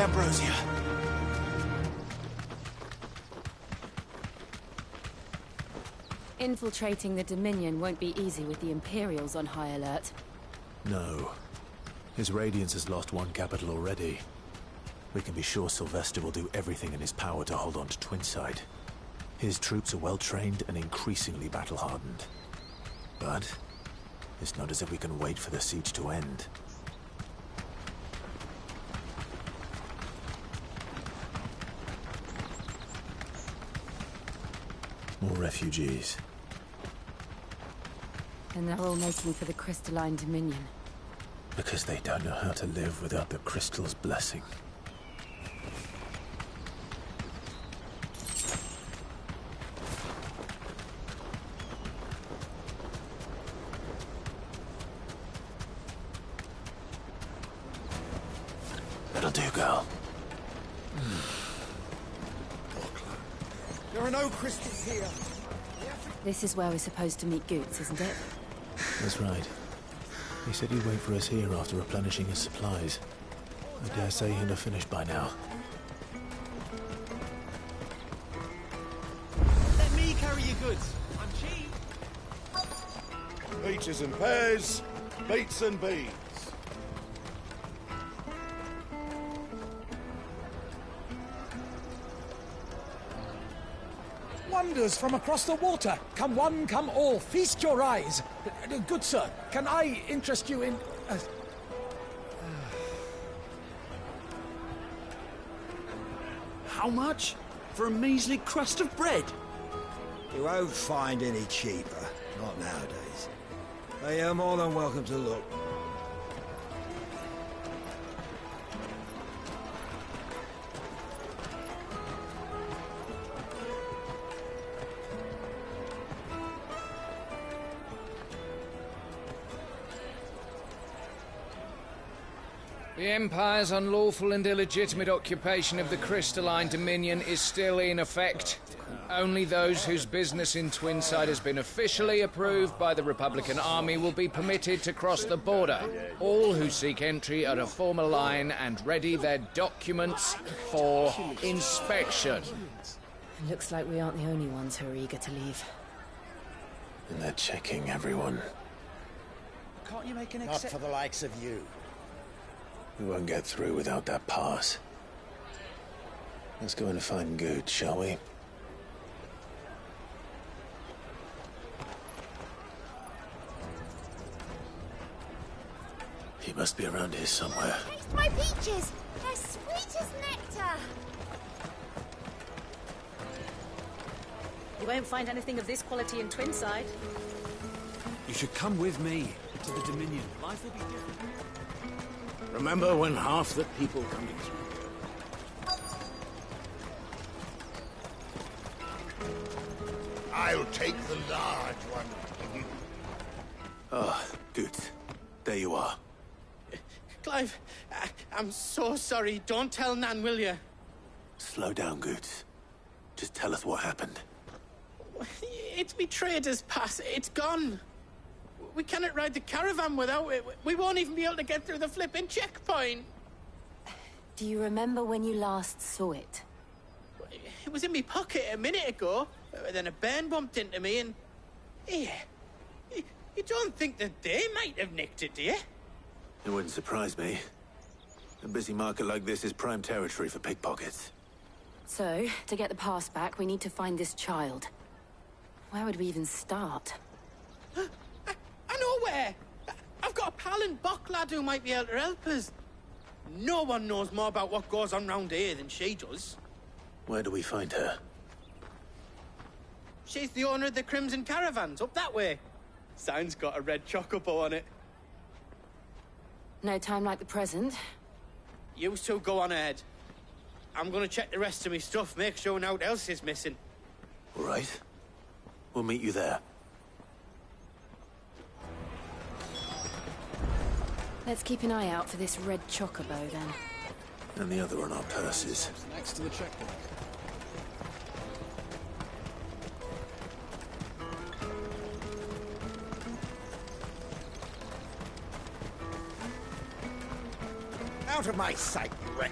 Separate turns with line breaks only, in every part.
Ambrosia.
Infiltrating the Dominion won't be easy with the Imperials on high alert.
No. His Radiance has lost one capital already. We can be sure Sylvester will do everything in his power to hold on to Twinside. His troops are well-trained and increasingly battle-hardened. But it's not as if we can wait for the siege to end. More refugees.
And they're all making for the Crystalline Dominion.
Because they don't know how to live without the Crystal's blessing. That'll do, girl.
There are no crystals here.
This is where we're supposed to meet Goots, isn't it?
That's right. He said he'd wait for us here after replenishing his supplies. I dare say he'll have finished by now.
Let me carry your goods. I'm cheap.
Peaches and pears, beets and beans.
Wonders from across the water. Come one, come all. Feast your eyes. Good sir, can I interest you in...
How much? For a measly crust of bread?
You won't find any cheaper. Not nowadays. But you're more than welcome to look.
The Empire's unlawful and illegitimate occupation of the Crystalline Dominion is still in effect. Only those whose business in Twinside has been officially approved by the Republican Army will be permitted to cross the border. All who seek entry are to form a line and ready their documents for inspection.
Looks like we aren't the only ones who are eager to leave.
And they're checking everyone.
Can't you make an
Not for the likes of you.
We won't get through without that pass. Let's go and find Good, shall we? He must be around here somewhere.
Taste my peaches! They're sweet as nectar!
You won't find anything of this quality in Twinside.
You should come with me to the Dominion. Life will be different.
Remember when half the people coming through?
I'll take the large one.
Ah, Good. There you are.
Clive, I'm so sorry. Don't tell Nan, will you?
Slow down, Good. Just tell us what happened.
It's me trader's pass. It's gone. We cannot ride the caravan without it. We won't even be able to get through the flipping checkpoint.
Do you remember when you last saw it?
It was in my pocket a minute ago. Then a bairn bumped into me and... Yeah. You don't think that they might have nicked it, do you?
It wouldn't surprise me. A busy market like this is prime territory for pickpockets.
So, to get the pass back, we need to find this child. Where would we even start?
I know where! I've got a pal in Bock lad who might be able to help us. No one knows more about what goes on round here than she does.
Where do we find her?
She's the owner of the Crimson Caravans, up that way. Sign's got a red chocobo on it.
No time like the present.
You two go on ahead. I'm gonna check the rest of my stuff, make sure naught else is missing.
All right. We'll meet you there.
Let's keep an eye out for this red chocobo, then.
And the other on our purses.
Next to the checkpoint.
Out of my sight, wretch.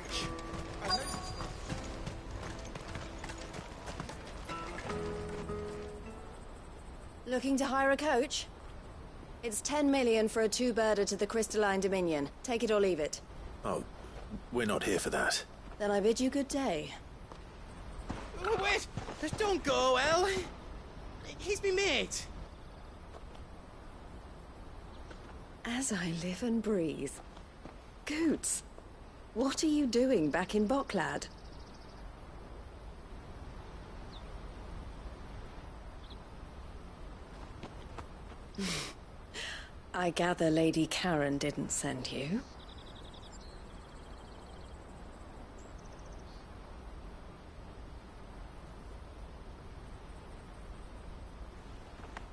Looking to hire a coach? It's 10 million for a two-birder to the Crystalline Dominion. Take it or leave it.
Oh, we're not here for that.
Then I bid you good day.
Oh, wait! Don't go, El. He's me mate.
As I live and breathe. Goots, what are you doing back in Bocklad? I gather Lady Karen didn't send you.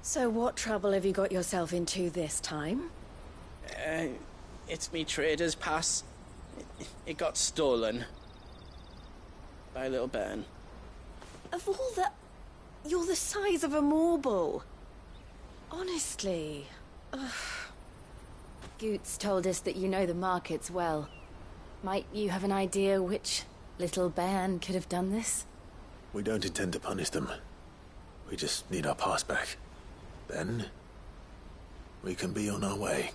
So what trouble have you got yourself into this time?
It's me trader's pass. It got stolen. By a little bairn.
Of all the... You're the size of a marble. Honestly. Ugh.
Goots told us that you know the markets well. Might you have an idea which little bairn could have done this?
We don't intend to punish them. We just need our pass back. Then, we can be on our way.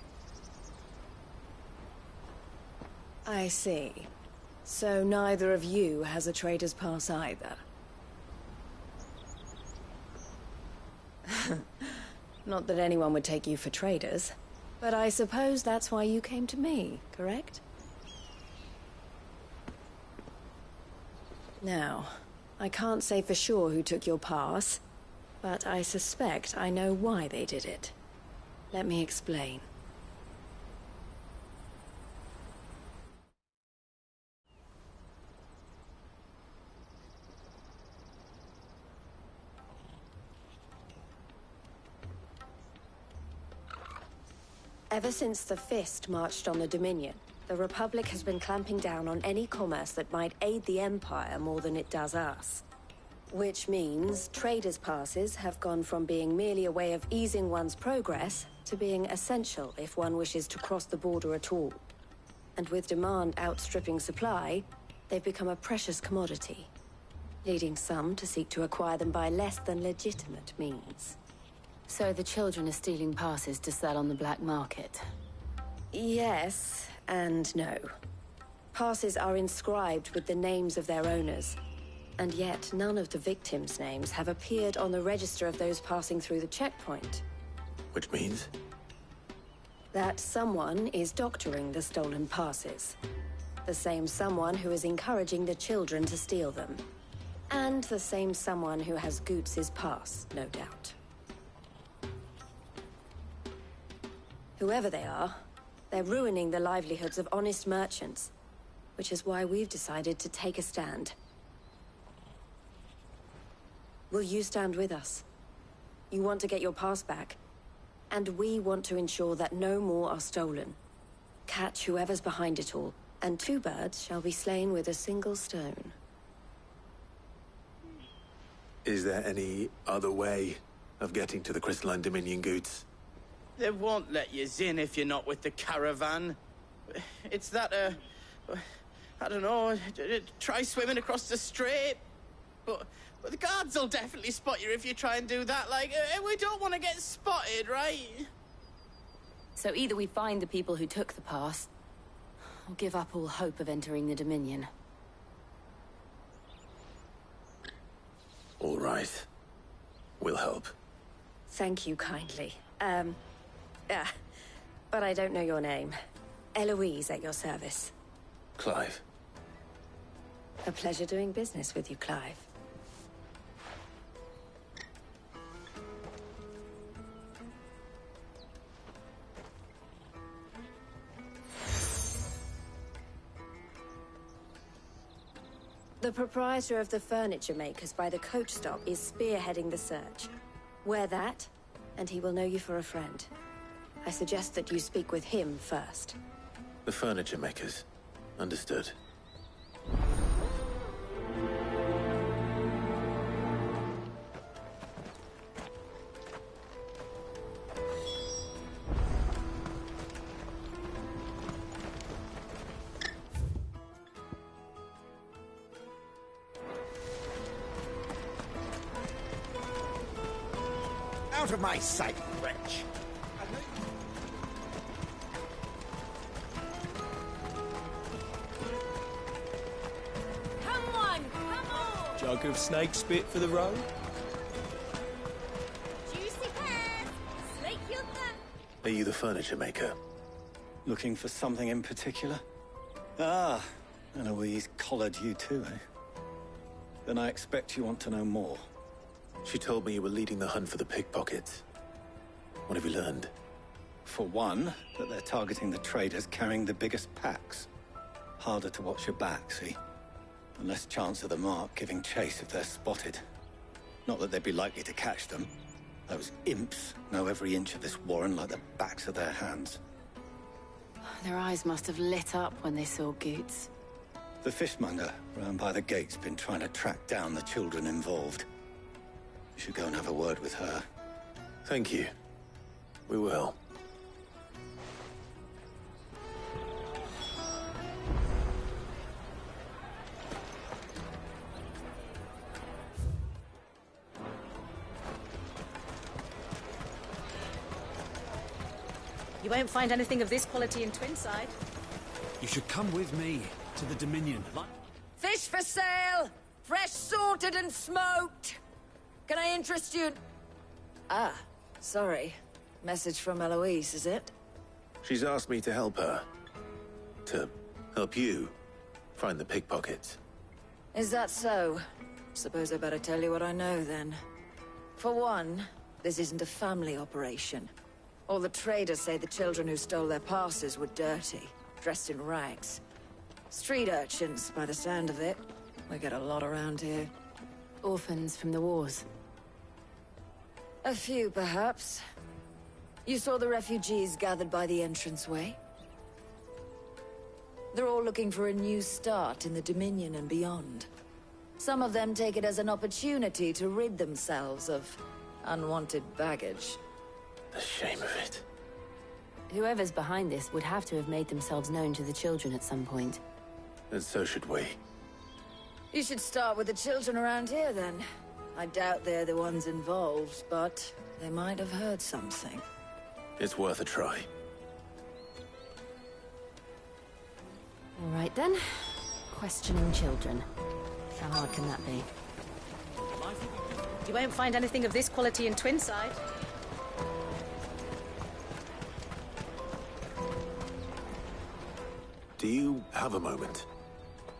I see. So neither of you has a trader's pass either. Not that anyone would take you for traders, but I suppose that's why you came to me, correct? Now, I can't say for sure who took your pass, but I suspect I know why they did it. Let me explain. Ever since the Fist marched on the Dominion, the Republic has been clamping down on any commerce that might aid the Empire more than it does us. Which means traders' passes have gone from being merely a way of easing one's progress to being essential if one wishes to cross the border at all. And with demand outstripping supply, they've become a precious commodity, leading some to seek to acquire them by less than legitimate means.
So the children are stealing passes to sell on the black market?
Yes, and no. Passes are inscribed with the names of their owners, and yet none of the victims' names have appeared on the register of those passing through the checkpoint.
Which means?
That someone is doctoring the stolen passes. The same someone who is encouraging the children to steal them. And the same someone who has Goots' pass, no doubt. Whoever they are, they're ruining the livelihoods of honest merchants, which is why we've decided to take a stand. Will you stand with us? You want to get your pass back, and we want to ensure that no more are stolen. Catch whoever's behind it all, and two birds shall be slain with a single stone.
Is there any other way of getting to the Crystalline Dominion, Goots?
They won't let you in if you're not with the caravan. It's that, I don't know, try swimming across the strait. But the guards will definitely spot you if you try and do that. Like, we don't want to get spotted, right?
So either we find the people who took the pass, or give up all hope of entering the Dominion.
All right. We'll help.
Thank you kindly. But I don't know your name. Eloise at your service.
Clive.
A pleasure doing business with you, Clive. The proprietor of the furniture makers by the coach stop is spearheading the search. Wear that, and he will know you for a friend. I suggest that you speak with him first.
The furniture makers. Understood.
Out
out of my sight, wretch!
Come on, come on!
Jug of snake spit for the road?
Juicy pears! Slake your thumb!
Are you the furniture maker?
Looking for something in particular? Ah, Eloise collared you too, eh? Then I expect you want to know more.
She told me you were leading the hunt for the pickpockets. What have you learned?
For one, that they're targeting the traders carrying the biggest packs. Harder to watch your back, see? And less chance of the mark giving chase if they're spotted. Not that they'd be likely to catch them. Those imps know every inch of this warren like the backs of their hands.
Their eyes must have lit up when they saw Goots.
The fishmonger round by the gate's been trying to track down the children involved. You should go and have a word with her.
Thank you. We will.
You won't find anything of this quality in Twinside.
You should come with me to the Dominion.
Fish for sale! Fresh sorted and smoked! Can I interest you in... Ah, sorry. Message from Eloise, is it?
She's asked me to help her. To help you find the pickpockets.
Is that so? Suppose I better tell you what I know, then. For one, this isn't a family operation. All the traders say the children who stole their passes were dirty, dressed in rags. Street urchins, by the sound of it. We get a lot around here.
Orphans from the wars.
A few, perhaps. You saw the refugees gathered by the entranceway? They're all looking for a new start in the Dominion and beyond. Some of them take it as an opportunity to rid themselves of unwanted baggage.
The shame of it.
Whoever's behind this would have to have made themselves known to the children at some point.
And so should we.
You should start with the children around here, then. I doubt they're the ones involved, but they might have heard something.
It's worth a try.
All right, then. Questioning children. How hard can that be?
You won't find anything of this quality in Twinside.
Do you have a moment?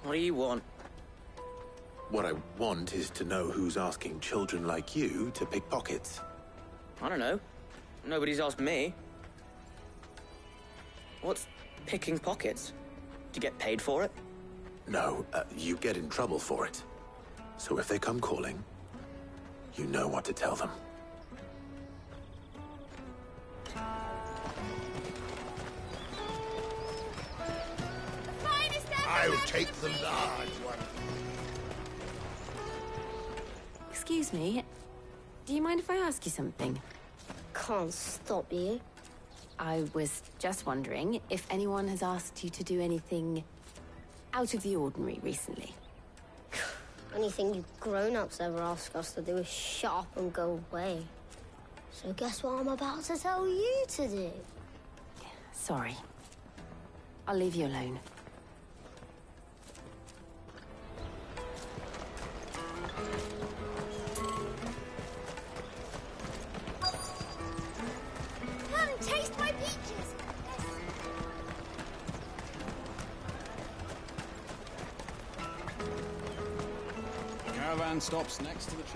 What do you want?
What I want is to know who's asking children like you to pick pockets.
I don't know. Nobody's asked me. What's picking pockets? Do you get paid for it?
No, you get in trouble for it. So if they come calling, you know what to tell them.
I'll take the large one.
Excuse me. Do you mind if I ask you something?
Can't stop you.
I was just wondering if anyone has asked you to do anything out of the ordinary recently.
Anything you grown-ups ever ask us to do is shut up and go away. So guess what I'm about to tell you to do?
Sorry. I'll leave you alone.
Come, taste my peaches!
The caravan stops next to the church.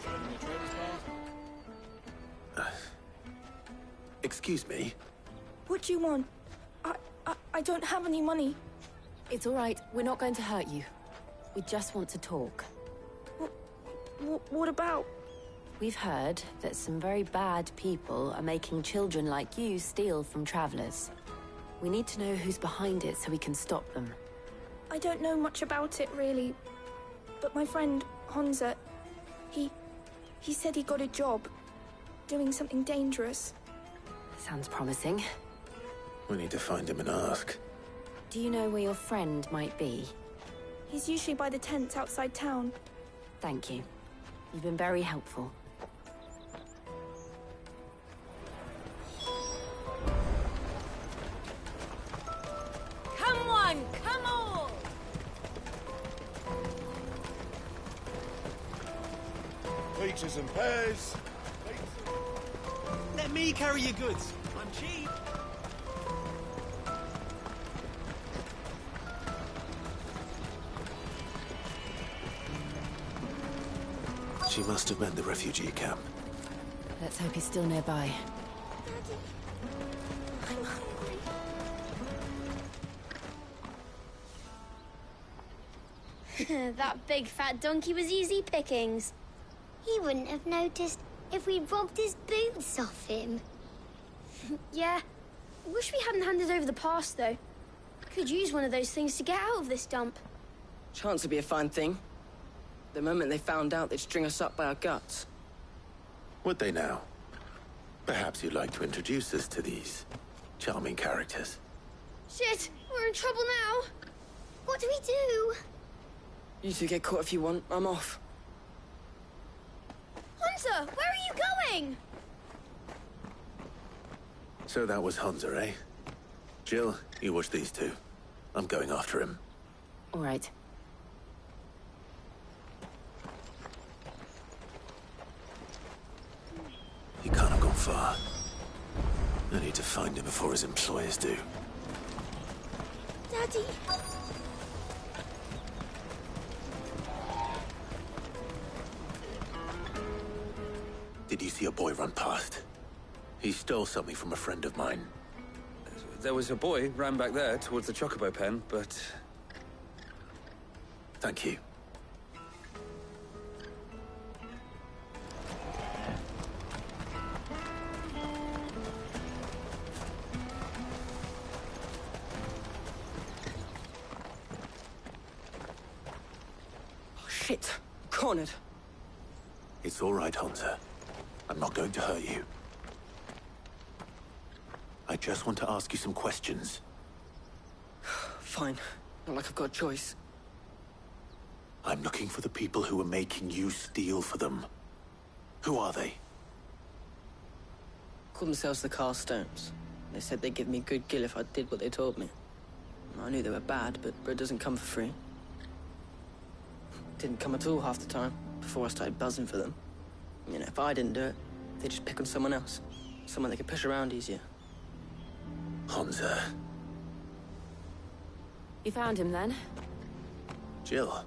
Serving the traders' path.
Excuse me?
What do you want? I don't have any money.
It's all right. We're not going to hurt you. We just want to talk.
What about?
We've heard that some very bad people are making children like you steal from travelers. We need to know who's behind it so we can stop them.
I don't know much about it, really. But my friend, Honza, he said he got a job doing something dangerous.
Sounds promising.
We need to find him and ask.
Do you know where your friend might be?
He's usually by the tents outside town.
Thank you. You've been very helpful.
Waiters and pairs.
Let me carry your goods. I'm cheap.
She must have meant the refugee camp.
Let's hope he's still nearby.
Daddy, I'm hungry.
That big fat donkey was easy pickings. He wouldn't have noticed if we'd robbed his boots off him.
Yeah. Wish we hadn't handed over the pass, though. Could use one of those things to get out of this dump.
Chance would be a fine thing. The moment they found out, they'd string us up by our guts.
Would they now? Perhaps you'd like to introduce us to these charming characters.
Shit, we're in trouble now.
What do we do?
You two get caught if you want. I'm off.
Hunter, where are you going?
So that was Hunter, eh? Jill, you watch these two. I'm going after him.
All right.
He can't have gone far. I need to find him before his employers do.
Daddy.
Did you see a boy run past? He stole something from a friend of mine.
There was a boy ran back there towards the Chocobo pen, but...
Thank you.
Oh, shit. Cornered.
It's all right, Hunter. I'm not going to hurt you. I just want to ask you some questions.
Fine. Not like I've got a choice.
I'm looking for the people who are making you steal for them. Who are they?
Called themselves the Carstones. They said they'd give me good gill if I did what they told me. I knew they were bad, but bread doesn't come for free. Didn't come at all half the time, before I started buzzing for them. You know, if I didn't do it, they'd just pick on someone else. Someone they could push around easier.
Hunter.
You found him then?
Jill.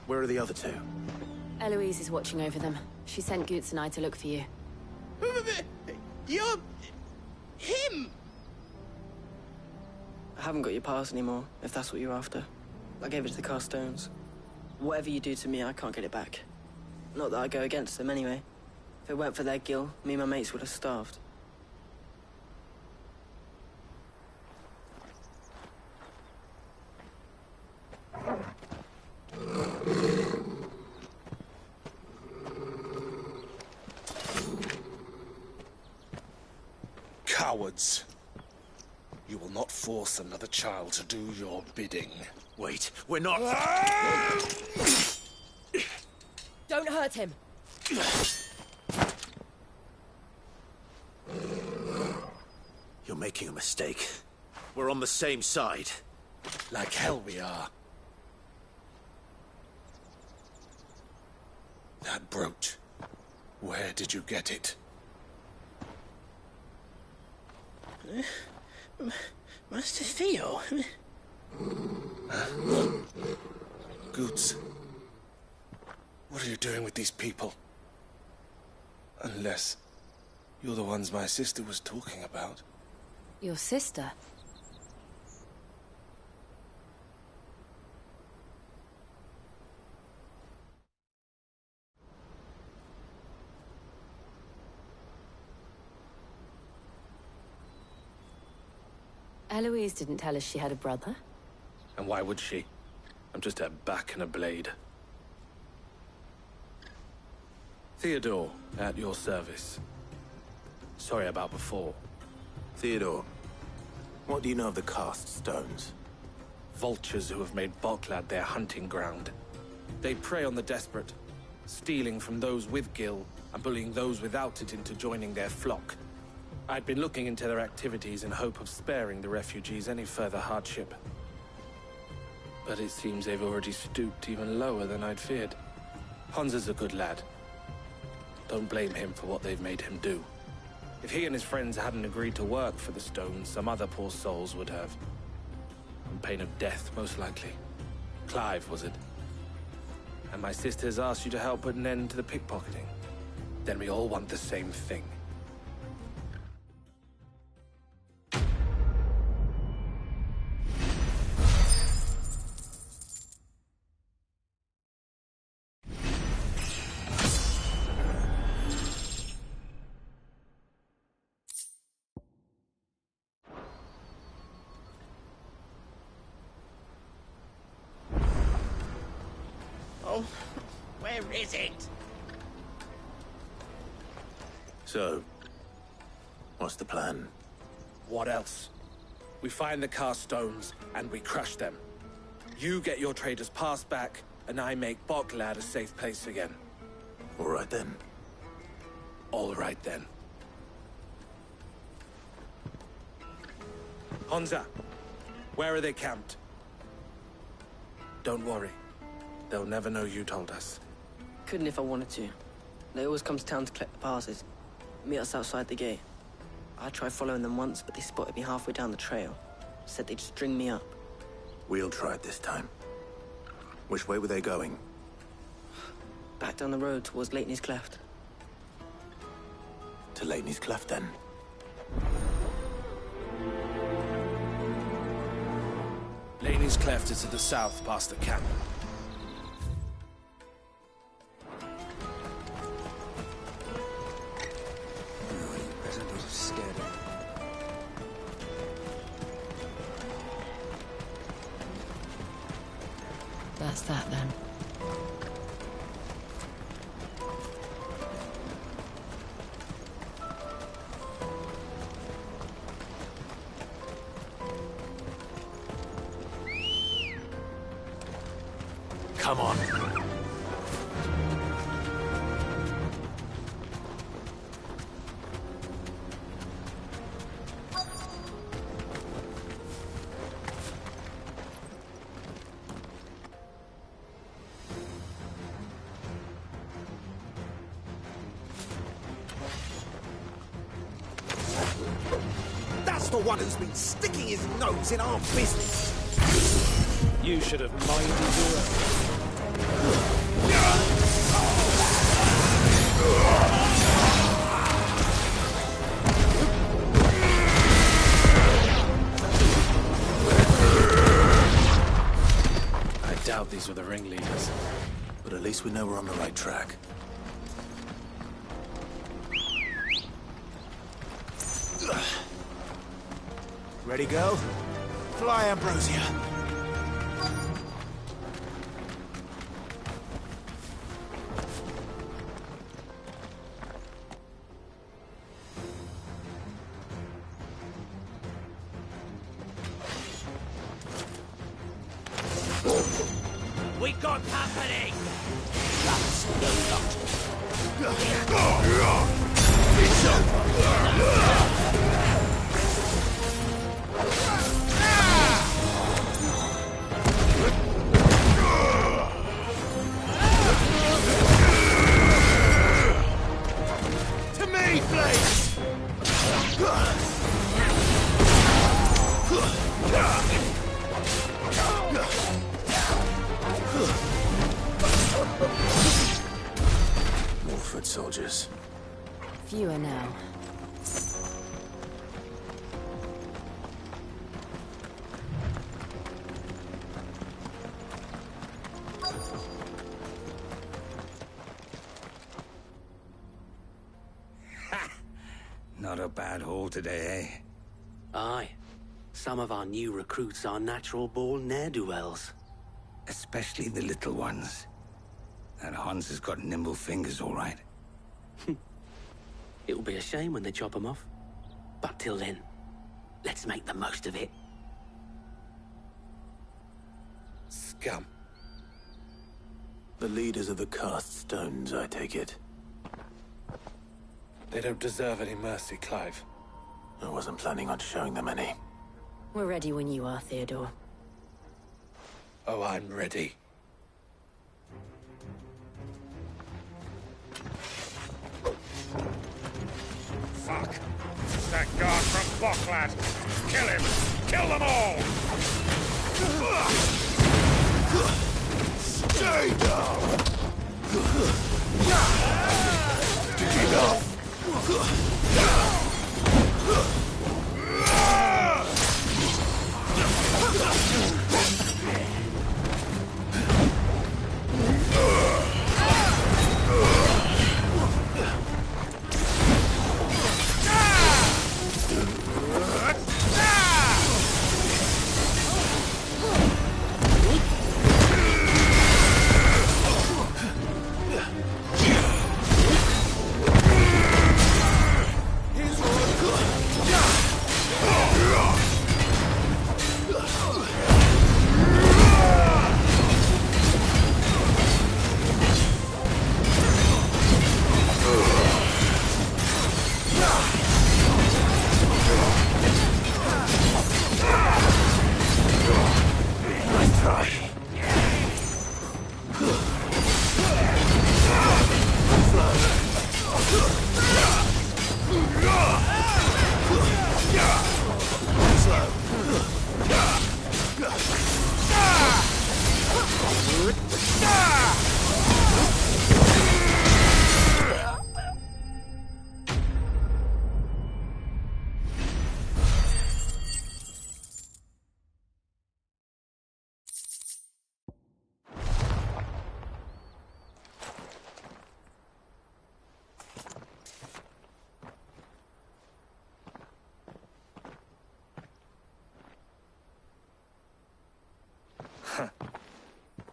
Where are the other two?
Eloise is watching over them. She sent Goots and I to look for you.
You're... him! I haven't got your pass anymore, if that's what you're after. I gave it to the Carstones. Whatever you do to me, I can't get it back. Not that I go against them anyway. If it weren't for their gill, me and my mates would have starved.
Cowards. You will not force another child to do your bidding.
Wait, we're not...
Don't hurt him.
You're making a mistake. We're on the same side.
Like hell we are. That brooch. Where did you get it?
Master Theo?
Goots. What are you doing with these people? Unless you're the ones my sister was talking about.
Your sister? Eloise didn't tell us she had a brother.
And why would she? I'm just her back and a blade. Theodore, at your service. Sorry about before.
Theodore, what do you know of the Cast Stones?
Vultures who have made Balklad their hunting ground. They prey on the desperate, stealing from those with gill and bullying those without it into joining their flock. I'd been looking into their activities in hope of sparing the refugees any further hardship. But it seems they've already stooped even lower than I'd feared. Hunter's a good lad. Don't blame him for what they've made him do. If he and his friends hadn't agreed to work for the stones, some other poor souls would have. On pain of death, most likely. Clive, was it? And my sisters asked you to help put an end to the pickpocketing. Then we all want the same thing.
Oh, where is it?
So, what's the plan?
What else? We find the cast stones, and we crush them. You get your trader's pass back, and I make Boklad a safe place again.
All right then.
All right then. Honza, where are they camped? Don't worry. They'll never know you told us.
Couldn't if I wanted to. They always come to town to collect the passes. Meet us outside the gate. I tried following them once, but they spotted me halfway down the trail. Said they'd string me up.
We'll try it this time. Which way were they going?
Back down the road towards Lateney's Cleft.
To Lateney's Cleft, then.
Lateney's Cleft is to the south, past the camp.
That's that then.
Come on.
That's the one who's been sticking his nose in our business.
You should have minded your own. I doubt these were the ringleaders.
But at least we know we're on the right track.
Ready, go? Fly, Ambrosia. We got company! That's no lot. It's over! To me, please!
More foot soldiers.
Fewer now.
Not a bad haul today, eh?
Aye. Some of our new recruits are natural-born ne'er-do-wells.
Especially the little ones. That Hans has got nimble fingers, all right.
It'll be a shame when they chop them off. But till then, let's make the most of it.
Scum.
The leaders of the cast stones, I take it.
They don't deserve any mercy, Clive.
I wasn't planning on showing them any.
We're ready when you are, Theodore.
Oh, I'm ready.
Bocklad! Kill him! Kill them all!
Stay down! Enough!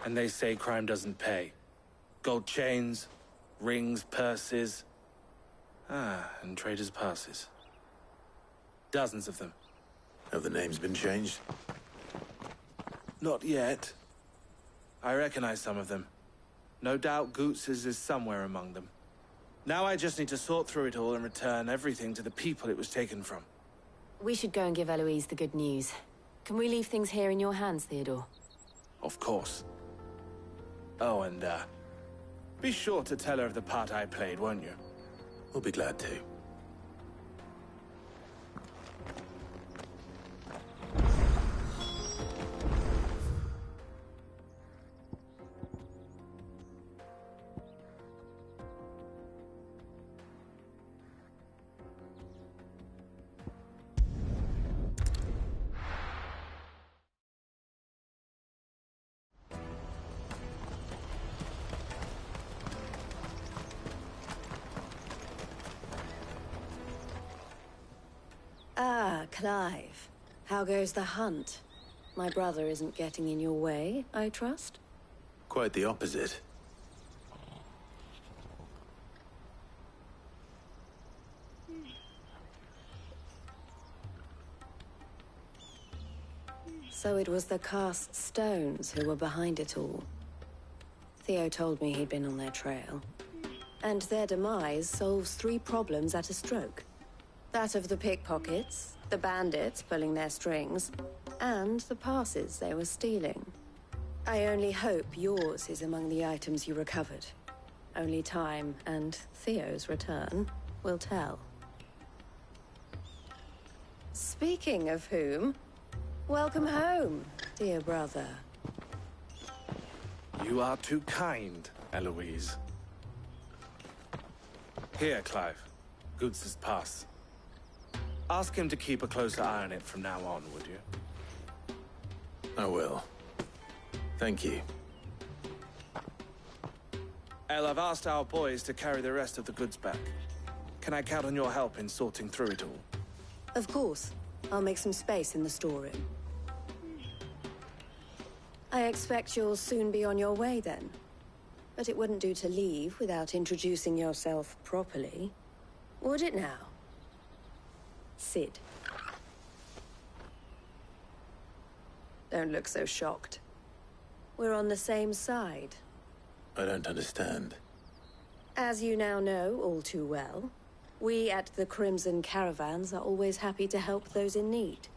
And they say crime doesn't pay. Gold chains, rings, purses. And traders' passes. Dozens of them.
Have the names been changed?
Not yet. I recognize some of them. No doubt Goots's is somewhere among them. Now I just need to sort through it all and return everything to the people it was taken from.
We should go and give Eloise the good news. Can we leave things here in your hands, Theodore?
Of course. Oh, and, be sure to tell her of the part I played, won't you?
We'll be glad to.
Ah, Clive. How goes the hunt? My brother isn't getting in your way, I trust?
Quite the opposite.
So it was the cast stones who were behind it all. Theo told me he'd been on their trail. And their demise solves 3 problems at a stroke. That of the pickpockets, the bandits pulling their strings, and the passes they were stealing. I only hope yours is among the items you recovered. Only time and Theo's return will tell. Speaking of whom, welcome home, dear brother.
You are too kind, Eloise. Here, Clive. Goots's pass. Ask him to keep a closer eye on it from now on, would you?
I will. Thank you.
El, I've asked our boys to carry the rest of the goods back. Can I count on your help in sorting through it all?
Of course. I'll make some space in the storeroom. I expect you'll soon be on your way then. But it wouldn't do to leave without introducing yourself properly. Would it now? Sid. Don't look so shocked. We're on the same side.
I don't understand.
As you now know all too well, we at the Crimson Caravans are always happy to help those in need.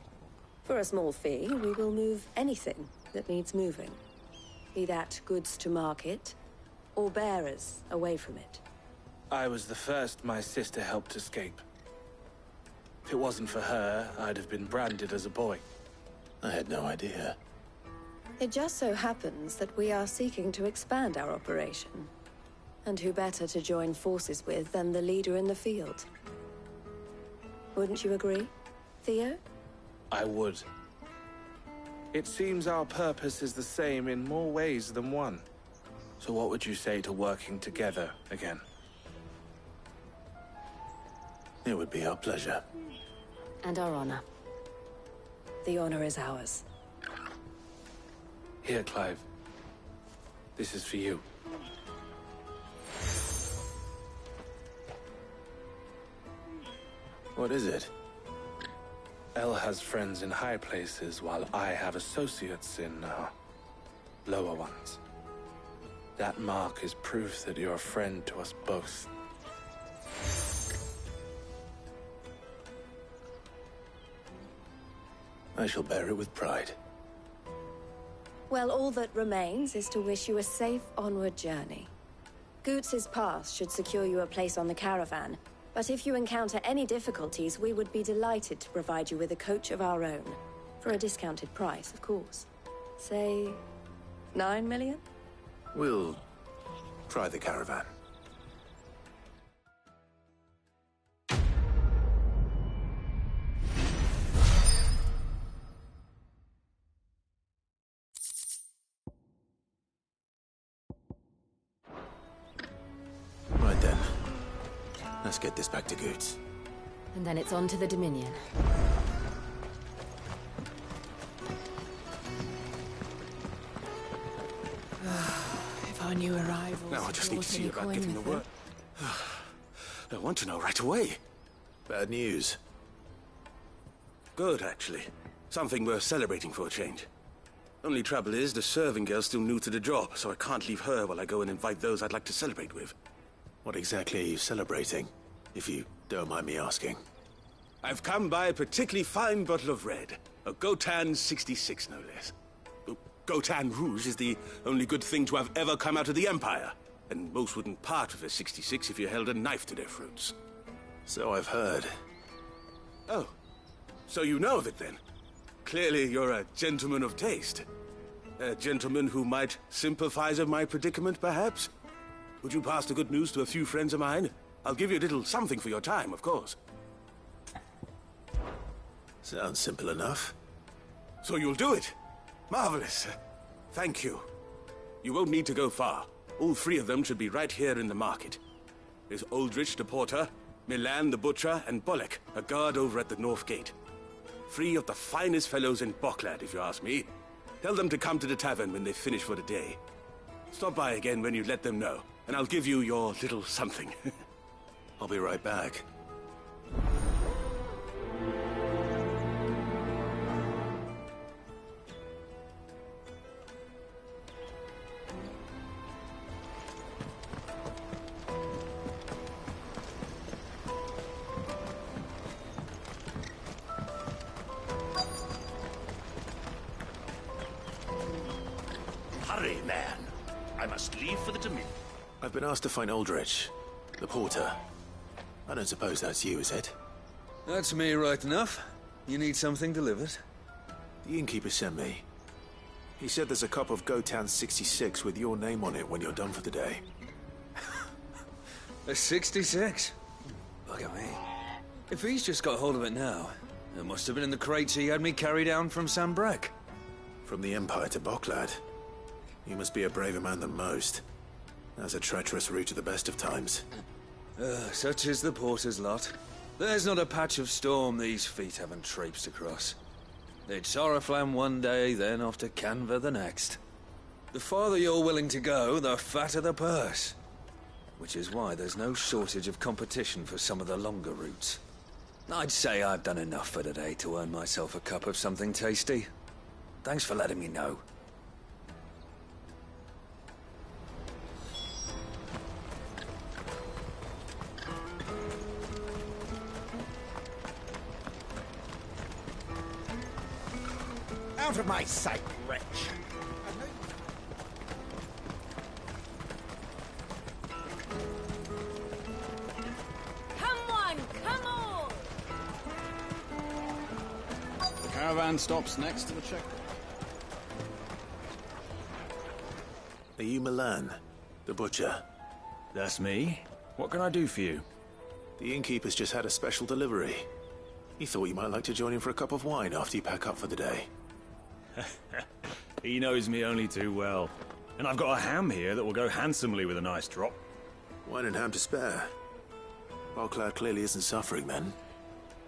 For a small fee, we will move anything that needs moving. Be that goods to market, or bearers away from it.
I was the first my sister helped escape. If it wasn't for her, I'd have been branded as a boy.
I had no idea.
It just so happens that we are seeking to expand our operation. And who better to join forces with than the leader in the field? Wouldn't you agree, Theo?
I would. It seems our purpose is the same in more ways than one. So what would you say to working together again?
It would be our pleasure.
And our honor.
The honor is ours.
Here, Clive. This is for you.
What is it?
Elle has friends in high places, while I have associates in, lower ones. That mark is proof that you're a friend to us both.
I shall bear it with pride.
Well, all that remains is to wish you a safe onward journey. Goots's pass should secure you a place on the caravan, but if you encounter any difficulties, we would be delighted to provide you with a coach of our own. For a discounted price, of course. Say, 9 million?
We'll try the caravan. Right then. Let's get this back to Goots.
And then it's on to the Dominion.
If I knew arrivals...
Now I just need to see about getting the word. I want to know right away.
Bad news.
Good, actually. Something worth celebrating for a change. Only trouble is, the serving girl's still new to the job, so I can't leave her while I go and invite those I'd like to celebrate with.
What exactly are you celebrating, if you don't mind me asking?
I've come by a particularly fine bottle of red. A Gotan 66, no less. Gotan Rouge is the only good thing to have ever come out of the Empire. And most wouldn't part with a 66 if you held a knife to their throats.
So I've heard.
Oh, so you know of it then? Clearly you're a gentleman of taste. A gentleman who might sympathize with my predicament, perhaps? Would you pass the good news to a few friends of mine? I'll give you a little something for your time, of course.
Sounds simple enough.
So you'll do it? Marvelous. Thank you. You won't need to go far. All three of them should be right here in the market. There's Aldrich the porter, Milan the butcher, and Bolek, a guard over at the north gate. Three of the finest fellows in Boklad, if you ask me. Tell them to come to the tavern when they finish for the day. Stop by again when you let them know, and I'll give you your little something.
I'll be right back.
Hurry, man. I must leave for the Dominion.
I've been asked to find Aldrich, the porter. I don't suppose that's you, is it?
That's me right enough. You need something delivered?
The innkeeper sent me. He said there's a cup of Gotan 66 with your name on it when you're done for the day.
A 66? Look at me. If he's just got hold of it now, it must have been in the crates he had me carry down from Sambrek.
From the Empire to Boklad. You must be a braver man than most. That's a treacherous route at the best of times.
Such is the porter's lot. There's not a patch of storm these feet haven't traipsed across. It's Oriflamme one day, then off to Canva the next. The farther you're willing to go, the fatter the purse. Which is why there's no shortage of competition for some of the longer routes. I'd say I've done enough for today to earn myself a cup of something tasty. Thanks for letting me know.
Out of my sight, wretch!
Come on, come on!
caravan stops next to the checkpoint.
Are you Milan, the butcher?
That's me. What can I do for you?
The innkeeper's just had a special delivery. He thought you might like to join him for a cup of wine after you pack up for the day.
He knows me only too well. And I've got a ham here that will go handsomely with a nice drop.
Wine and ham to spare. Boclad clearly isn't suffering then.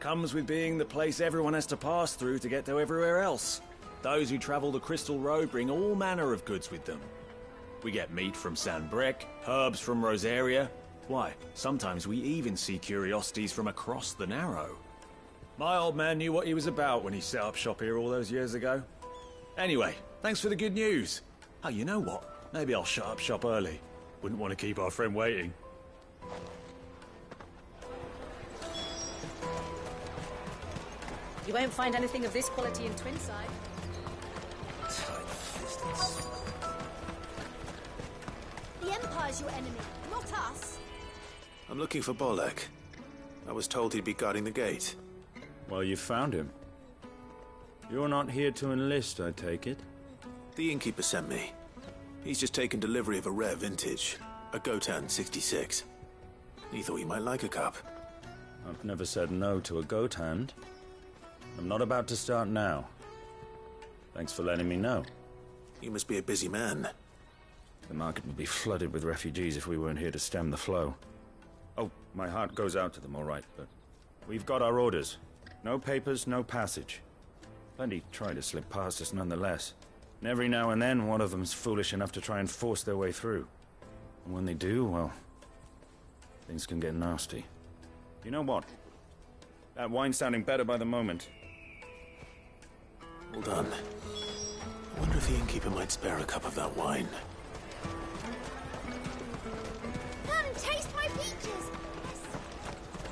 Comes with being the place everyone has to pass through to get to everywhere else. Those who travel the Crystal Road bring all manner of goods with them. We get meat from San Brec, herbs from Rosaria. Why, sometimes we even see curiosities from across the Narrow. My old man knew what he was about when he set up shop here all those years ago. Anyway, thanks for the good news. Oh, you know what? Maybe I'll shut up shop early. Wouldn't want to keep our friend waiting.
You won't find anything of this quality in Twinside.
The Empire's your enemy, not us.
I'm looking for Bolek. I was told he'd be guarding the gate.
Well, you found him. You're not here to enlist, I take it?
The innkeeper sent me. He's just taken delivery of a rare vintage, a Gotan 66. He thought you might like a cup.
I've never said no to a goat hand. I'm not about to start now. Thanks for letting me know.
You must be a busy man.
The market would be flooded with refugees if we weren't here to stem the flow. Oh, my heart goes out to them, all right, but we've got our orders. No papers, no passage. Plenty try to slip past us nonetheless. And every now and then, one of them's foolish enough to try and force their way through. And when they do, well, things can get nasty. You know what? That wine's sounding better by the moment.
Hold on. I wonder if the innkeeper might spare a cup of that wine.
Come and taste my peaches.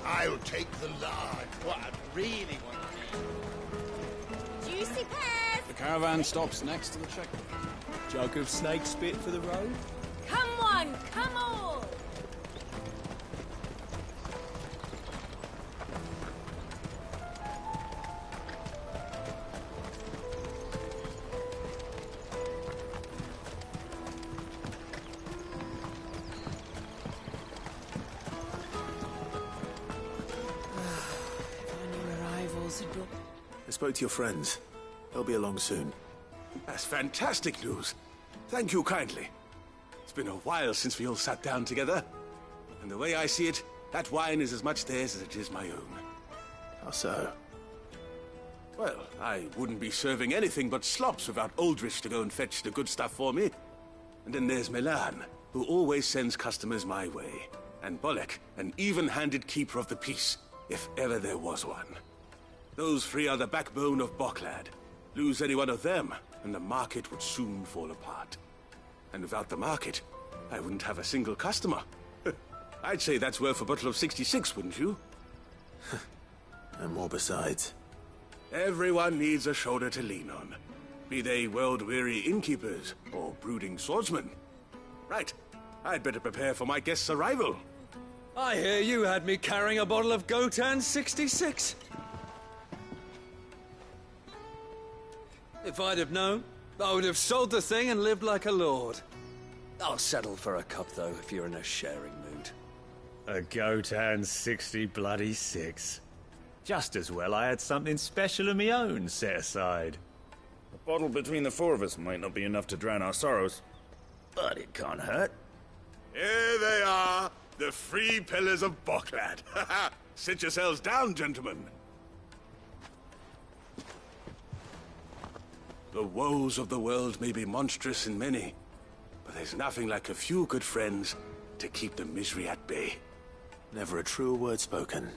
I'll take the lard.
What I really want to eat.
Juicy pears.
The caravan stops next to the checkpoint.
Jug of snake spit for the road?
Come one, come all.
I spoke to your friends. They'll be along soon.
That's fantastic news. Thank you kindly. It's been a while since we all sat down together. And the way I see it, that wine is as much theirs as it is my own.
How so?
Well, I wouldn't be serving anything but slops without Aldrich to go and fetch the good stuff for me. And then there's Milan, who always sends customers my way. And Bolek, an even-handed keeper of the peace, if ever there was one. Those three are the backbone of Boclad. Lose any one of them, and the market would soon fall apart. And without the market, I wouldn't have a single customer. I'd say that's worth a bottle of 66, wouldn't you?
And more besides.
Everyone needs a shoulder to lean on. Be they world-weary innkeepers or brooding swordsmen. Right, I'd better prepare for my guest's arrival.
I hear you had me carrying a bottle of Gotan 66. If I'd have known, I would have sold the thing and lived like a lord.
I'll settle for a cup, though, if you're in a sharing mood.
A Gotan 60 bloody 6. Just as well I had something special of my own set aside. A bottle between the four of us might not be enough to drown our sorrows, but it can't hurt.
Here they are, the three pillars of Boclad. Sit yourselves down, gentlemen. The woes of the world may be monstrous in many, but there's nothing like a few good friends to keep the misery at bay.
Never a truer word spoken.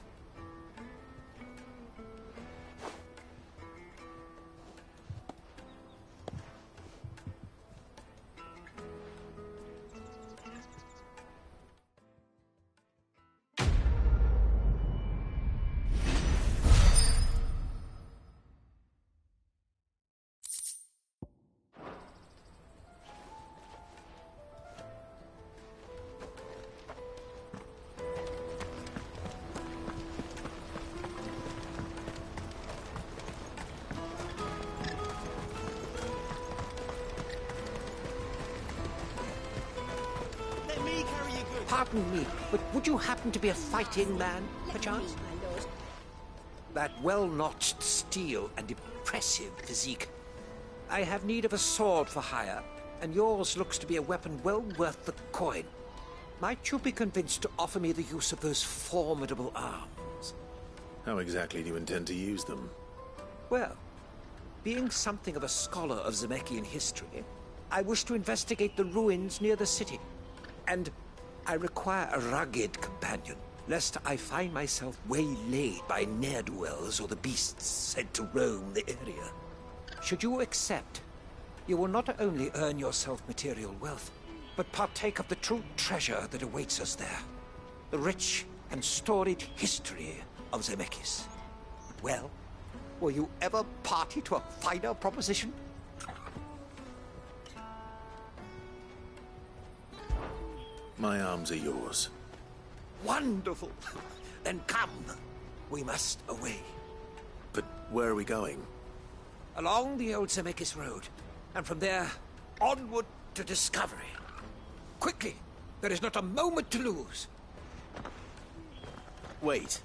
Pardon me, but would you happen to be a fighting man, perchance? That well-notched steel and impressive physique. I have need of a sword for hire, and yours looks to be a weapon well worth the coin. Might you be convinced to offer me the use of those formidable arms?
How exactly do you intend to use them?
Well, being something of a scholar of Zemeckis history, I wish to investigate the ruins near the city. And I require a rugged companion, lest I find myself waylaid by ne'er-do-wells or the beasts sent to roam the area. Should you accept, you will not only earn yourself material wealth, but partake of the true treasure that awaits us there. The rich and storied history of Zemeckis. Well, were you ever party to a finer proposition?
My arms are yours.
Wonderful! Then come. We must away.
But where are we going?
Along the old Zemeckis Road, and from there, onward to discovery. Quickly! There is not a moment to lose.
Wait.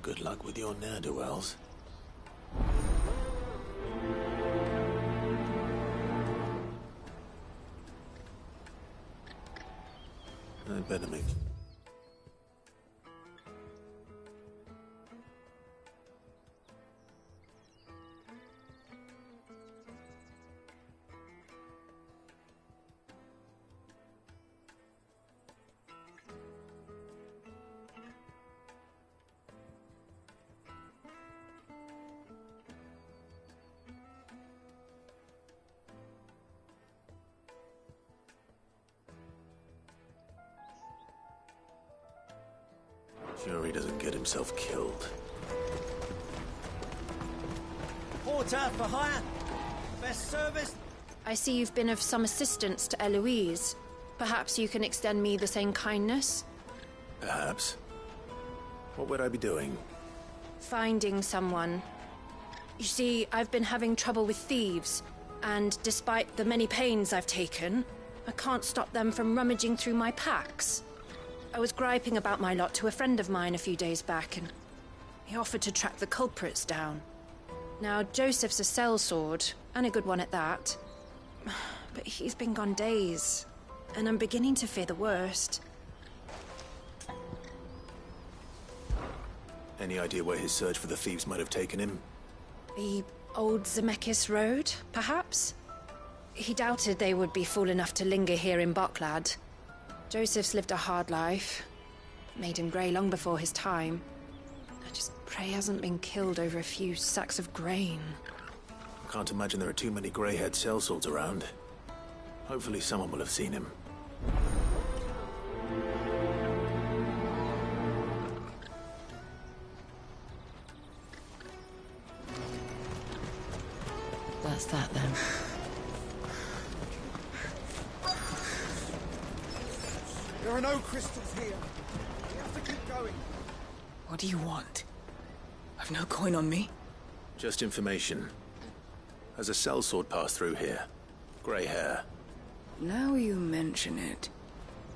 Good luck with your ne'er-do-wells. I'd better make... Sure he doesn't get himself killed.
Porter for hire. Best service.
I see you've been of some assistance to Eloise. Perhaps you can extend me the same kindness?
Perhaps. What would I be doing?
Finding someone. You see, I've been having trouble with thieves, and despite the many pains I've taken, I can't stop them from rummaging through my packs. I was griping about my lot to a friend of mine a few days back, and he offered to track the culprits down. Now, Joseph's a sellsword, and a good one at that. But he's been gone days, and I'm beginning to fear the worst.
Any idea where his search for the thieves might have taken him?
The old Zemeckis Road, perhaps? He doubted they would be fool enough to linger here in Boklad. Joseph's lived a hard life. Made him grey long before his time. I just pray he hasn't been killed over a few sacks of grain.
I can't imagine there are too many grey-haired sellswords around. Hopefully someone will have seen him.
That's that then.
There are no crystals here. We have to keep going.
What do you want? I've no coin on me.
Just information. Has a sellsword passed through here? Grey hair.
Now you mention it,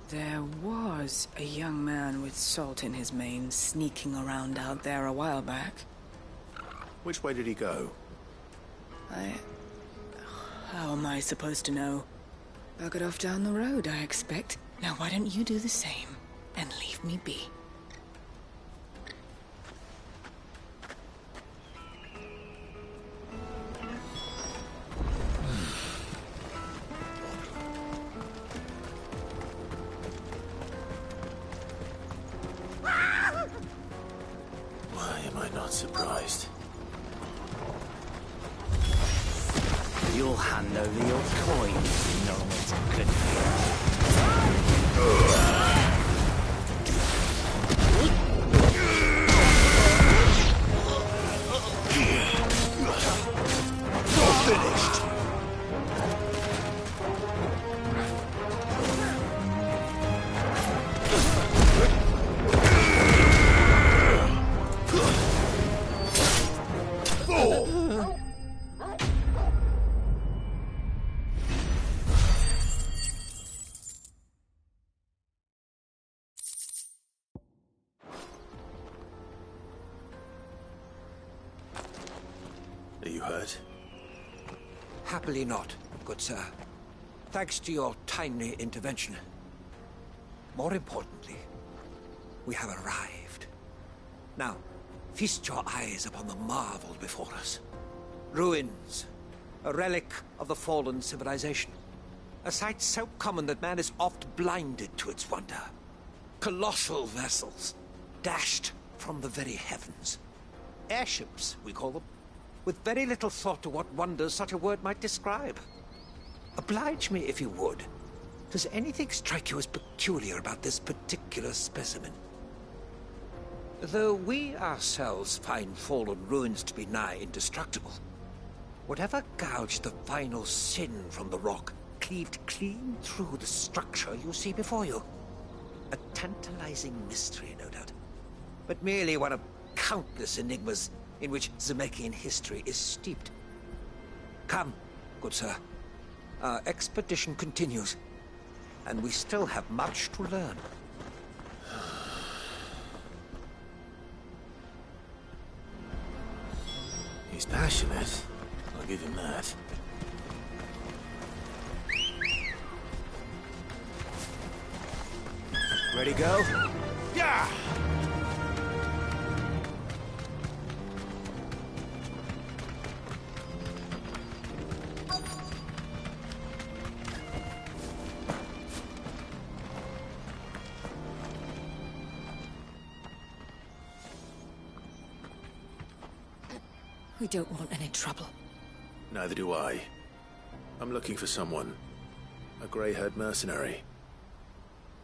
there was a young man with salt in his mane sneaking around out there a while back.
Which way did he go?
How am I supposed to know? Buggered off down the road, I expect. Now why don't you do the same and leave me be?
Why am I not surprised?
You'll hand over your coin, you know it's good
You're finished.
Happily not, good sir. Thanks to your timely intervention. More importantly, we have arrived. Now, feast your eyes upon the marvel before us. Ruins, a relic of the fallen civilization. A sight so common that man is oft blinded to its wonder. Colossal vessels, dashed from the very heavens. Airships, we call them, with very little thought to what wonders such a word might describe. Oblige me if you would. Does anything strike you as peculiar about this particular specimen? Though we ourselves find fallen ruins to be nigh indestructible, whatever gouged the final sin from the rock cleaved clean through the structure you see before you. A tantalizing mystery, no doubt, but merely one of countless enigmas in which Zemeckis history is steeped. Come, good sir. Our expedition continues, and we still have much to learn.
He's passionate. I'll give him that. Ready, go?
Yeah!
We don't want any trouble.
Neither do I. I'm looking for someone. A grey-haired mercenary.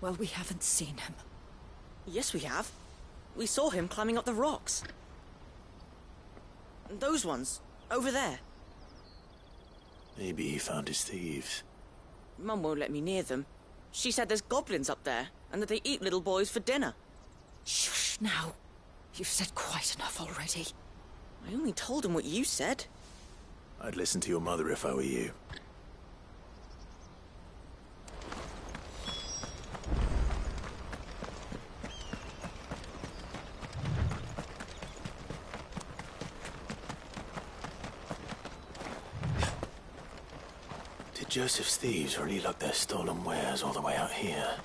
Well, we haven't seen him.
Yes, we have. We saw him climbing up the rocks. Those ones, over there.
Maybe he found his thieves.
Mum won't let me near them. She said there's goblins up there, and that they eat little boys for dinner.
Shush now. You've said quite enough already.
I only told him what you said.
I'd listen to your mother if I were you. Did Joseph's thieves really lug their stolen wares all the way out here?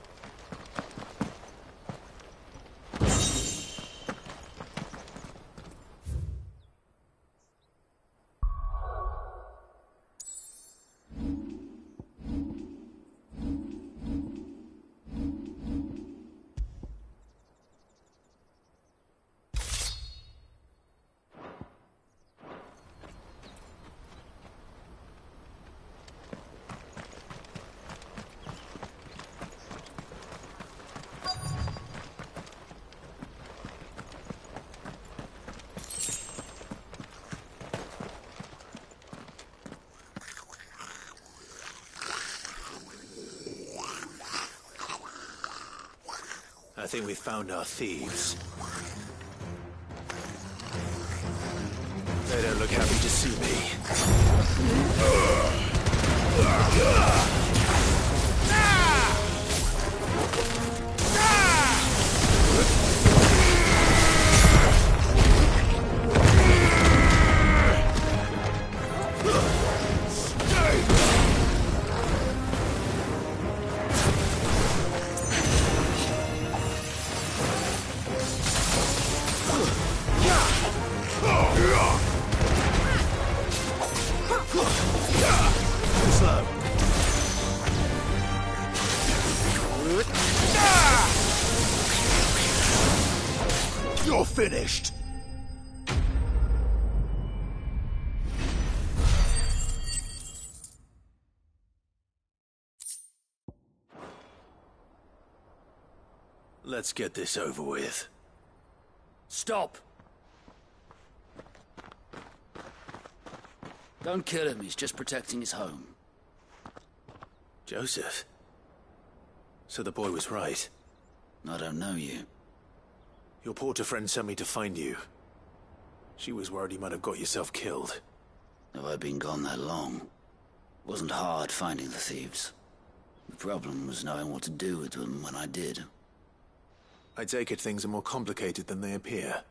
I think we found our thieves. They don't look happy to see me. You're finished! Let's get this over with.
Stop! Don't kill him, he's just protecting his home.
Joseph? So the boy was right.
I don't know you.
Your porter friend sent me to find you. She was worried you might have got yourself killed.
Have I been gone that long? It wasn't hard finding the thieves. The problem was knowing what to do with them when I did.
I take it things are more complicated than they appear.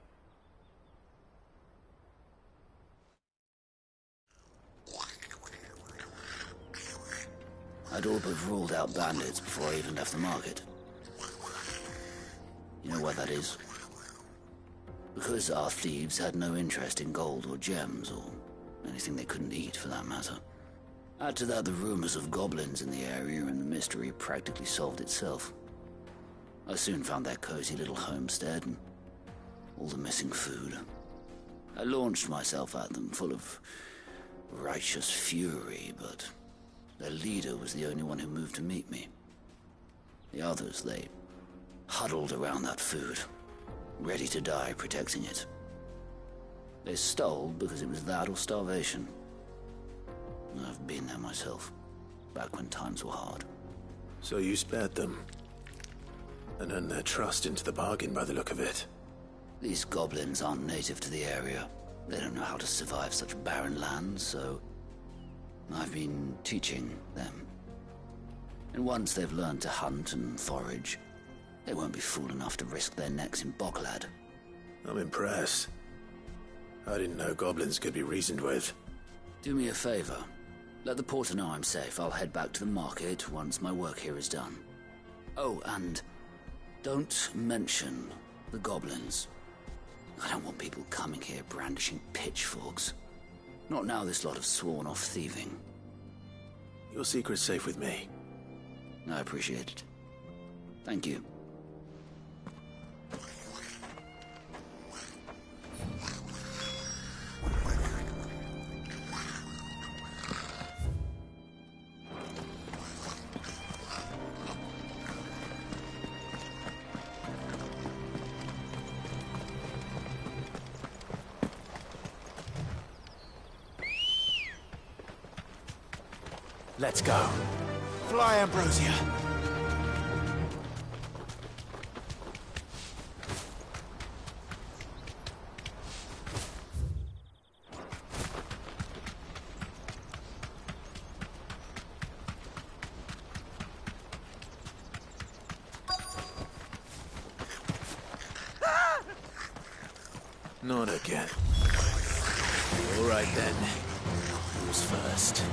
I'd all but ruled out bandits before I even left the market. You know why that is? Because our thieves had no interest in gold or gems, or anything they couldn't eat for that matter. Add to that the rumors of goblins in the area, and the mystery practically solved itself. I soon found their cozy little homestead and all the missing food. I launched myself at them, full of righteous fury, but their leader was the only one who moved to meet me. The others, they huddled around that food, ready to die protecting it. They stole because it was that or starvation. I've been there myself, back when times were hard.
So you spared them, and earned their trust into the bargain by the look of it.
These goblins aren't native to the area. They don't know how to survive such barren lands, so I've been teaching them. And once they've learned to hunt and forage, they won't be fool enough to risk their necks in Boklad.
I'm impressed. I didn't know goblins could be reasoned with.
Do me a favor. Let the porter know I'm safe. I'll head back to the market once my work here is done. Oh, and don't mention the goblins. I don't want people coming here brandishing pitchforks. Not now this lot have sworn off thieving.
Your secret's safe with me.
I appreciate it. Thank you.
Let's go. Fly, Ambrosia. Not again. All right then. Who's first?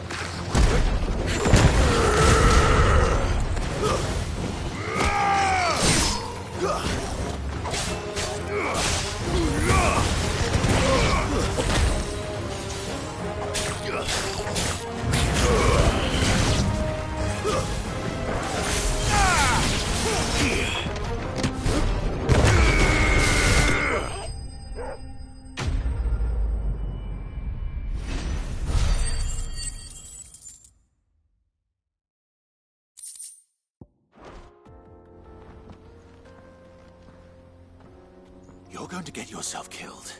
You're going to get yourself killed.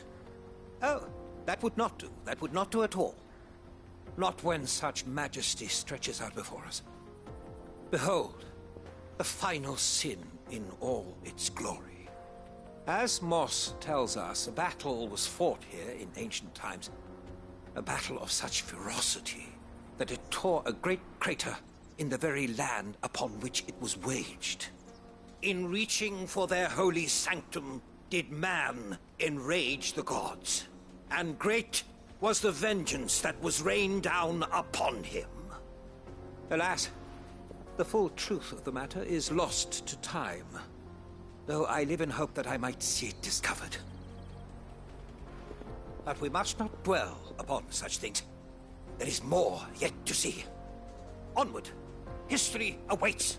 Oh, that would not do. That would not do at all. Not when such majesty stretches out before us. Behold, the final sin in all its glory. As Moss tells us, a battle was fought here in ancient times. A battle of such ferocity that it tore a great crater in the very land upon which it was waged. In reaching for their holy sanctum, did man enrage the gods, and great was the vengeance that was rained down upon him. Alas, the full truth of the matter is lost to time, though I live in hope that I might see it discovered. But we must not dwell upon such things. There is more yet to see. Onward! History awaits!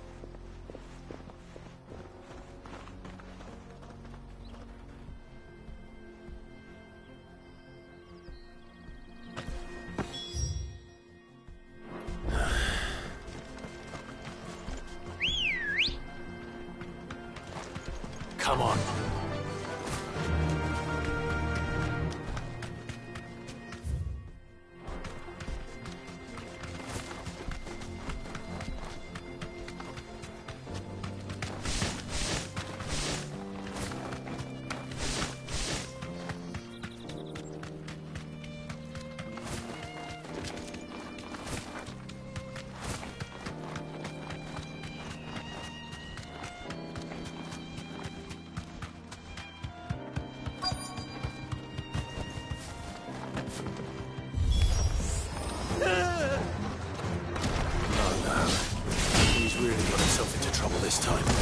Come on. trouble this time.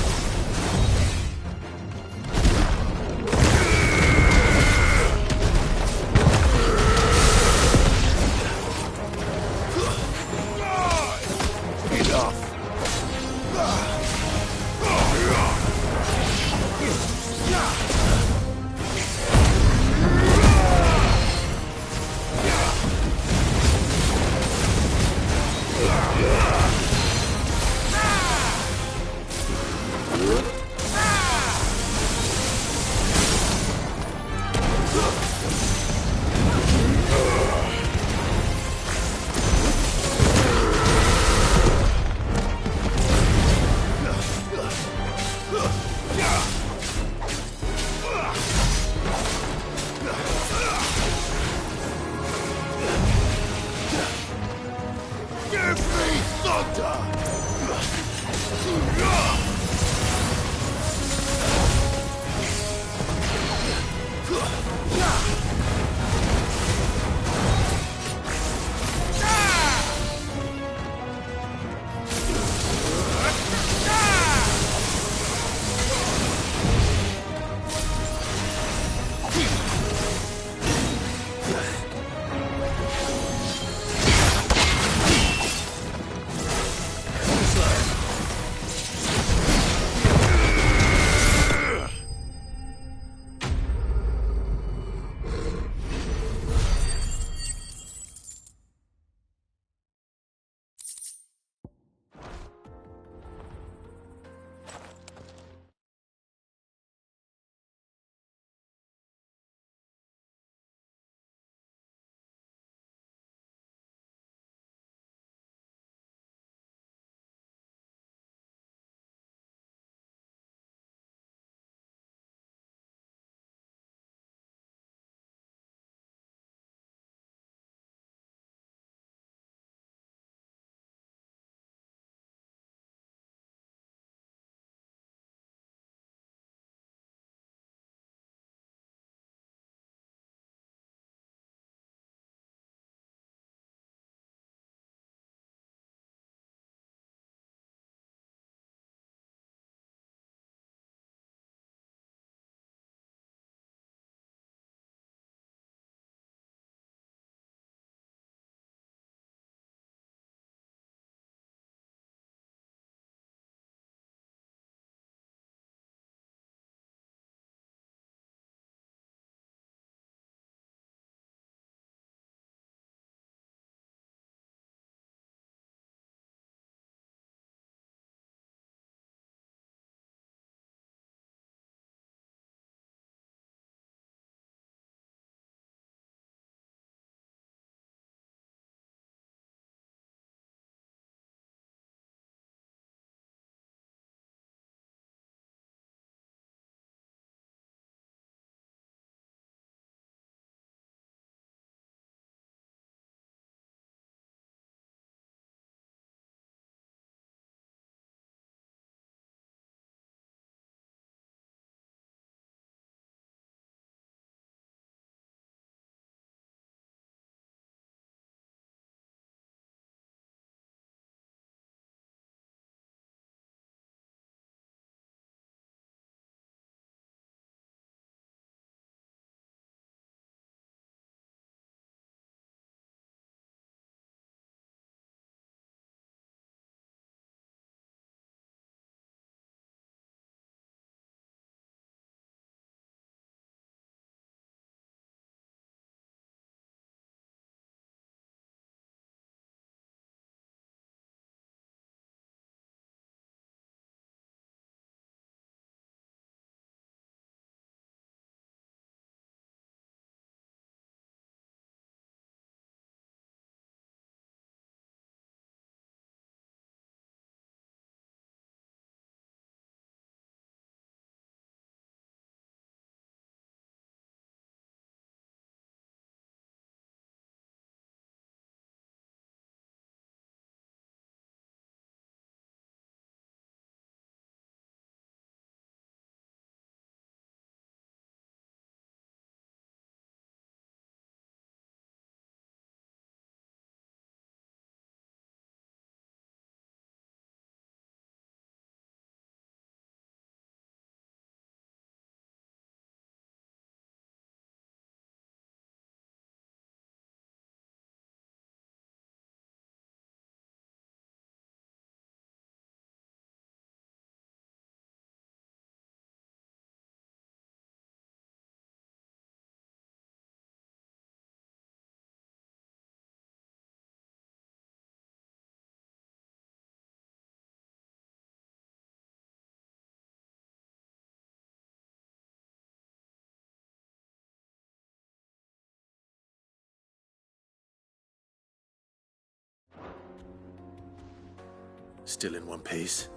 Still in one piece?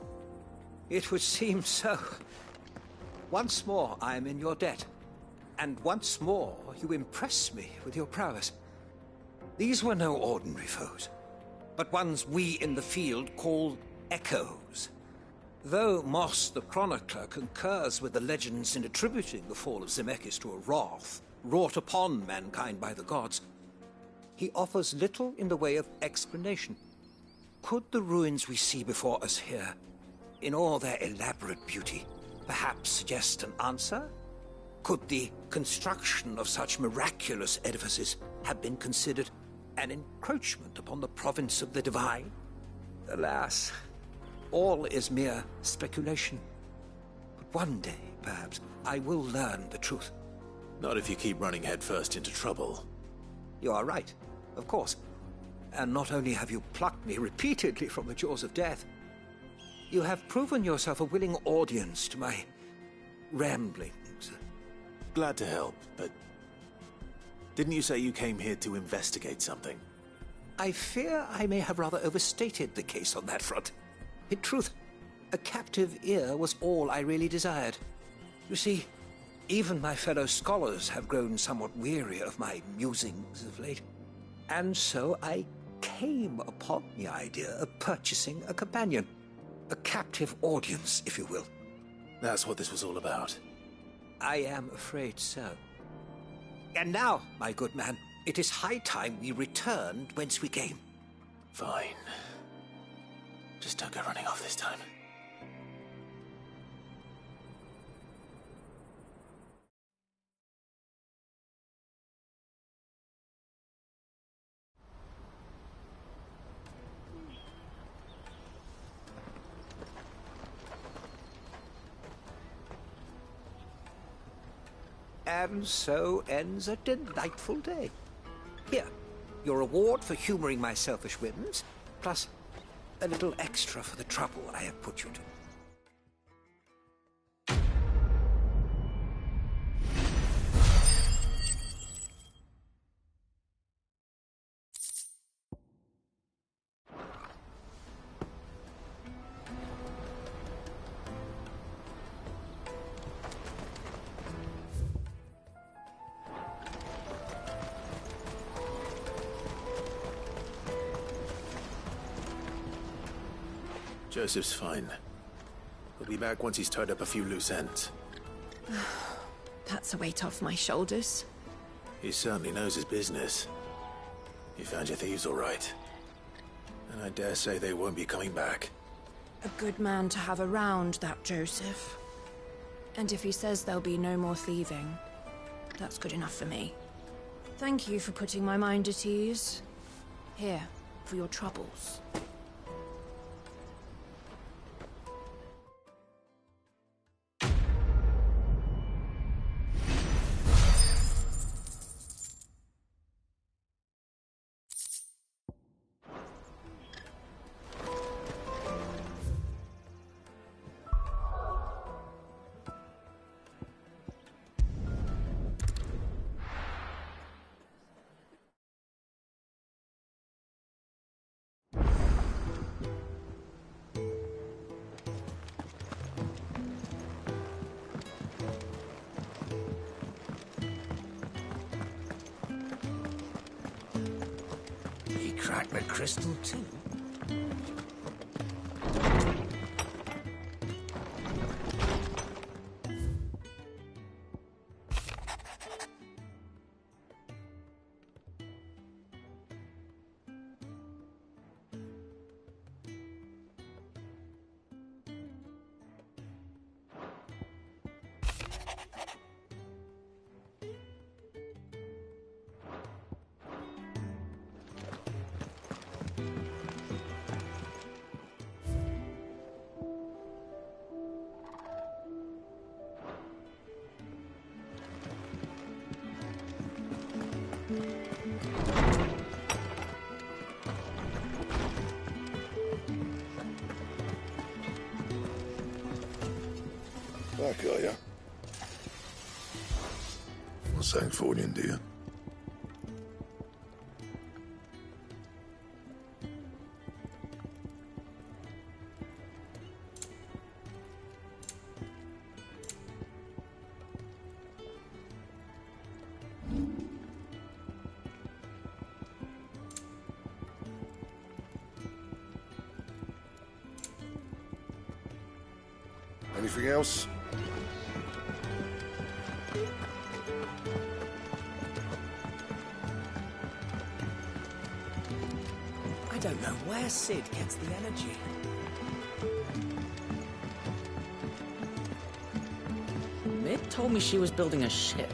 It would seem so. Once more I am in your debt. And once more you impress me with your prowess. These were no ordinary foes, but ones we in the field call echoes. Though Moss the Chronicler concurs with the legends in attributing the fall of Zemeckis to a wrath wrought upon mankind by the gods, he offers little in the way of explanation. Could the ruins we see before us here, in all their elaborate beauty, perhaps suggest an answer? Could the construction of such miraculous edifices have been considered an encroachment upon the province of the divine? Alas, all is mere speculation. But one day, perhaps, I will learn the truth.
Not if you keep running headfirst into trouble.
You are right, of course. And not only have you plucked me repeatedly from the jaws of death, you have proven yourself a willing audience to my ramblings.
Glad to help, but didn't you say you came here to investigate something?
I fear I may have rather overstated the case on that front. In truth, a captive ear was all I really desired. You see, even my fellow scholars have grown somewhat weary of my musings of late. And so I came upon the idea of purchasing a companion. A captive audience, if you will.
That's what this was all about.
I am afraid so. And now, my good man, it is high time we returned whence we came.
Fine. Just don't go running off this time.
And so ends a delightful day. Here, your reward for humoring my selfish whims, plus a little extra for the trouble I have put you to.
Joseph's fine. He'll be back once he's tied up a few loose ends.
That's a weight off my shoulders.
He certainly knows his business. You found your thieves all right. And I dare say they won't be coming back.
A good man to have around, that Joseph. And if he says there'll be no more thieving, that's good enough for me. Thank you for putting my mind at ease. Here, for your troubles.
Crack the crystal too.
Back, are ya? What's St. Fornian, dear? Anything else?
I don't know where Sid gets the energy.
Mid told me she was building a ship.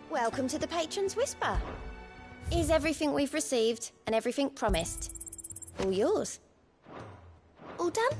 Welcome to the Patron's Whisper. Is everything we've received and everything promised all yours? All done?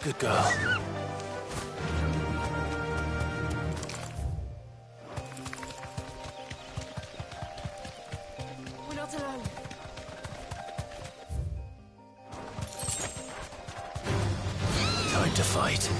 Good girl.
We're not alone.
Time to fight.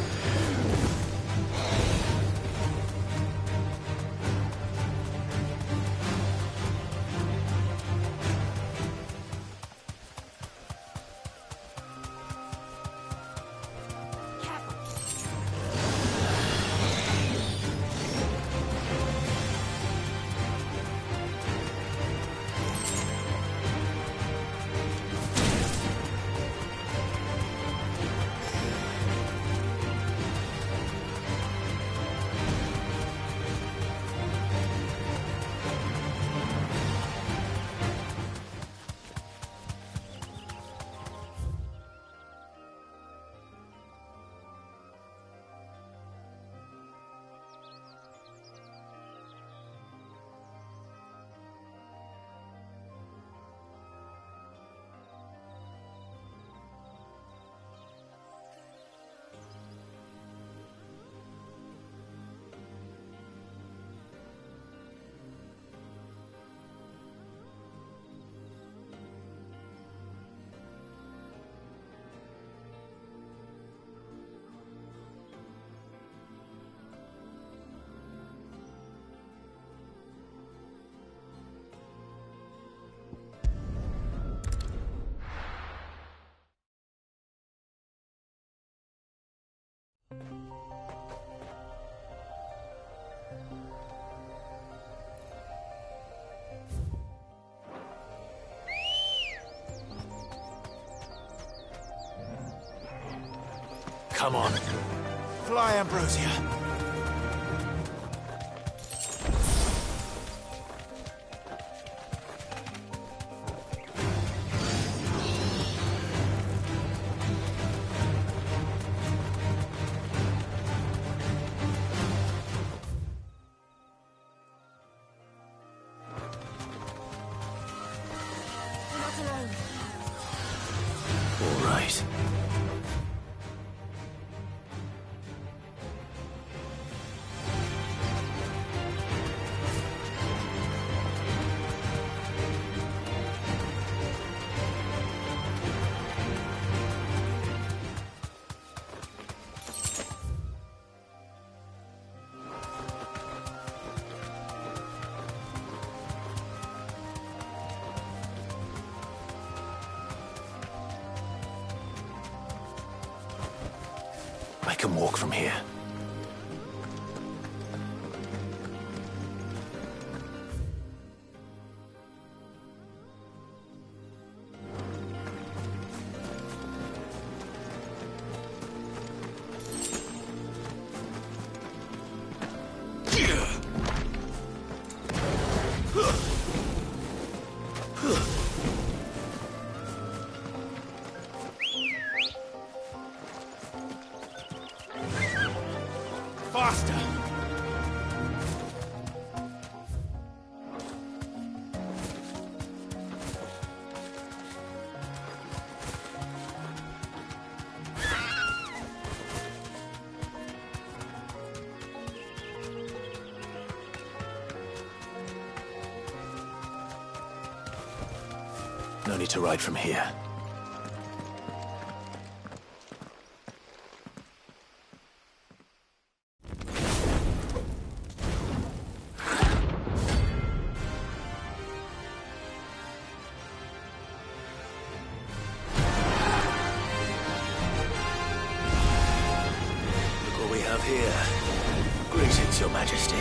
Come on. Fly, Ambrosia.
We're not alone.
All right. can walk from here.
Faster!
No need to ride from here. Look what we have here. Greetings, Your Majesty.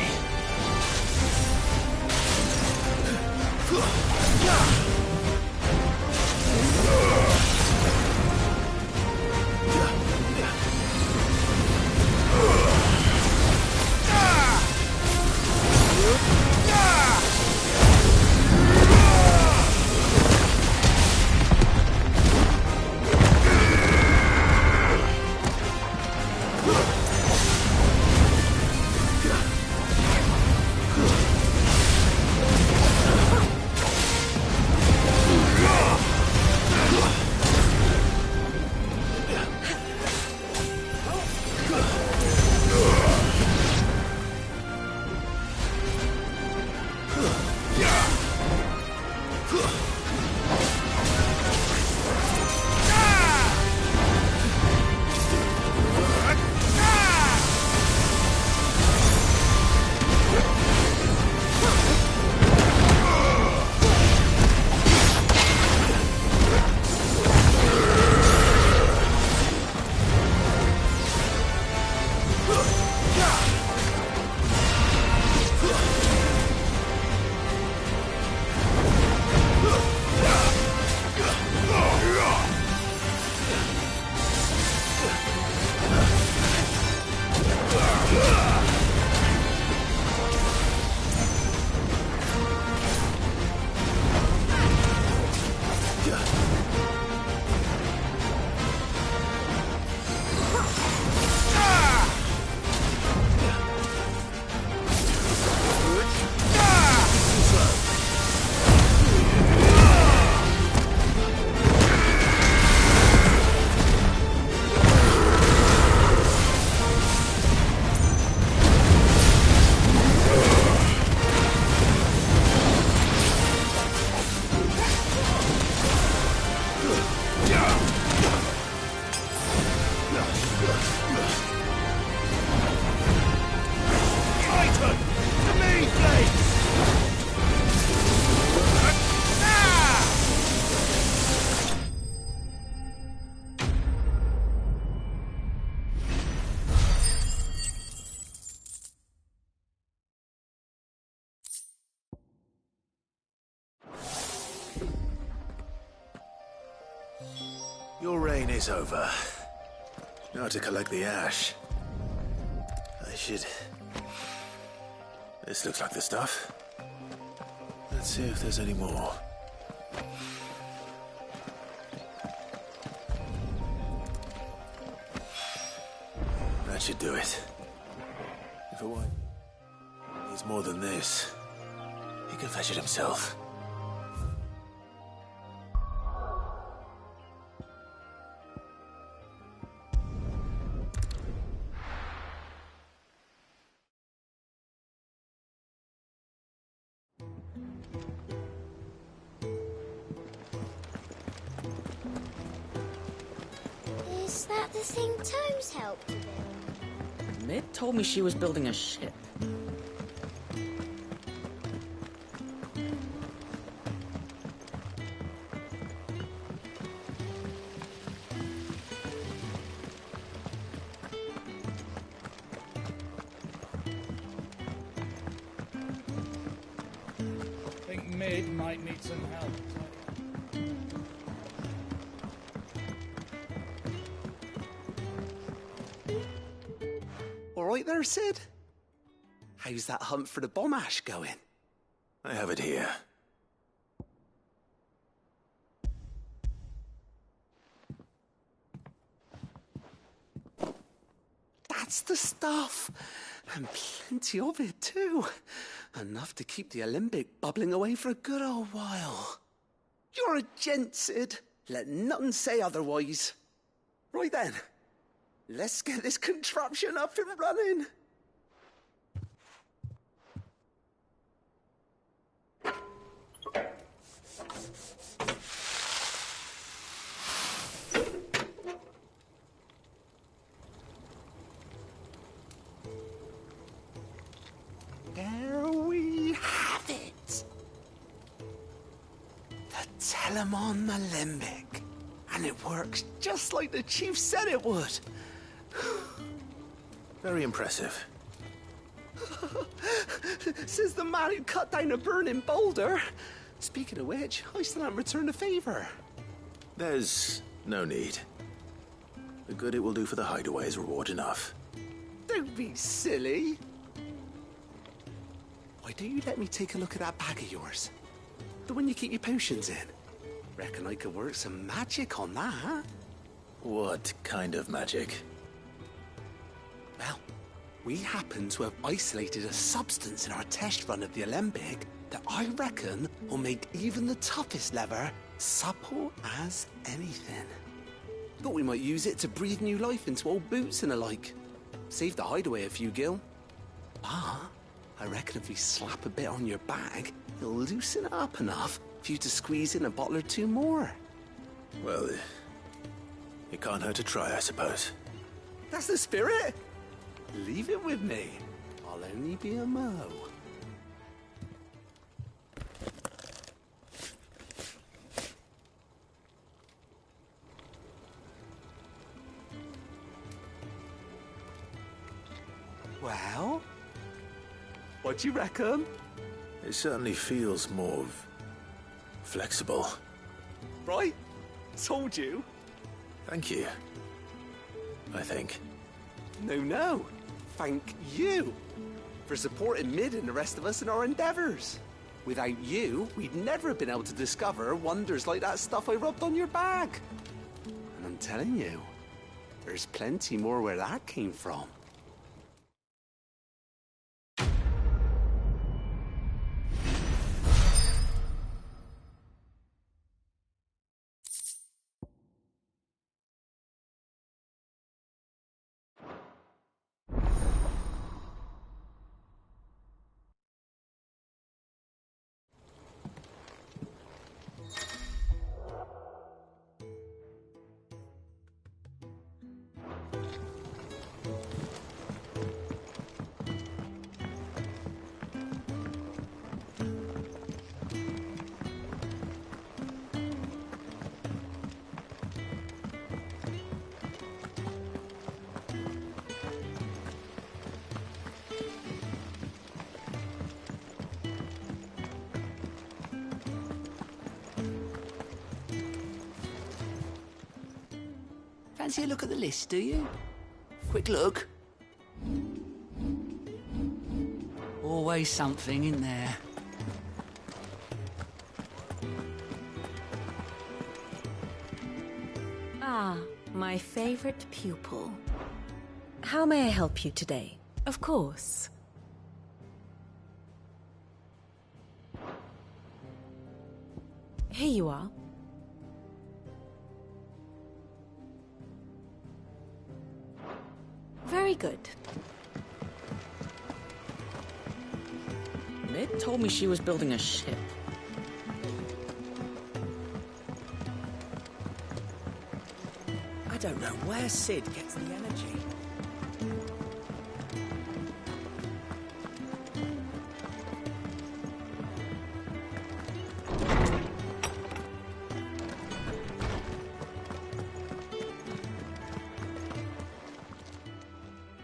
Your reign is over. Now to collect the ash. I should... This looks like the stuff. Let's see if there's any more. That should do it. If a white needs more than this, he can fetch it himself.
Is that the thing Tomes helped to build?
Mid told me she was building a ship.
Mid might need some help.
All right there, Sid? How's that hunt for the bomb ash going?
I have it here.
That's the stuff. And plenty of it, too. Enough to keep the Olympic bubbling away for a good old while. You're a gent, Sid. Let nothing say otherwise. Right then. Let's get this contraption up and running. There we have it. The Telemon Alembic. And it works just like the chief said it would.
Very impressive.
Says the man who cut down a burning boulder. Speaking of which, I still haven't returned the favor.
There's no need. The good it will do for the hideaway is reward enough.
Don't be silly. Why don't you let me take a look at that bag of yours? The one you keep your potions in. Reckon I could work some magic on that.
What kind of magic?
Well, we happen to have isolated a substance in our test run of the Alembic that I reckon will make even the toughest lever supple as anything. Thought we might use it to breathe new life into old boots and the like. Save the hideaway a few gil. But I reckon if we slap a bit on your bag, it'll loosen it up enough for you to squeeze in a bottle or two more.
Well, it can't hurt to try, I suppose.
That's the spirit. Leave it with me. I'll only be a mo. Well, what do you reckon?
It certainly feels more flexible.
Right? Told you.
Thank you. I think.
No. Thank you for supporting Mid and the rest of us in our endeavors. Without you, we'd never have been able to discover wonders like that stuff I rubbed on your bag. And I'm telling you, there's plenty more where that came from. Fancy a look at the list, do you? Quick look. Always something in there.
Ah, my favorite pupil.
How may I help you today?
Of course. Here you are. Very good.
Mid told me she was building a ship.
I don't know where Sid gets the energy.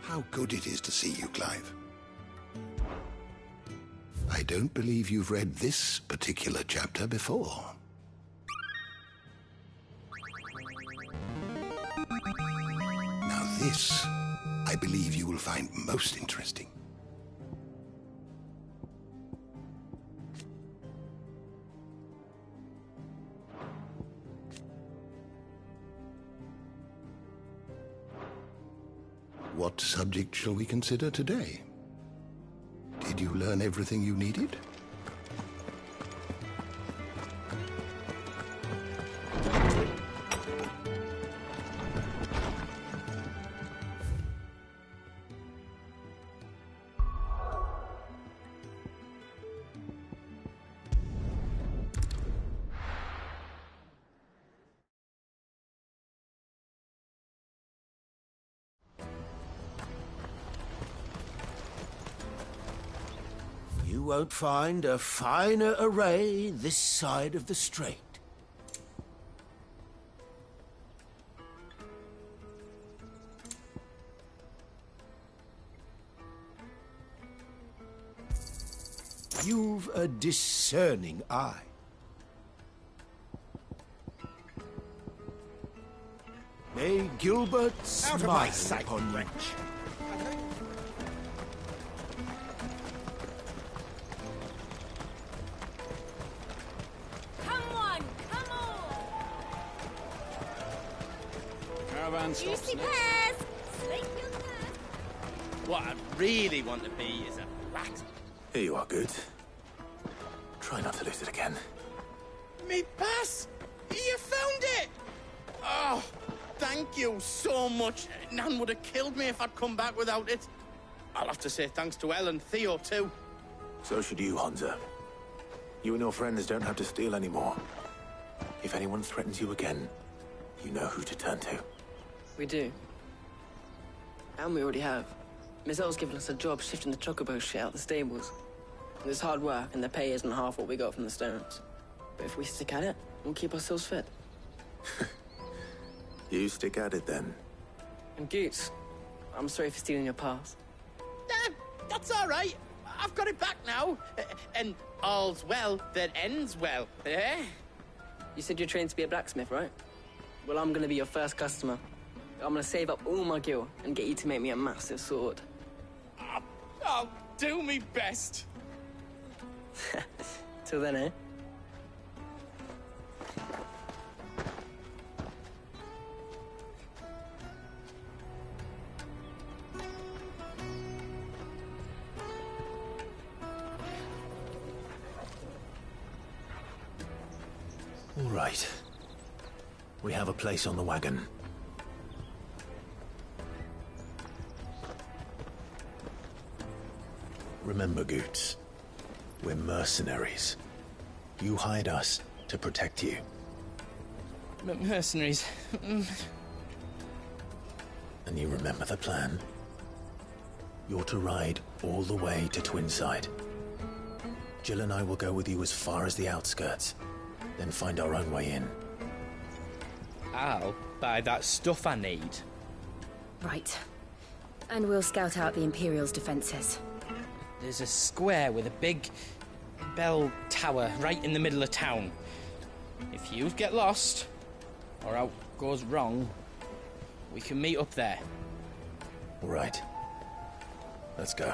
How good it is to see you, Clive. I don't believe you've read this particular chapter before. Now this, I believe you will find most interesting. What subject shall we consider today? Did you learn everything you needed?
You won't find a finer array this side of the strait. You've a discerning eye. May Gilbert
Out of my
smile
sight,
upon you.
wretch.
Caravan stops
Juicy
next.
pears! Slate your thirst. What I really want to be is a rat.
Here you are, Good. Try not to lose it again.
Me pass! You found it! Oh, thank you so much. Nan would have killed me if I'd come back without it. I'll have to say thanks to Elle and Theo, too.
So should you, Hansa. You and your friends don't have to steal anymore. If anyone threatens you again, you know who to turn to.
We do. And we already have. Miss Elle's given us a job shifting the chocobo shit out the stables. It's hard work, and the pay isn't half what we got from the Stones. But if we stick at it, we'll keep ourselves fit.
You stick at it, then.
And Goots, I'm sorry for stealing your pass.
That's all right. I've got it back now. And all's well that ends well, eh?
You said you're trained to be a blacksmith, right? Well, I'm gonna be your first customer. I'm gonna save up all my gil and get you to make me a massive sword.
I'll do me best.
Till then, eh?
All right. We have a place on the wagon. Remember, Goots, we're mercenaries. You hired us to protect you.
Mercenaries.
And you remember the plan? You're to ride all the way to Twinside. Jill and I will go with you as far as the outskirts, then find our own way in.
I'll buy that stuff I need.
Right. And we'll scout out the Imperial's defenses.
There's a square with a big bell tower right in the middle of town. If you get lost, or out goes wrong, we can meet up there.
All right. Let's go.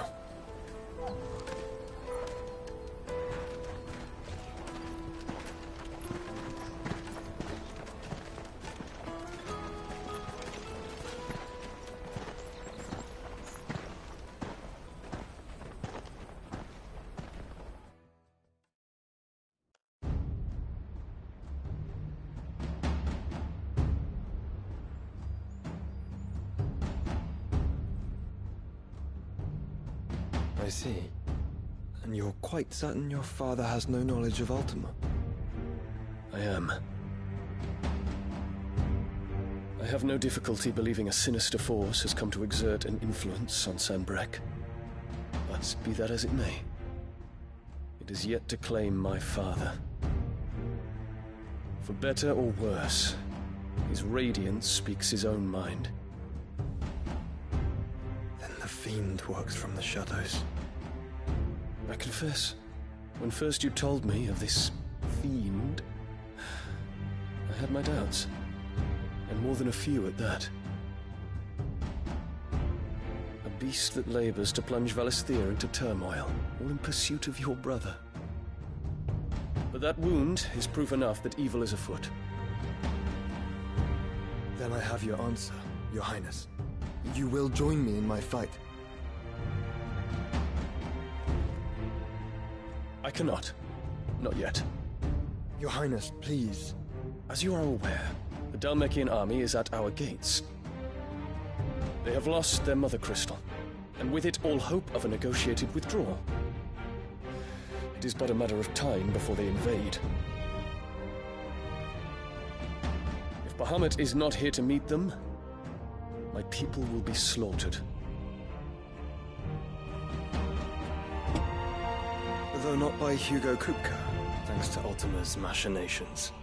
I see. And you're quite certain your father has no knowledge of Ultima?
I am. I have no difficulty believing a sinister force has come to exert an influence on Sanbreque. But be that as it may, it is yet to claim my father. For better or worse, his radiance speaks his own mind.
Then the fiend works from the shadows.
I confess, When first you told me of this fiend, I had my doubts. And more than a few at that. A beast that labors to plunge Valisthea into turmoil, all in pursuit of your brother. But that wound is proof enough that evil is afoot.
Then I have your answer, Your Highness. You will join me in my fight.
I cannot. Not yet.
Your Highness, please.
As you are aware, the Dhalmekian army is at our gates. They have lost their mother crystal, and with it all hope of a negotiated withdrawal. It is but a matter of time before they invade. If Bahamut is not here to meet them, my people will be slaughtered.
Though not by Hugo Kupka, thanks to Ultima's machinations.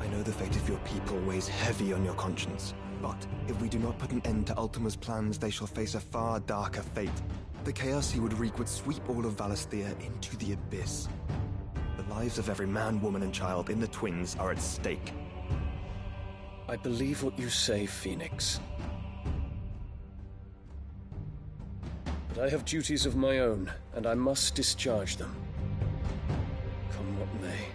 I know the fate of your people weighs heavy on your conscience, but if we do not put an end to Ultima's plans, they shall face a far darker fate. The chaos he would wreak would sweep all of Valisthea into the abyss. The lives of every man, woman, and child in the Twins are at stake.
I believe what you say, Phoenix. But I have duties of my own, and I must discharge them. Come what may.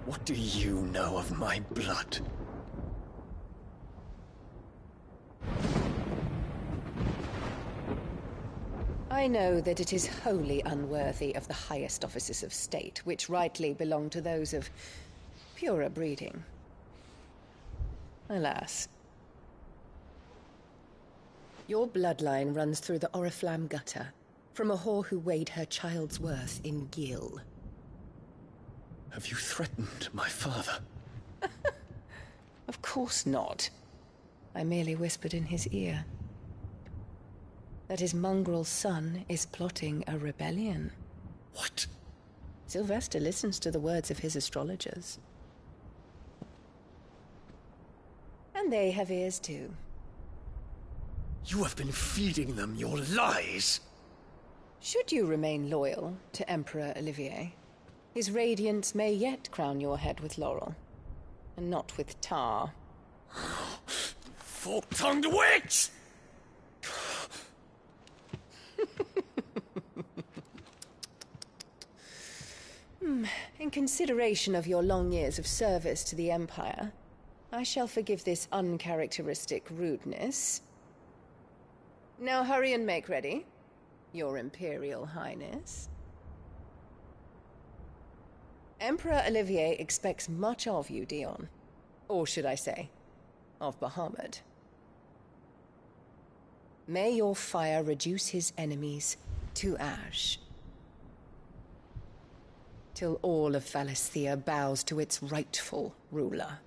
What do you know of my blood?
I know that it is wholly unworthy of the highest offices of state, which rightly belong to those of purer breeding. Alas. Your bloodline runs through the Oriflamme gutter, from a whore who weighed her child's worth in gil.
Have you threatened my father?
Of course not. I merely whispered in his ear that his mongrel son is plotting a rebellion.
What?
Sylvester listens to the words of his astrologers. And they have ears too.
You have been feeding them your lies!
Should you remain loyal to Emperor Olivier, his radiance may yet crown your head with laurel, and not with tar.
Fork-tongued witch!
In consideration of your long years of service to the Empire, I shall forgive this uncharacteristic rudeness. Now hurry and make ready, Your Imperial Highness. Emperor Olivier expects much of you, Dion. Or should I say, of Bahamut. May your fire reduce his enemies to ash, till all of Valisthea bows to its rightful ruler.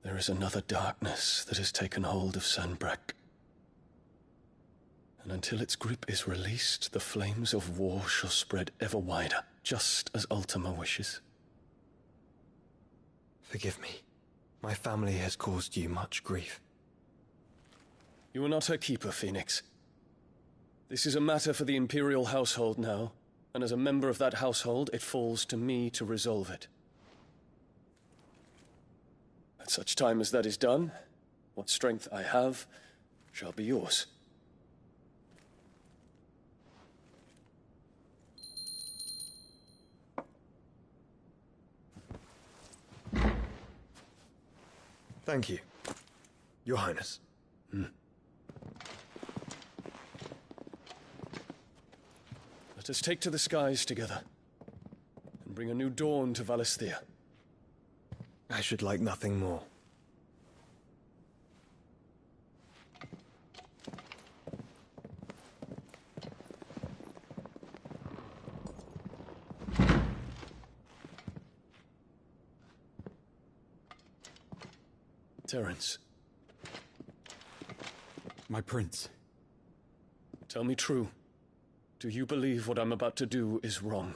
There is another darkness that has taken hold of Sanbreque. And until its grip is released, the flames of war shall spread ever wider, just as Ultima wishes.
Forgive me. My family has caused you much grief.
You are not her keeper, Phoenix. This is a matter for the Imperial household now, and as a member of that household, it falls to me to resolve it. At such time as that is done, what strength I have shall be yours.
Thank you, Your Highness.
Let us take to the skies together, and bring a new dawn to Valisthea.
I should like nothing more. Terence.
My prince.
Tell me true. Do you believe what I'm about to do is wrong?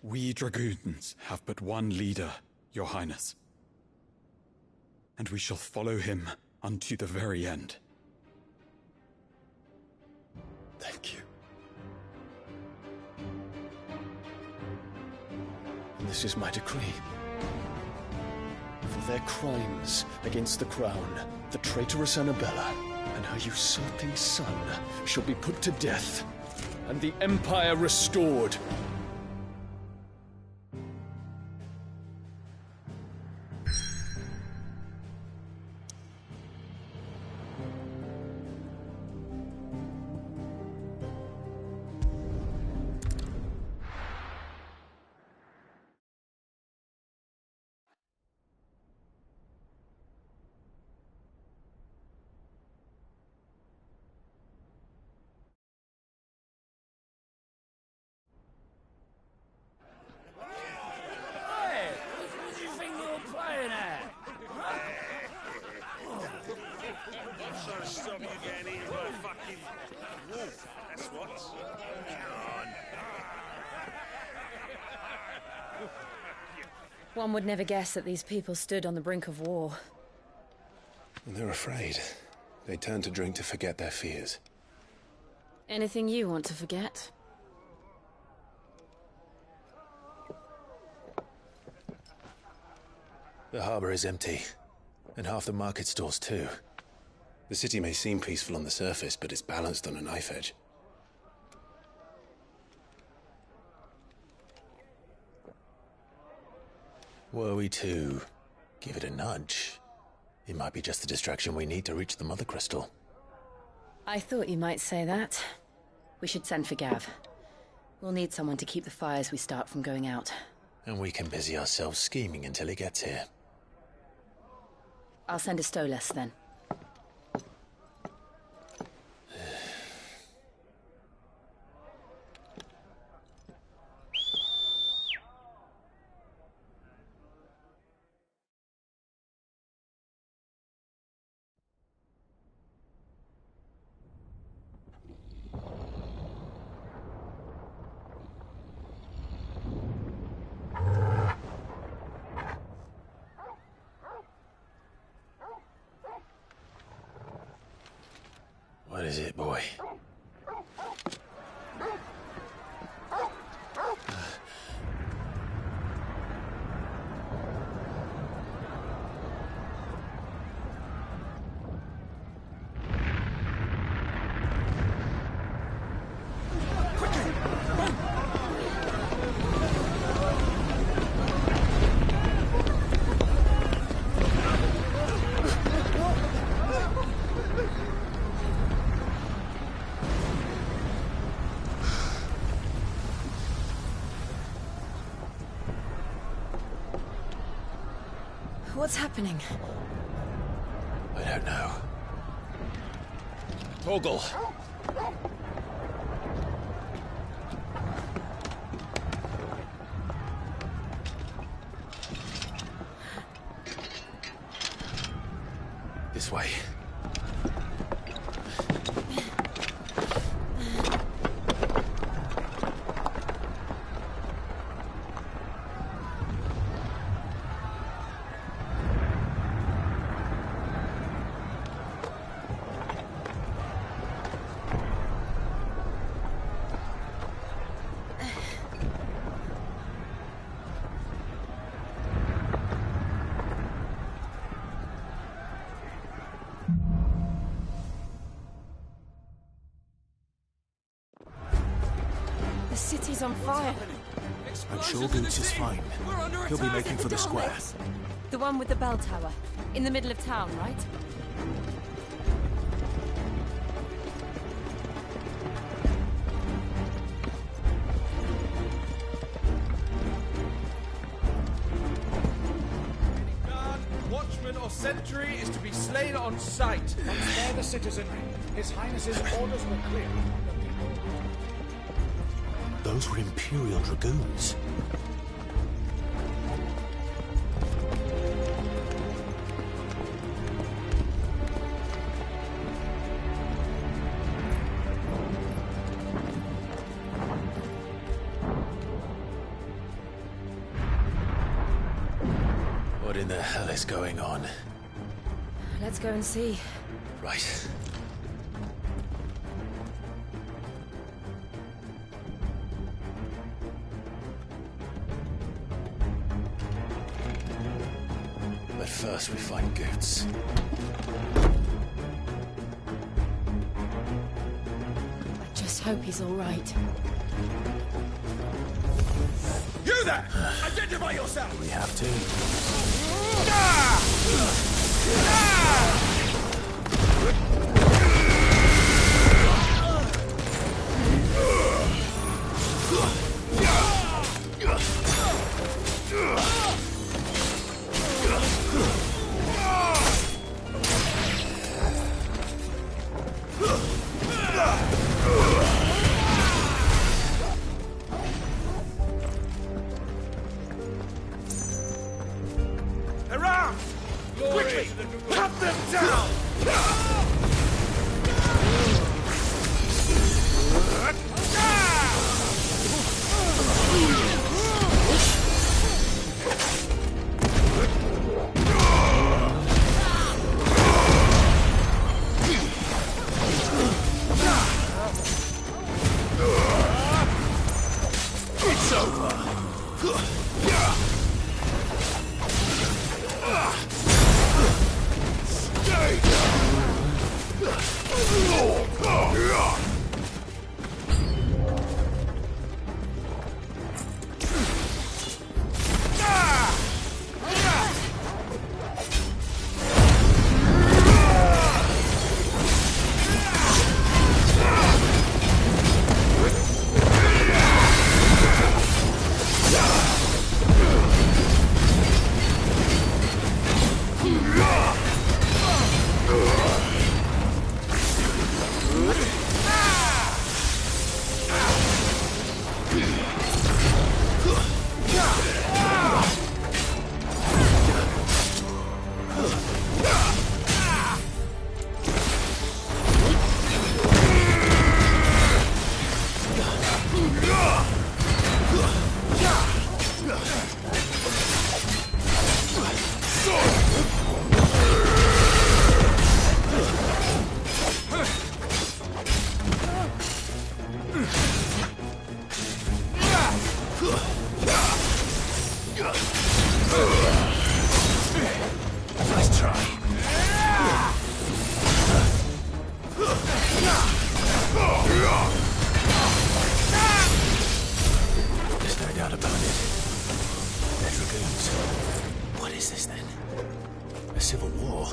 We dragoons have but one leader, Your Highness. And we shall follow him unto the very end.
Thank you. And this is my decree. For their crimes against the crown, the traitorous Annabella and her usurping son shall be put to death, and the Empire restored.
One would never guess that these people stood on the brink of war.
They're afraid. They turn to drink to forget their fears.
Anything you want to forget?
The harbor is empty, and half the market stalls too. The city may seem peaceful on the surface, but it's balanced on a knife edge. Were we to give it a nudge, it might be just the distraction we need to reach the Mother Crystal.
I thought you might say that. We should send for Gav. We'll need someone to keep the fires we start from going out.
And we can busy ourselves scheming until he gets here.
I'll send a Stolas then.
What is it, boy?
What's happening?
I don't know. Torgal! This way.
The city's on fire.
I'm sure Boots is fine. He'll be making for the square.
The one with the bell tower. In the middle of town, right?
sentry is to be slain on sight. Spare the citizenry. His Highness's orders were clear.
Those were Imperial Dragoons. What in the hell is going on?
Let's go and see.
Right. But first we find Goots.
I just hope he's all right.
You there! Identify yourself!
We have to.
Around! Quickly! Cut them down!
It's over. Nice try. There's no doubt about it. They're dragoons. What is this then? A civil war?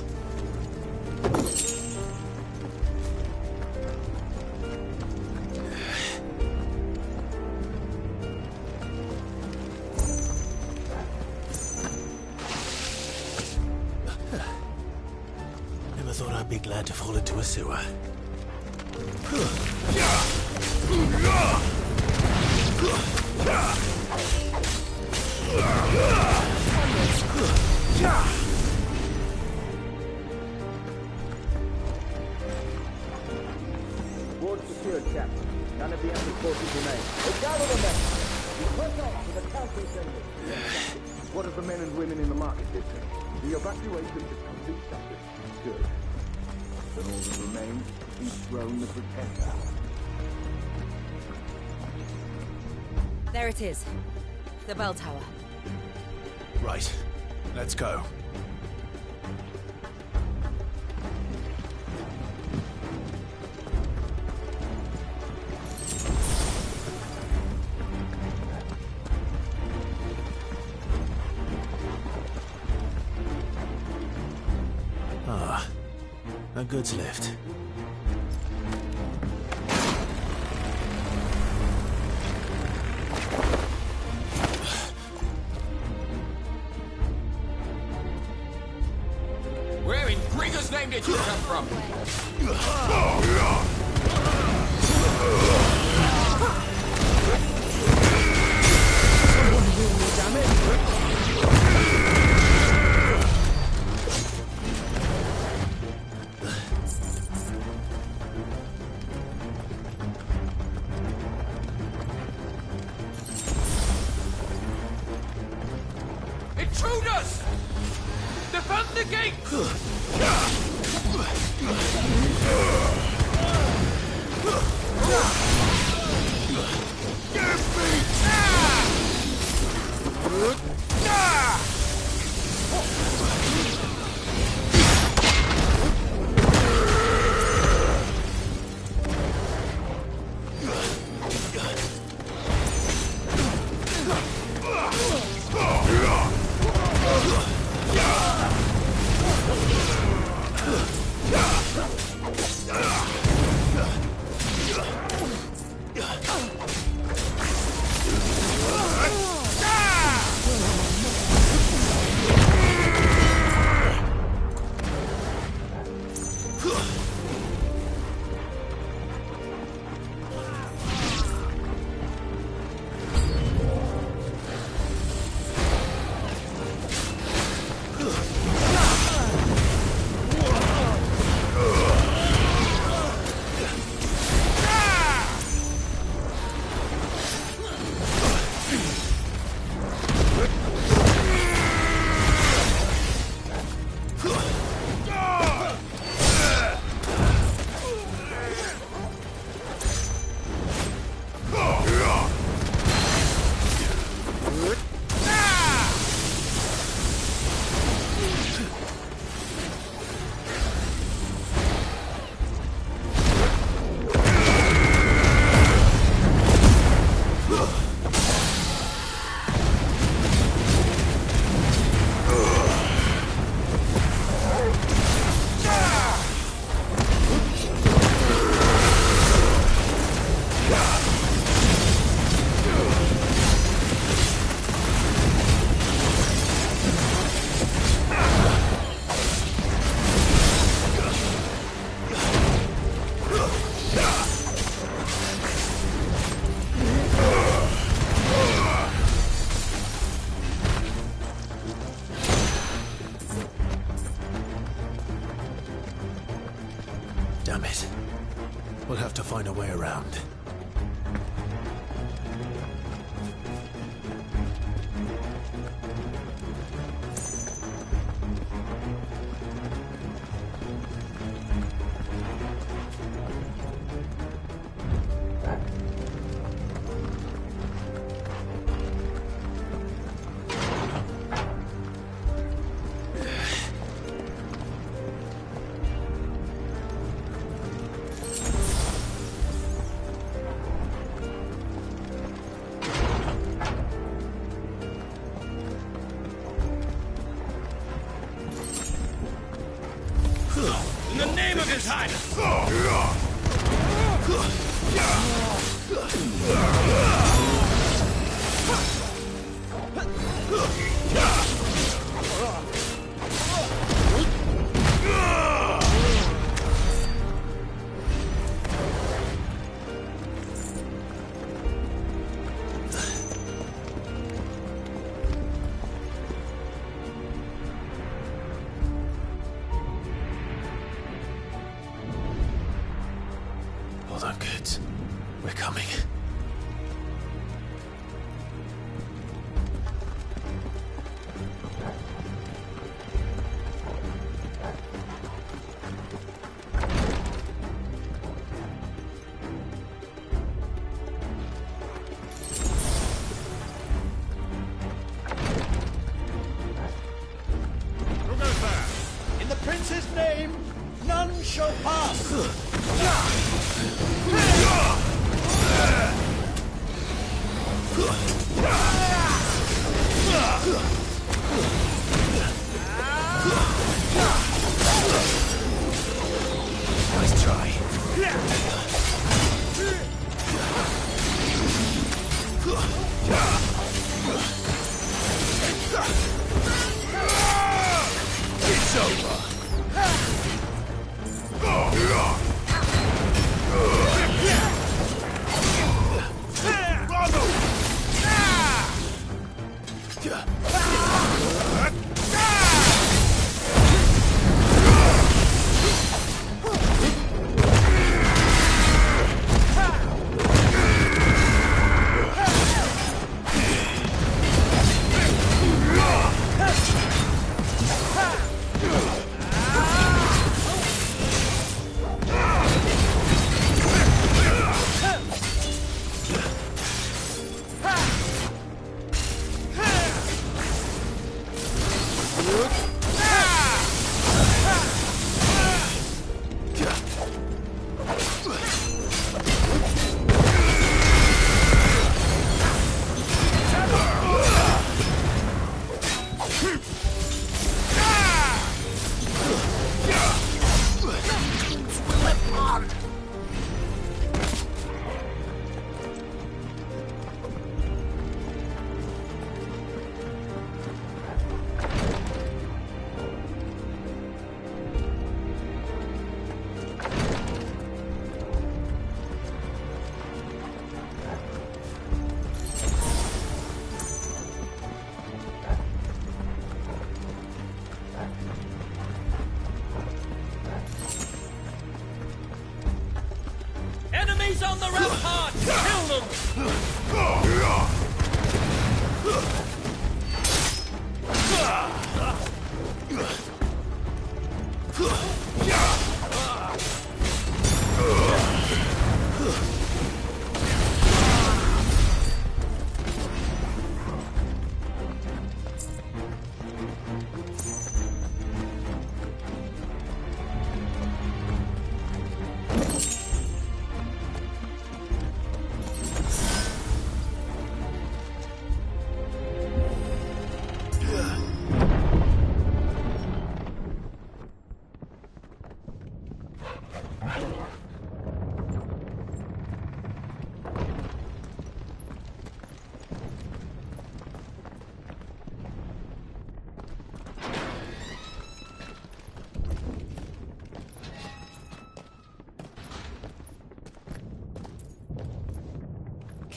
Never thought I'd be glad to fall into a sewer.
Ward secured, Captain. None of the enemy forces remain. Gather the men! We press on to the council chamber. What of the men and women in the market district? The evacuation is complete, Captain. Good. Then all that remains is dethrone the Pretender.
There it is. The bell tower.
Right. Let's go. Ah, a goods lift.
get your crap from?
Someone heal me, damn it!
Intruders! Defend the gate!
Damn it. We'll have to find a way around.
In the name of His Highness!
Hold on, kids. We're coming.
Who goes there? In the Prince's name, none shall pass!
Nice try.
It's over!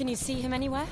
Can you see him anywhere?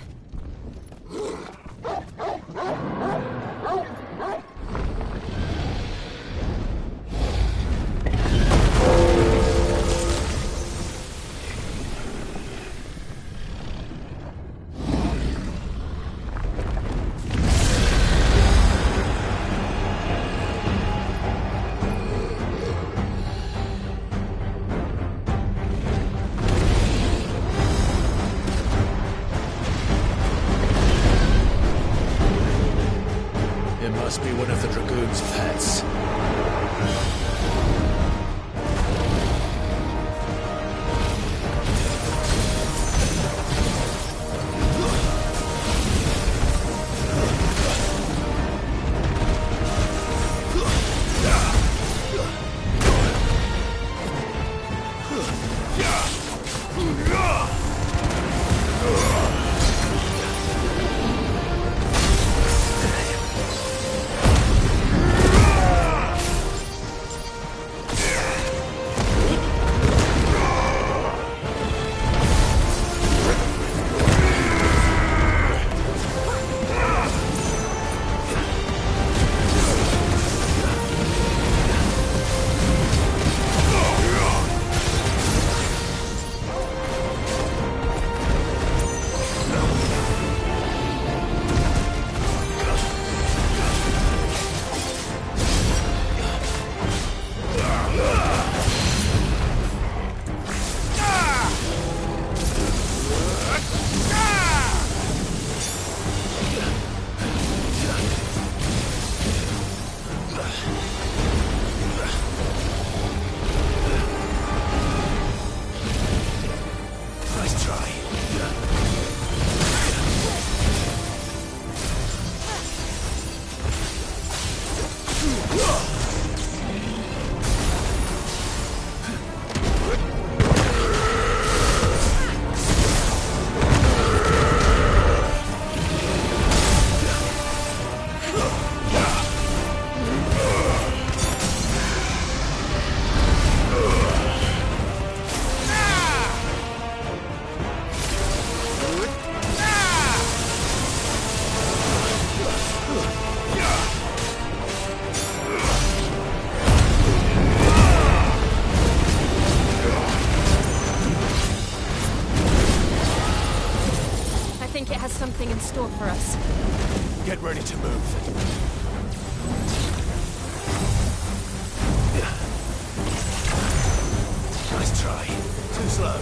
It must be one of the Dragoon's pets.
Something in store for us.
Get ready to move. Nice try. Too slow.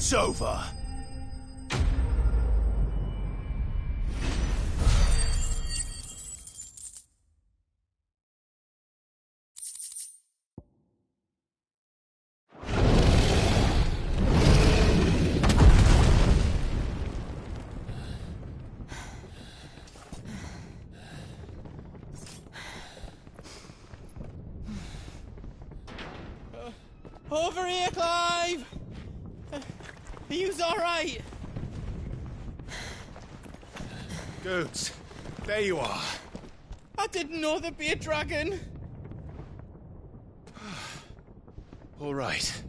It's over.
Over here, Clive! Are you alright?
Goods, there you are.
I didn't know there'd be a dragon.
All right,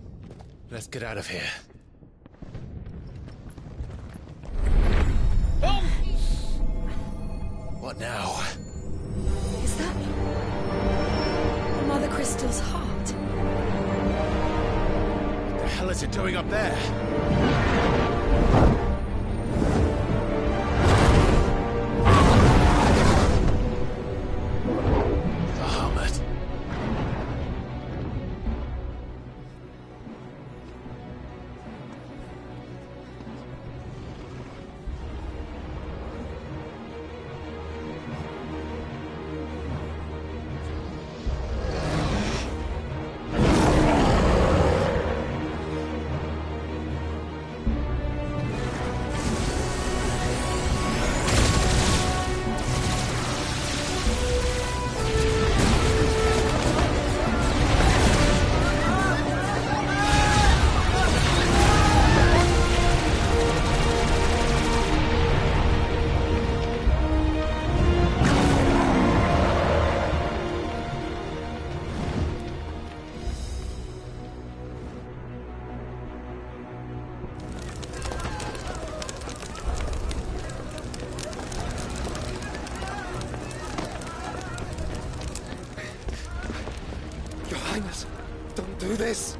let's get out of here. What now?
Is that Mother Crystal's heart?
What the hell is it doing up there? Bahamut.
Don't do this!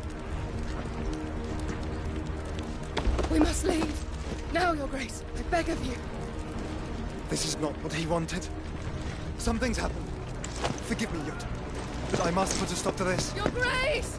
We must leave. Now, Your Grace. I beg of you.
This is not what he wanted. Something's happened. Forgive me, Yut, but I must put a stop to this.
Your Grace!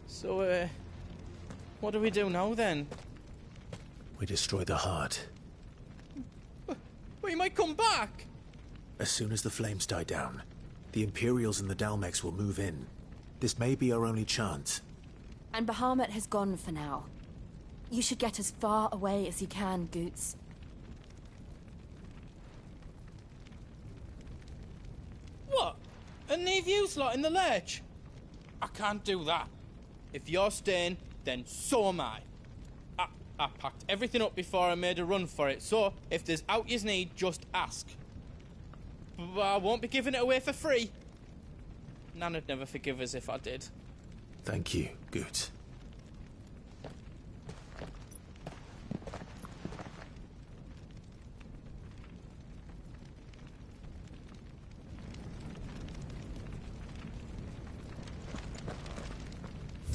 So, what do we do now, then?
We destroy the heart.
Well, you might come back!
As soon as the flames die down, the Imperials and the Dalmex will move in. This may be our only chance.
And Bahamut has gone for now. You should get as far away as you can, Goots.
What? And leave you lot in the lurch? I can't do that. If you're staying, then so am I. I packed everything up before I made a run for it, so if there's out yous need, just ask. But I won't be giving it away for free. Nana'd never forgive us if I did.
Thank you, Goots.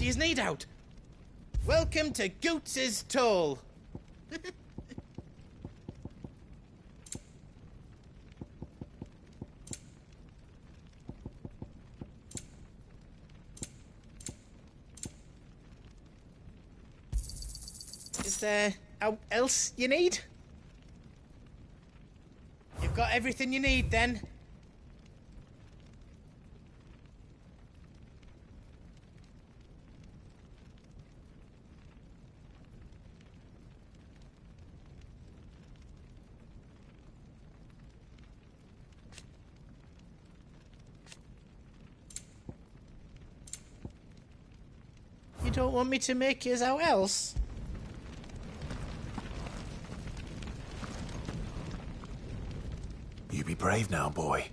he his need out. Welcome to Goots's Toll. Is there out else you need? You've got everything you need then? You don't want me to make yours out else?
You be brave now, boy.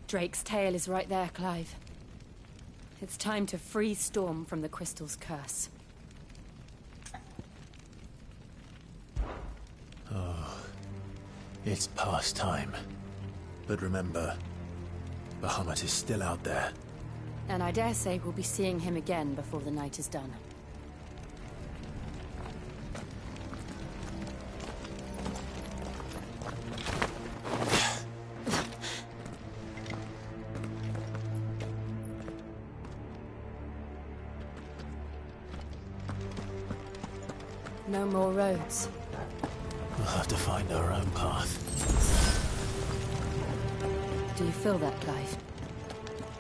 Drake's tail is right there, Clive. It's time to free Storm from the Crystal's curse.
Oh, it's past time. But remember, Bahamut is still out there.
And I dare say we'll be seeing him again before the night is done. No more roads.
We'll have to find our own path.
Do you feel that, Clive?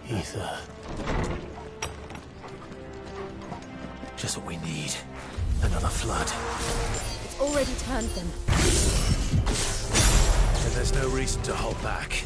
Ether. Just what we need. Another flood.
It's already turned them.
And there's no reason to hold back.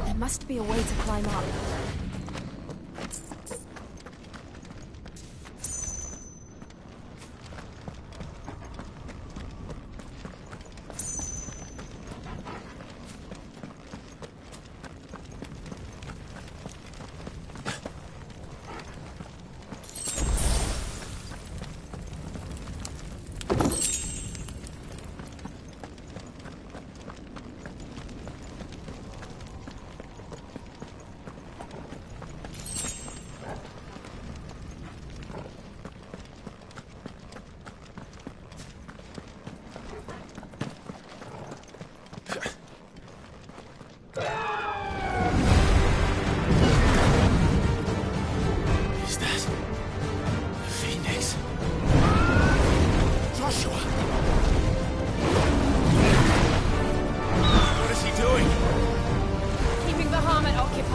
There must be a way to climb up.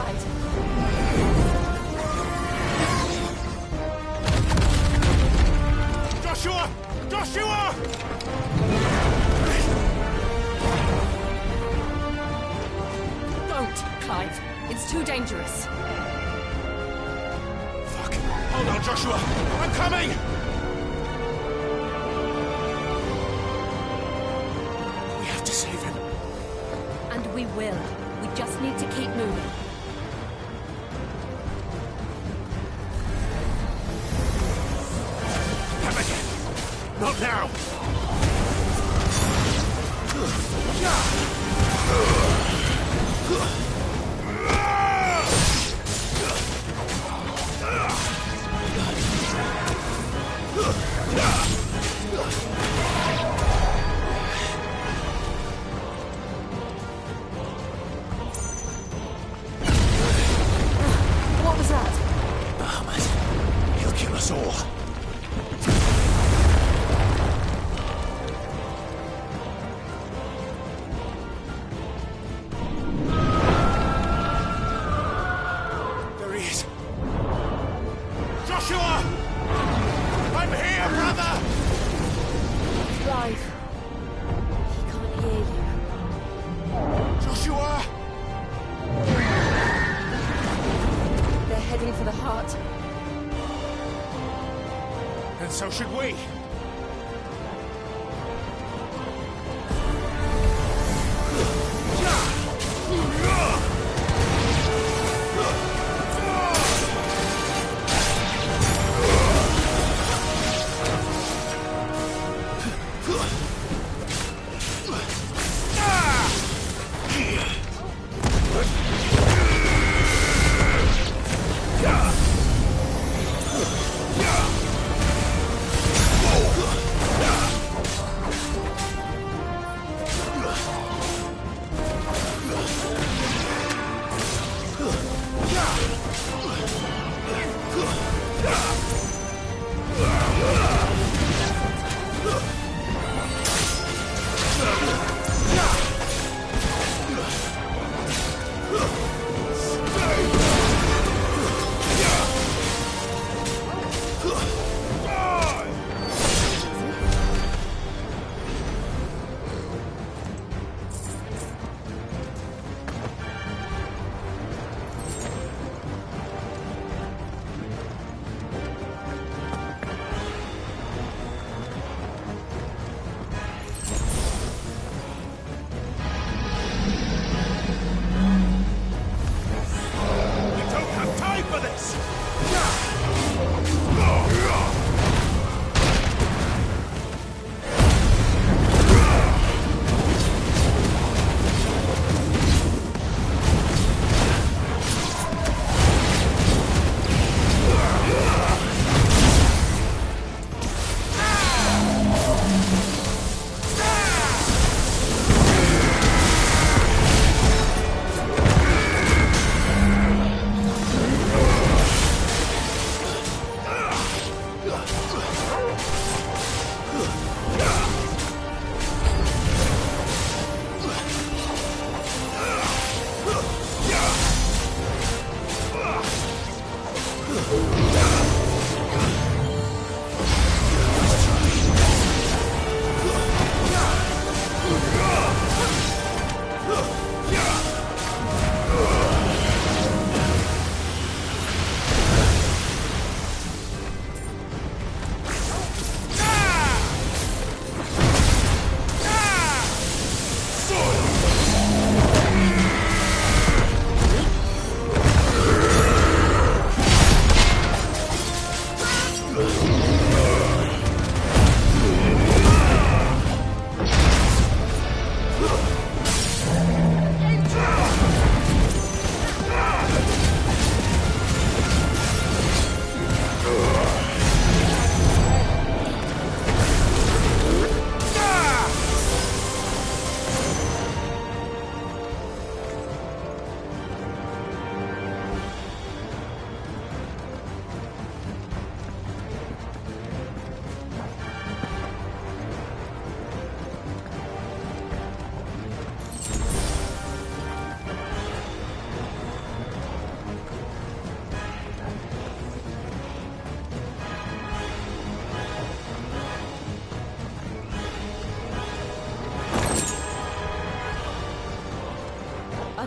Clyde.
Joshua! Joshua!
Don't, Clive. It's too dangerous.
Fuck. Hold on, Joshua. I'm coming!
We have to save him.
And we will. We just need to keep moving.
Come again. Not now.
What was that?
Bahamut. He'll kill us all.
There he is. Joshua! I'm here, brother!
Clive. He can't hear you.
Joshua!
They're heading for the heart.
And so should we.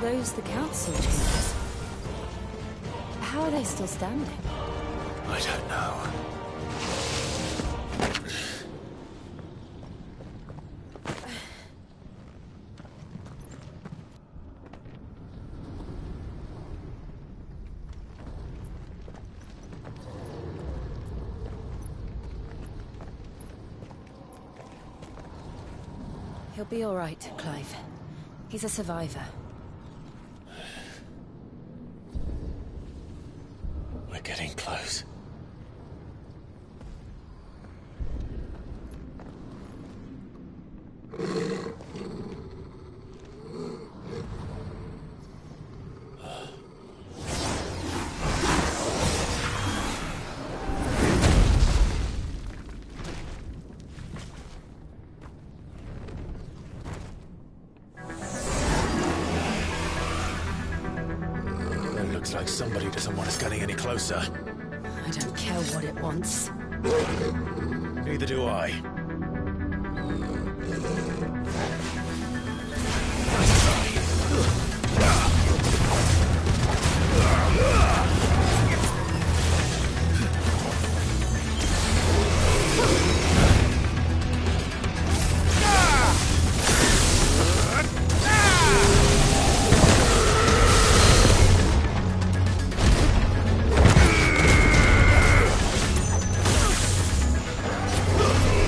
those the council chambers? How are they still standing?
I don't know.
He'll be all right, Clive. He's a survivor.
We're getting close. Looks like somebody doesn't want us getting any closer.
I don't care what it wants.
Neither do I.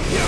Yeah!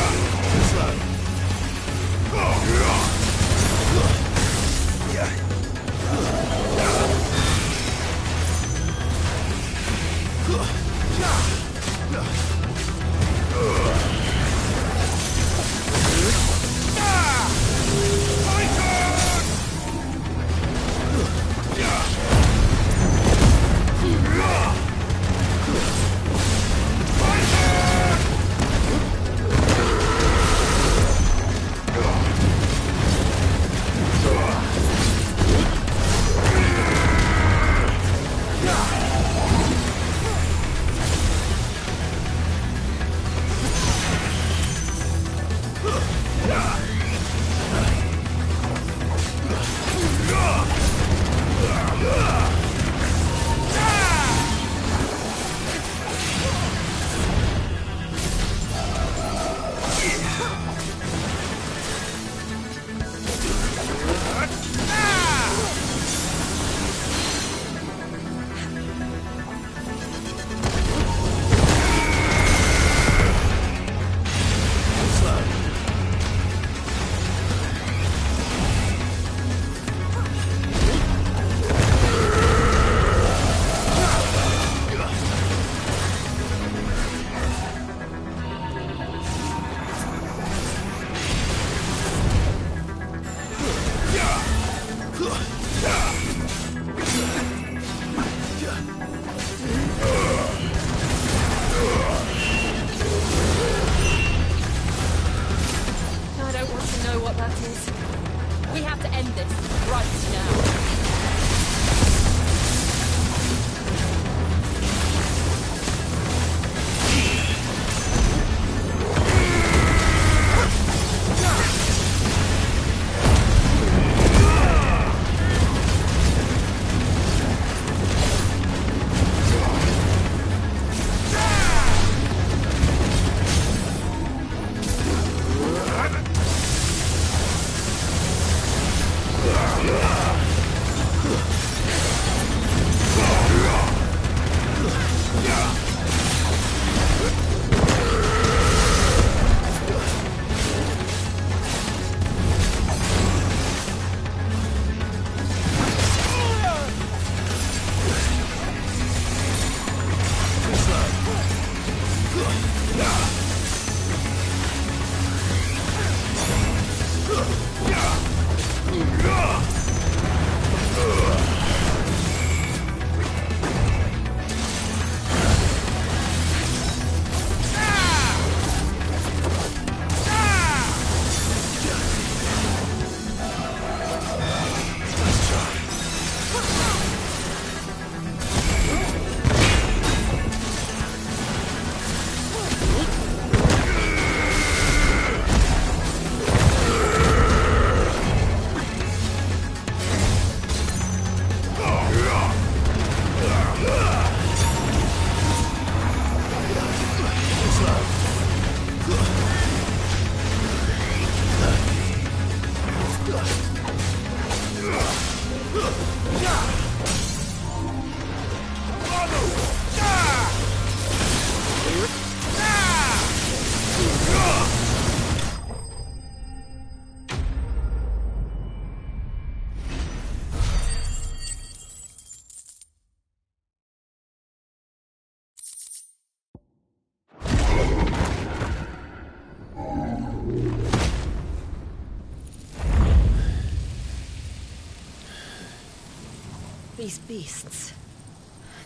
These beasts...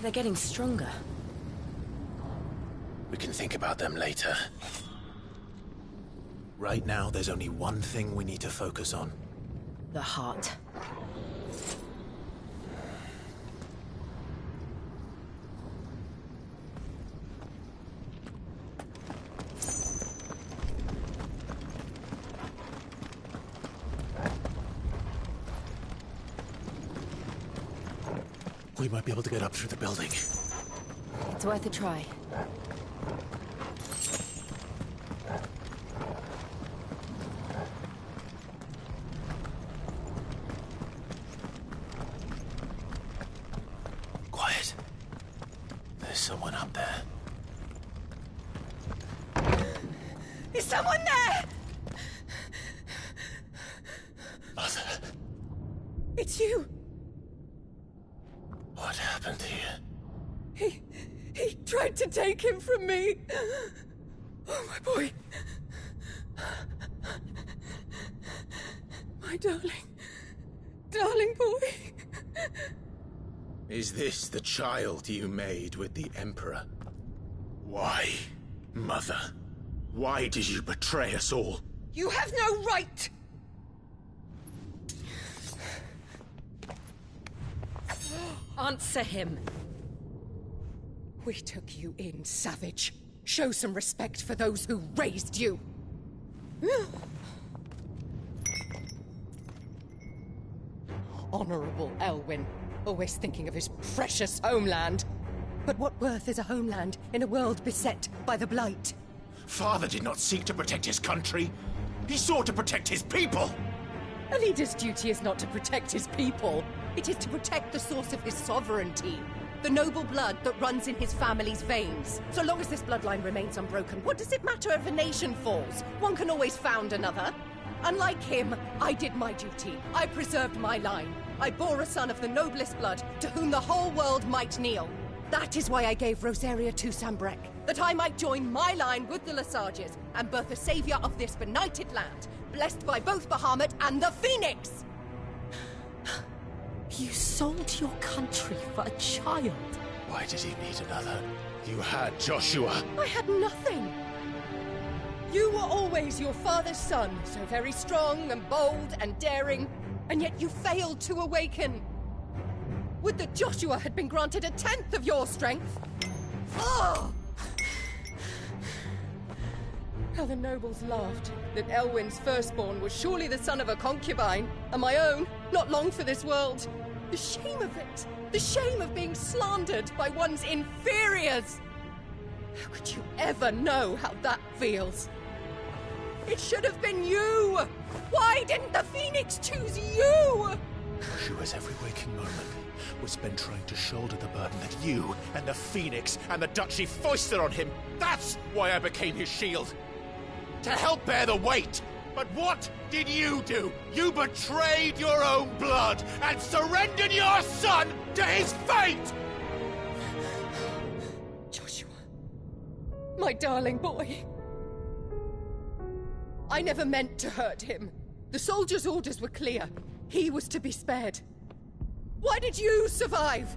they're getting stronger.
We can think about them later. Right now, there's only one thing we need to focus on.
The heart.
We might be able to get up through the building.
It's worth a try.
Quiet. There's someone up there.
Is someone there?
Mother.
It's you.
What happened here?
He tried to take him from me. Oh, my boy. My darling boy.
Is this the child you made with the Emperor? Why, Mother? Why did you betray us all?
You have no right! Answer him. We took you in, savage. Show some respect for those who raised you. Honorable Elwyn, always thinking of his precious homeland. But what worth is a homeland in a world beset by the Blight?
Father did not seek to protect his country. He sought to protect his people.
A leader's duty is not to protect his people. It is to protect the source of his sovereignty. The noble blood that runs in his family's veins. So long as this bloodline remains unbroken, what does it matter if a nation falls? One can always found another. Unlike him, I did my duty. I preserved my line. I bore a son of the noblest blood, to whom the whole world might kneel. That is why I gave Rosaria to Sanbreque, that I might join my line with the Lesages and birth a savior of this benighted land, blessed by both Bahamut and the Phoenix!
You sold your country for a child.
Why did he need another? You had Joshua.
I had nothing. You were always your father's son, so very strong and bold and daring, and yet you failed to awaken. Would that Joshua had been granted 1/10 of your strength? Oh! How the nobles laughed that Elwyn's firstborn was surely the son of a concubine, and my own, not long for this world. The shame of it! The shame of being slandered by one's inferiors! How could you ever know how that feels? It should have been you! Why didn't the Phoenix choose you?
Joshua's every waking moment was spent trying to shoulder the burden that you and the Phoenix and the Duchy foisted on him. That's why I became his shield. To help bear the weight. But what did you do? You betrayed your own blood and surrendered your son to his fate!
Joshua, my darling boy. I never meant to hurt him. The soldiers' orders were clear. He was to be spared. Why did you survive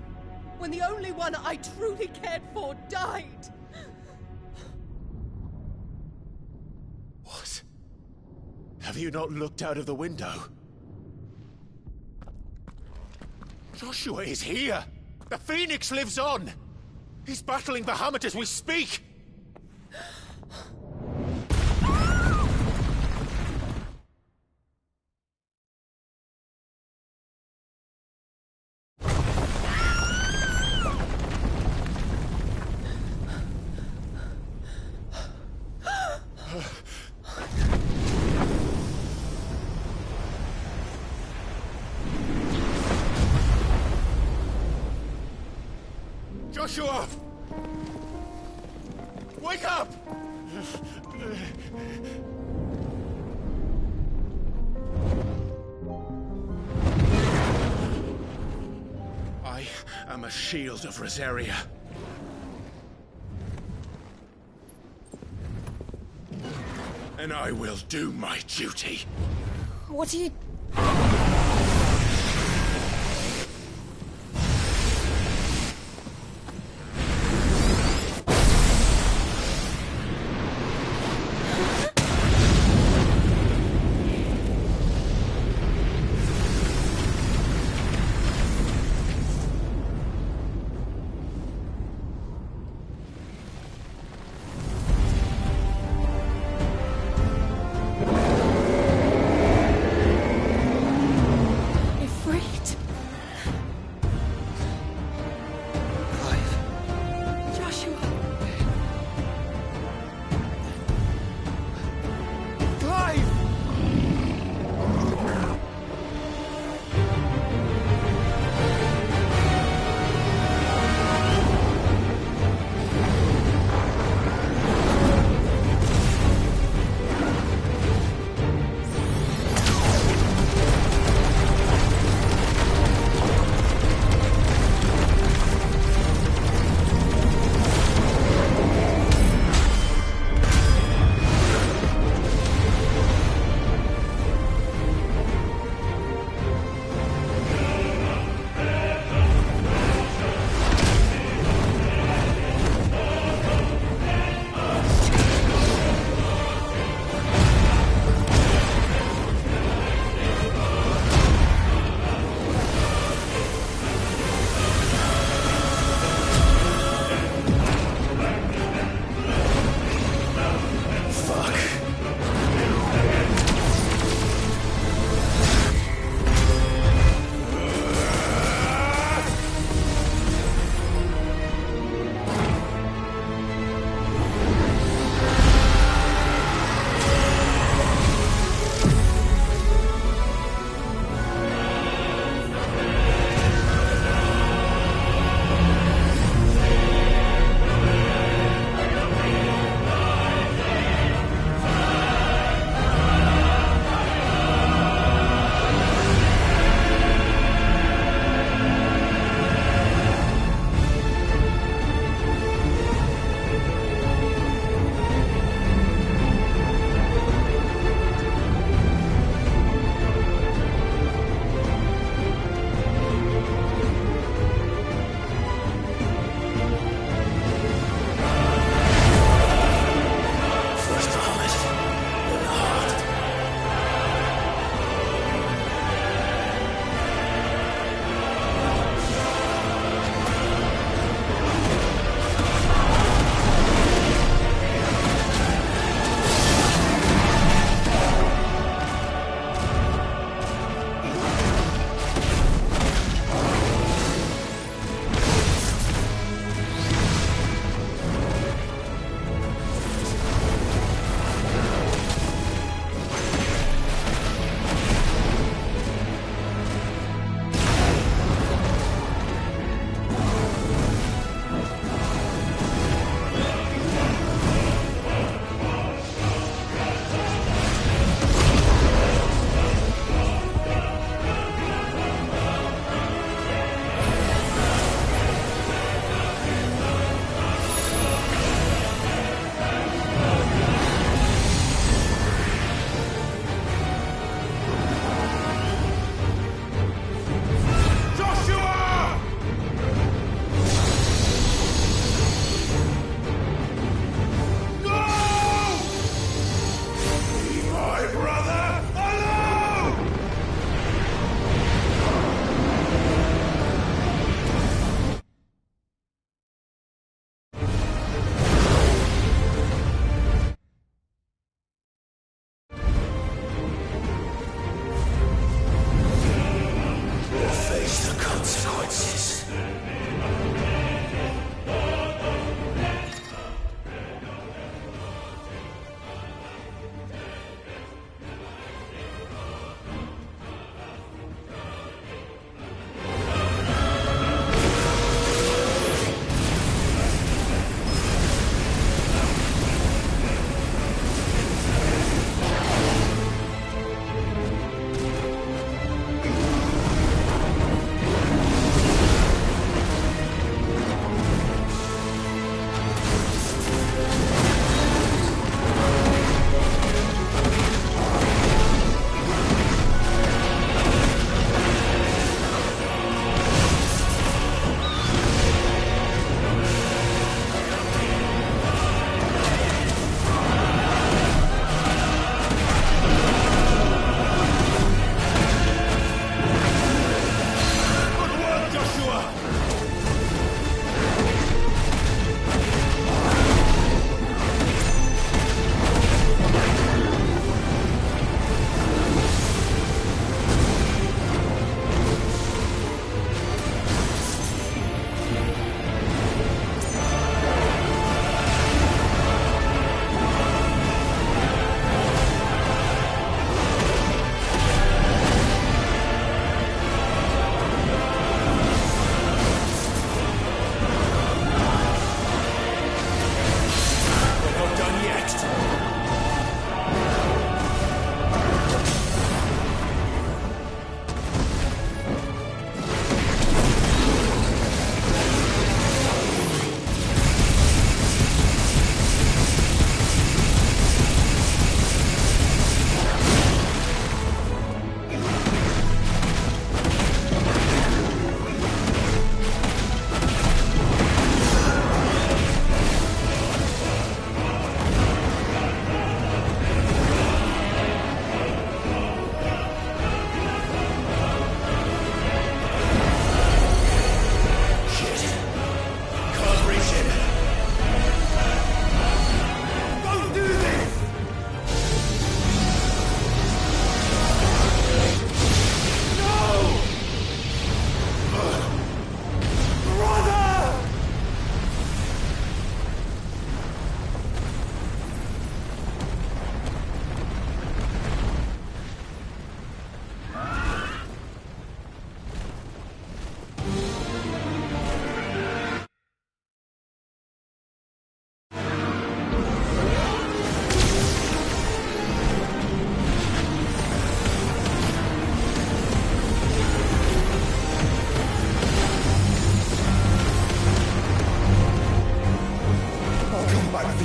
when the only one I truly cared for died?
What? Have you not looked out of the window? Joshua is here! The Phoenix lives on! He's battling Bahamut as we speak! Joshua! Wake up! I am a shield of Rosaria. And I will do my duty.
What are you...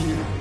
you.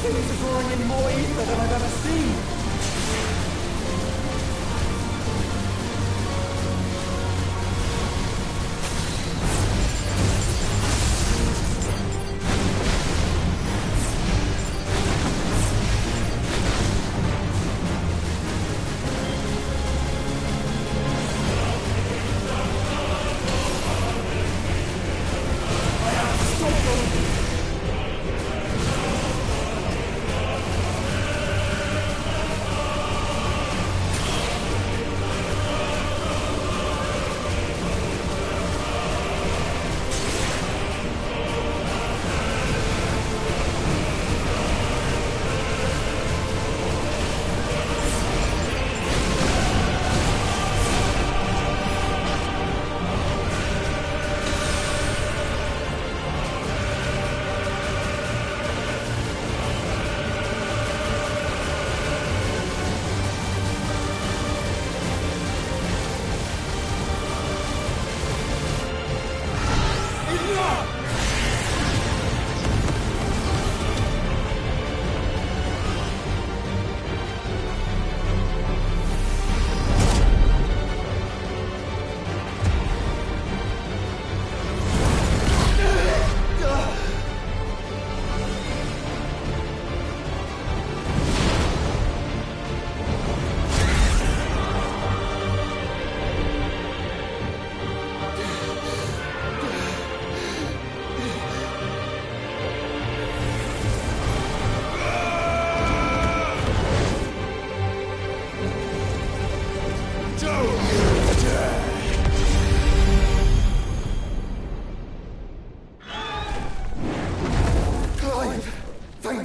things are drawing in more ether than I've ever seen.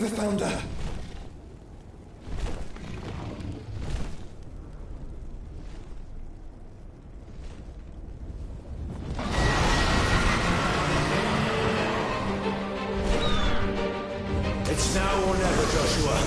never found her.
It's now or never, Joshua.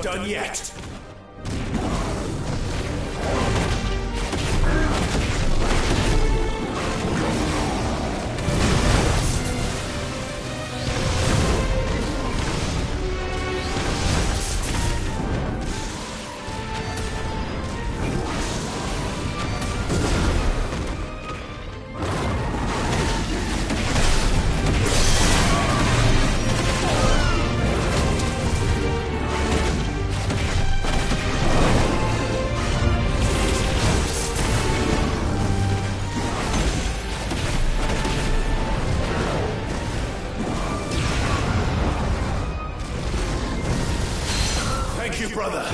Done yet. Thank you, brother.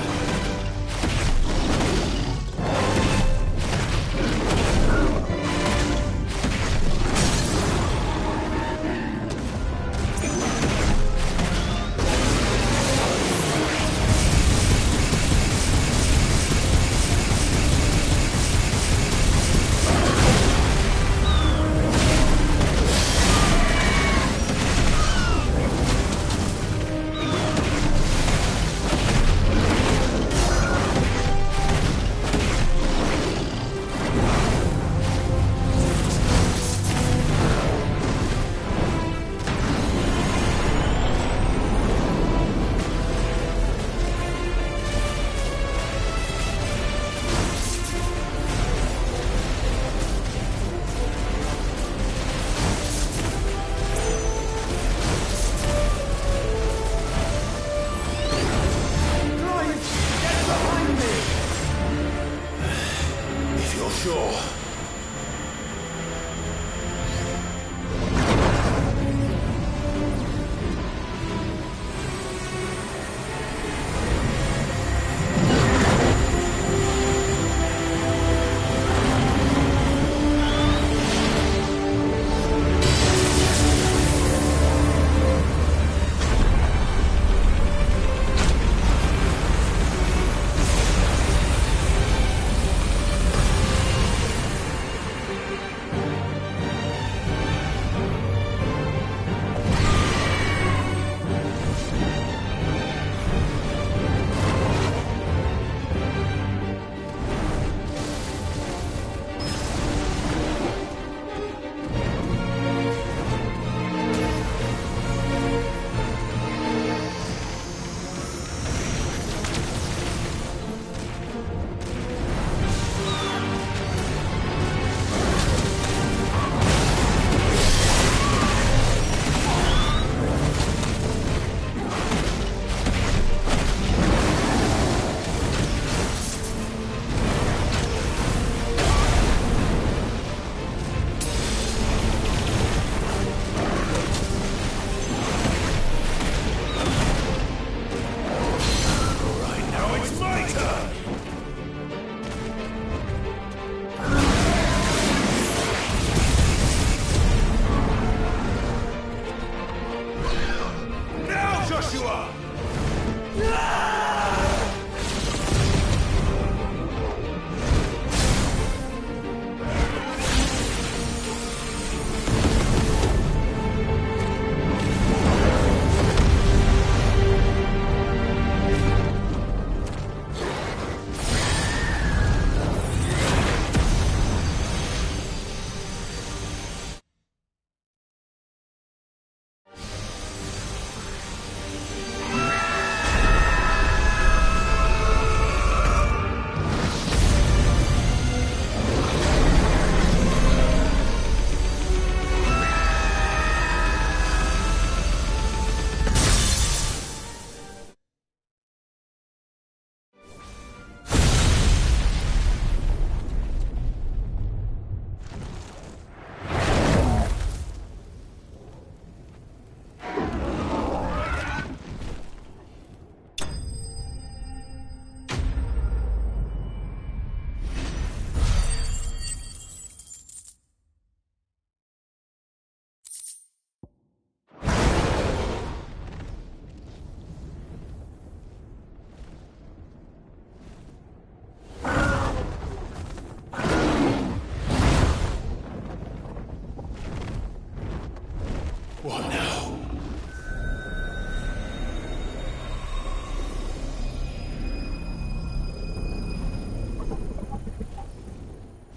Sure.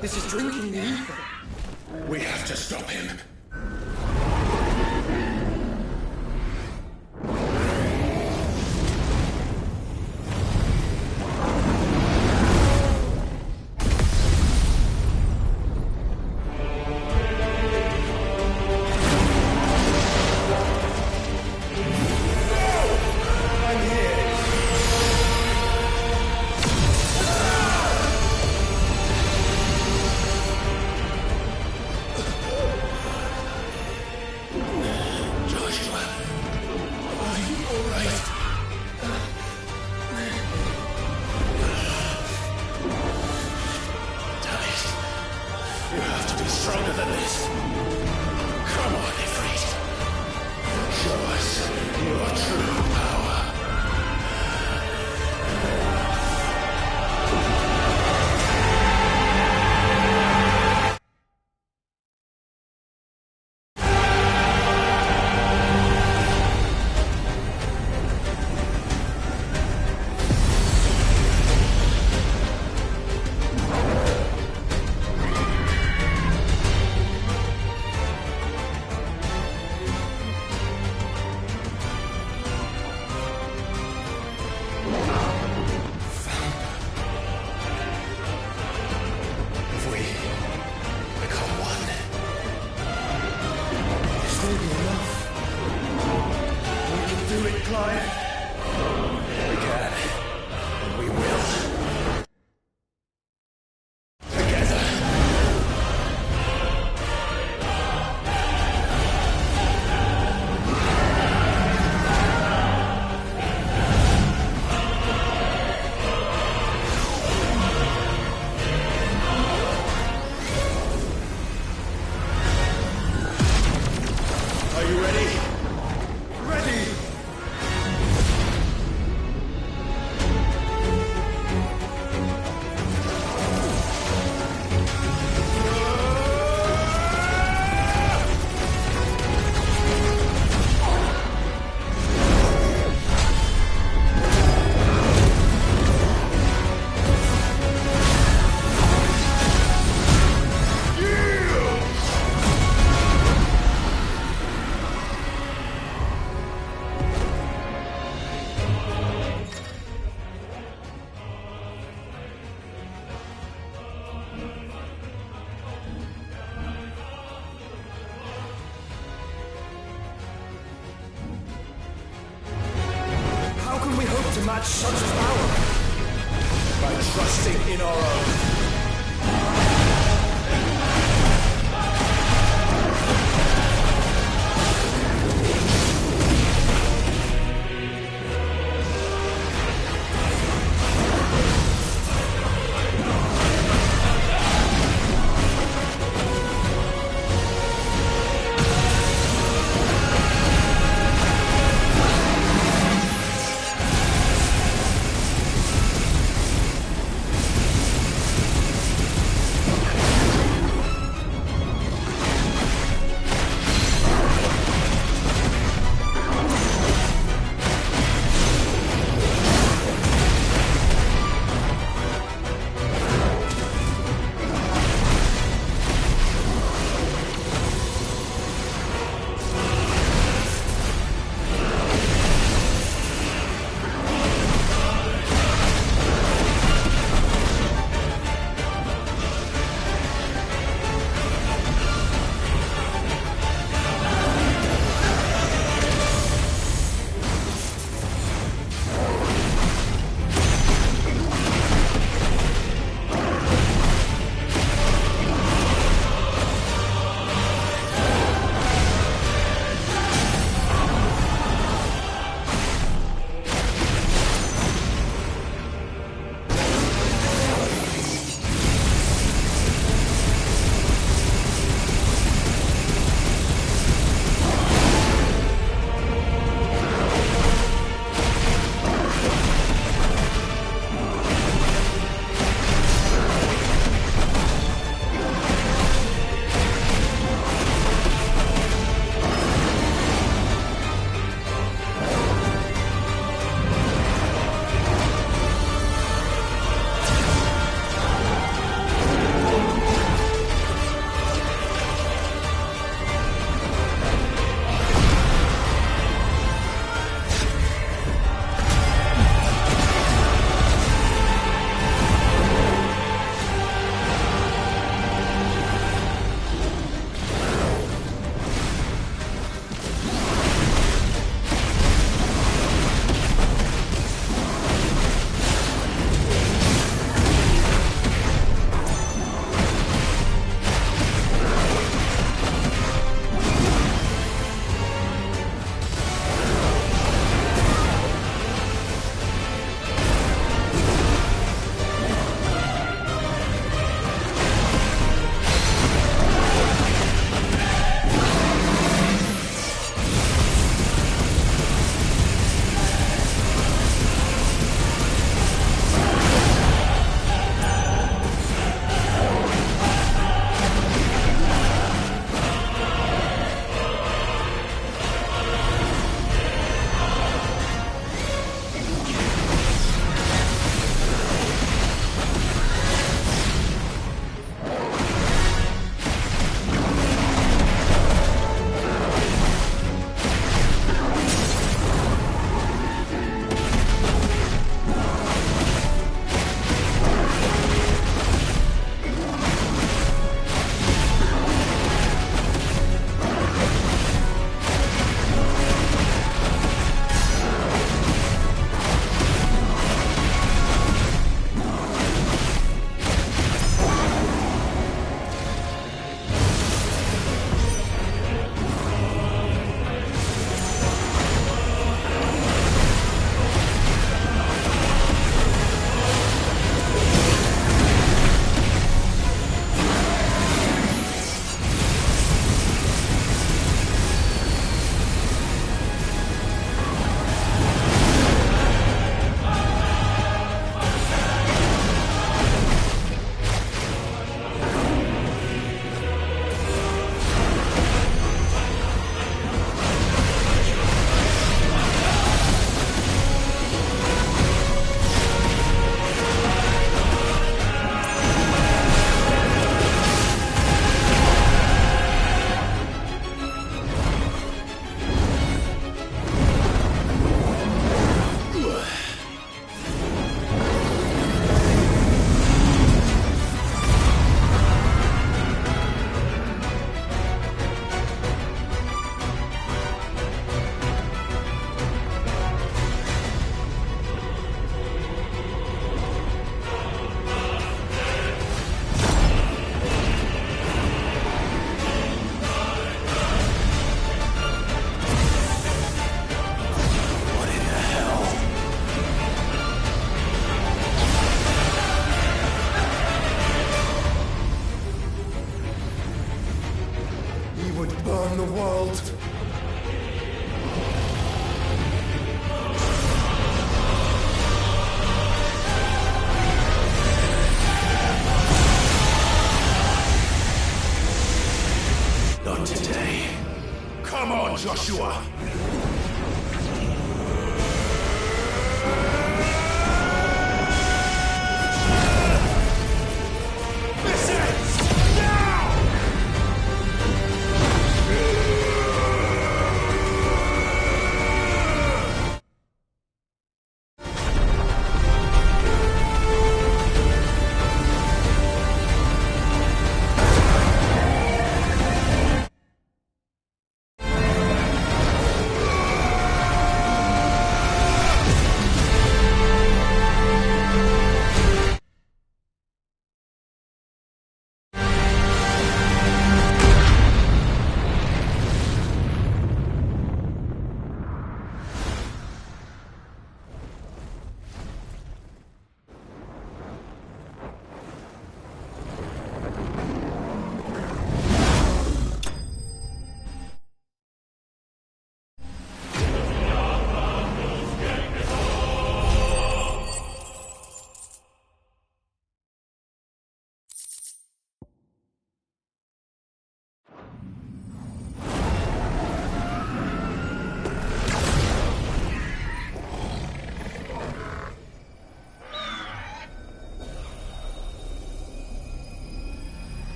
This is drinking the ether.
We have to stop him.
Stronger than this. Come on, Ifrit. Show us your true power.
To match such power by trusting in our own. burn the world.
Not today.
Come on, Joshua! This ends now!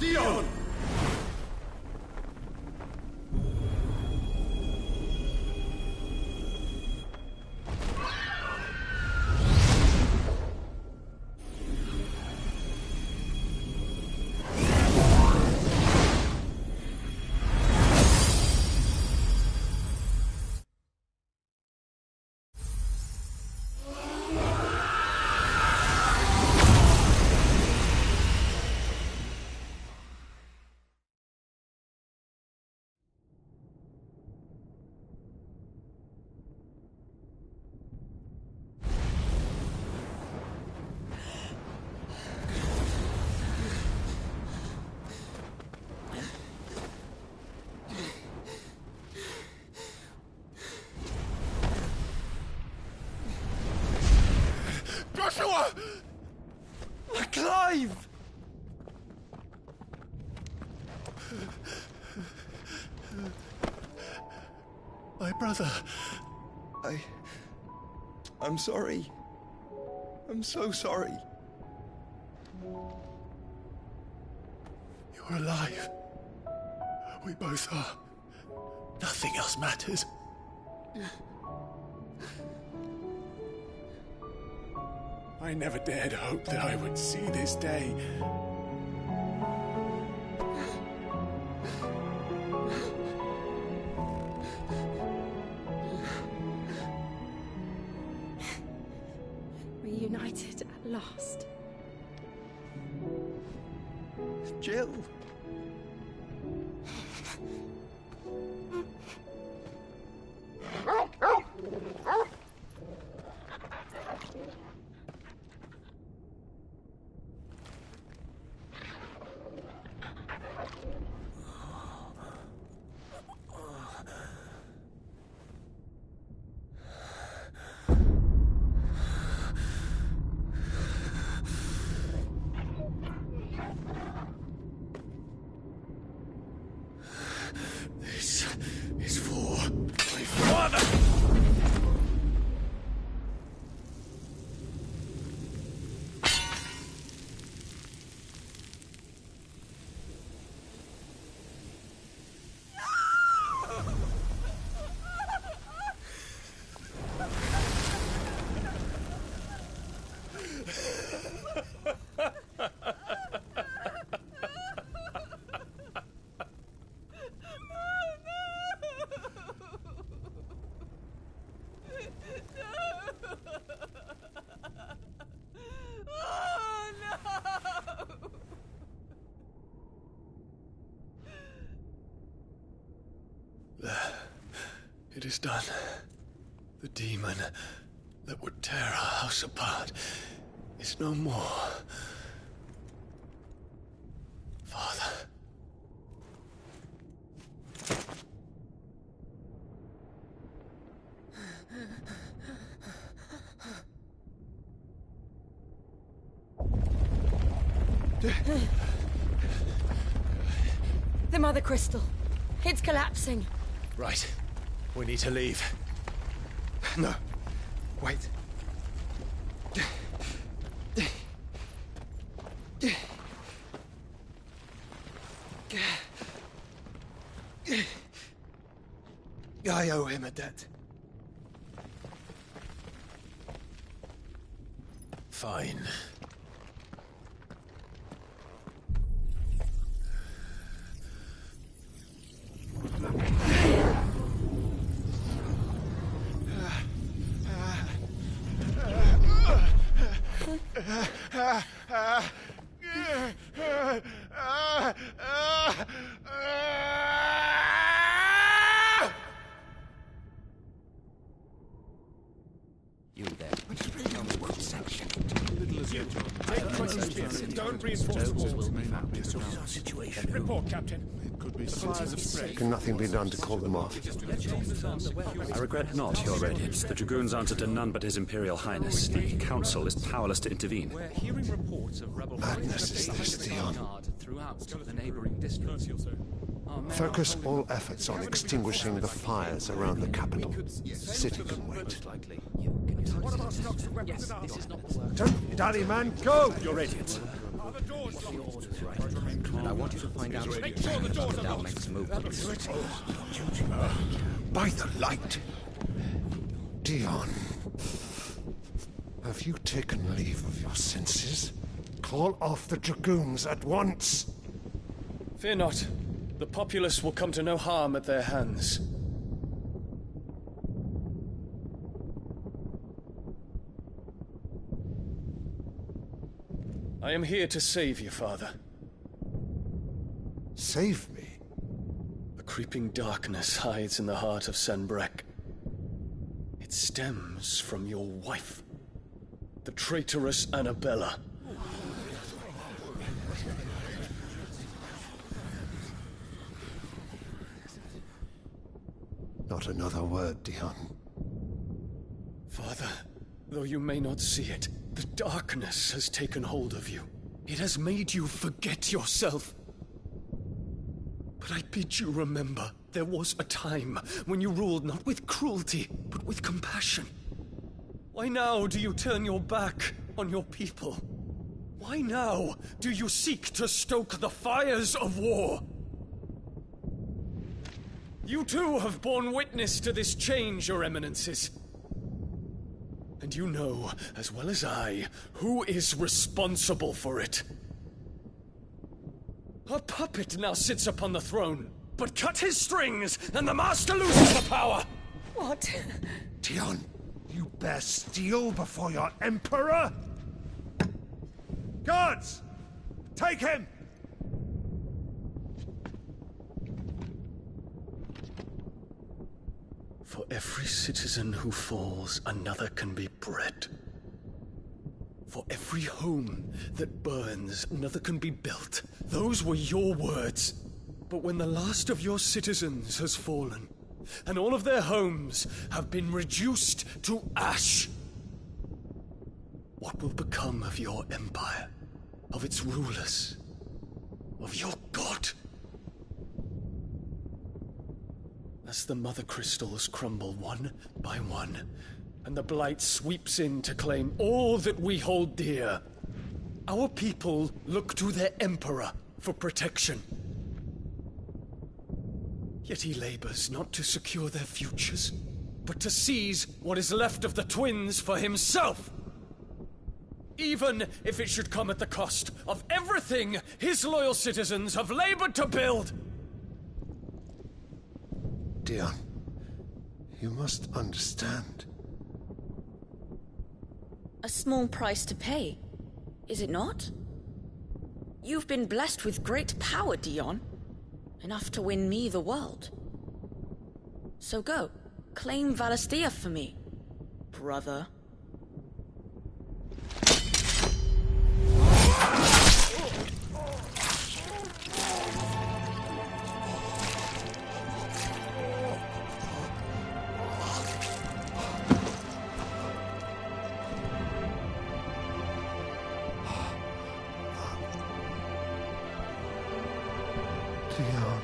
Dion! Joshua! Clive! My brother. I'm sorry. I'm so sorry.
You're alive. We both are. Nothing else matters.
I never dared hope that I would see this day.
Reunited at last.
Jill.
This is for my father! It is done.
The demon that would tear our house apart is no more. Father.
The Mother Crystal. It's collapsing.
Right. We need to leave.
No. Wait. I owe him a debt.
Fine.
You there.
Don't reinforce walls.
Situation.
Report, Captain. The fires have spread.
Can nothing be done to call them off?
I regret not, Your Radiance. The Dragoons answer to none but His Imperial Highness. The Council is powerless to intervene.
We're hearing reports of rebel
Madness is this, Dion.
throughout the neighboring districts.
Focus all efforts on extinguishing the fires around the capital. The city can wait. Don't dally, man, go!
Your Radiance.
And I want you to find out
Make sure the doors are locked.
next move.
By the light! Dion, have you taken leave of your senses? Call off the Dragoons at once!
Fear not. The populace will come to no harm at their hands. I am here to save you, Father.
Save me?
A creeping darkness hides in the heart of Sanbreque. It stems from your wife, the traitorous Annabella.
Not another word, Dion.
Father, though you may not see it, the darkness has taken hold of you. It has made you forget yourself. But I bid you remember, there was a time when you ruled not with cruelty, but with compassion. Why now do you turn your back on your people? Why now do you seek to stoke the fires of war? You too have borne witness to this change, Your Eminences. And you know, as well as I, who is responsible for it. A puppet now sits upon the throne, but cut his strings, and the Master loses the power!
What?
Dion, you bear steel before your Emperor? Guards! Take him!
For every citizen who falls, another can be bred. For every home that burns, another can be built. Those were your words. But when the last of your citizens has fallen, and all of their homes have been reduced to ash, what will become of your empire, of its rulers, of your god? As the Mother Crystals crumble one by one, and the Blight sweeps in to claim all that we hold dear, our people look to their Emperor for protection. Yet he labors not to secure their futures, but to seize what is left of the twins for himself! Even if it should come at the cost of everything his loyal citizens have labored to build!
Dion, you must understand.
A small price to pay, is it not? You've been blessed with great power, Dion. Enough to win me the world. So go, claim Valisthea for me, brother.
Dion.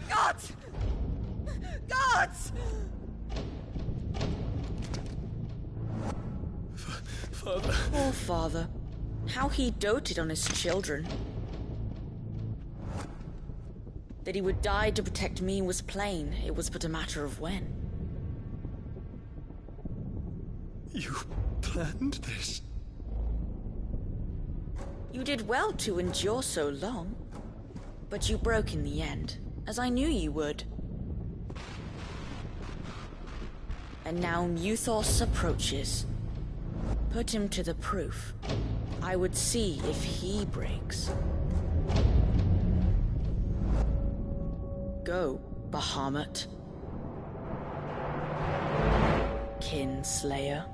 Gods! Gods!
Father.
Poor father. How he doted on his children. That he would die to protect me was plain. It was but a matter of when.
You planned this?
You did well to endure so long. But you broke in the end, as I knew you would. And now Muthos approaches. Put him to the proof. I would see if he breaks. Go, Bahamut. Kinslayer.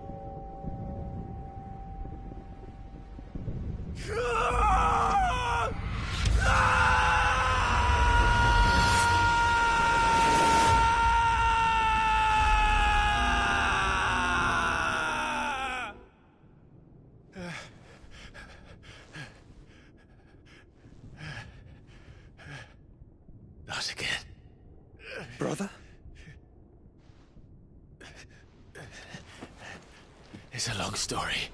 Not again.
Brother?
It's a long story.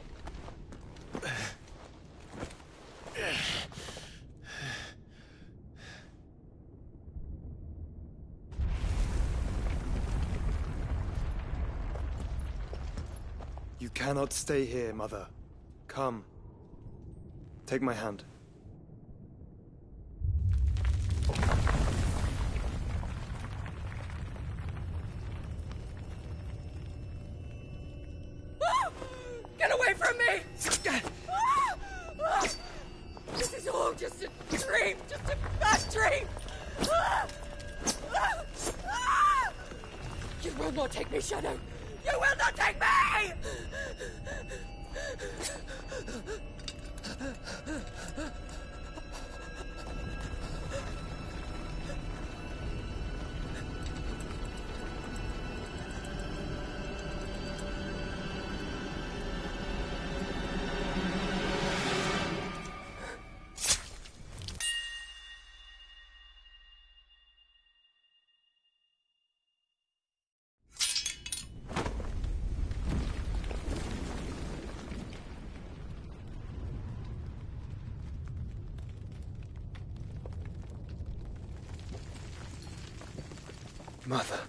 You cannot stay here, Mother. Come. Take my hand.
Get away from me! This is all just a dream, just a bad dream! You will not take me, Shadow! You will not take me!
Mother.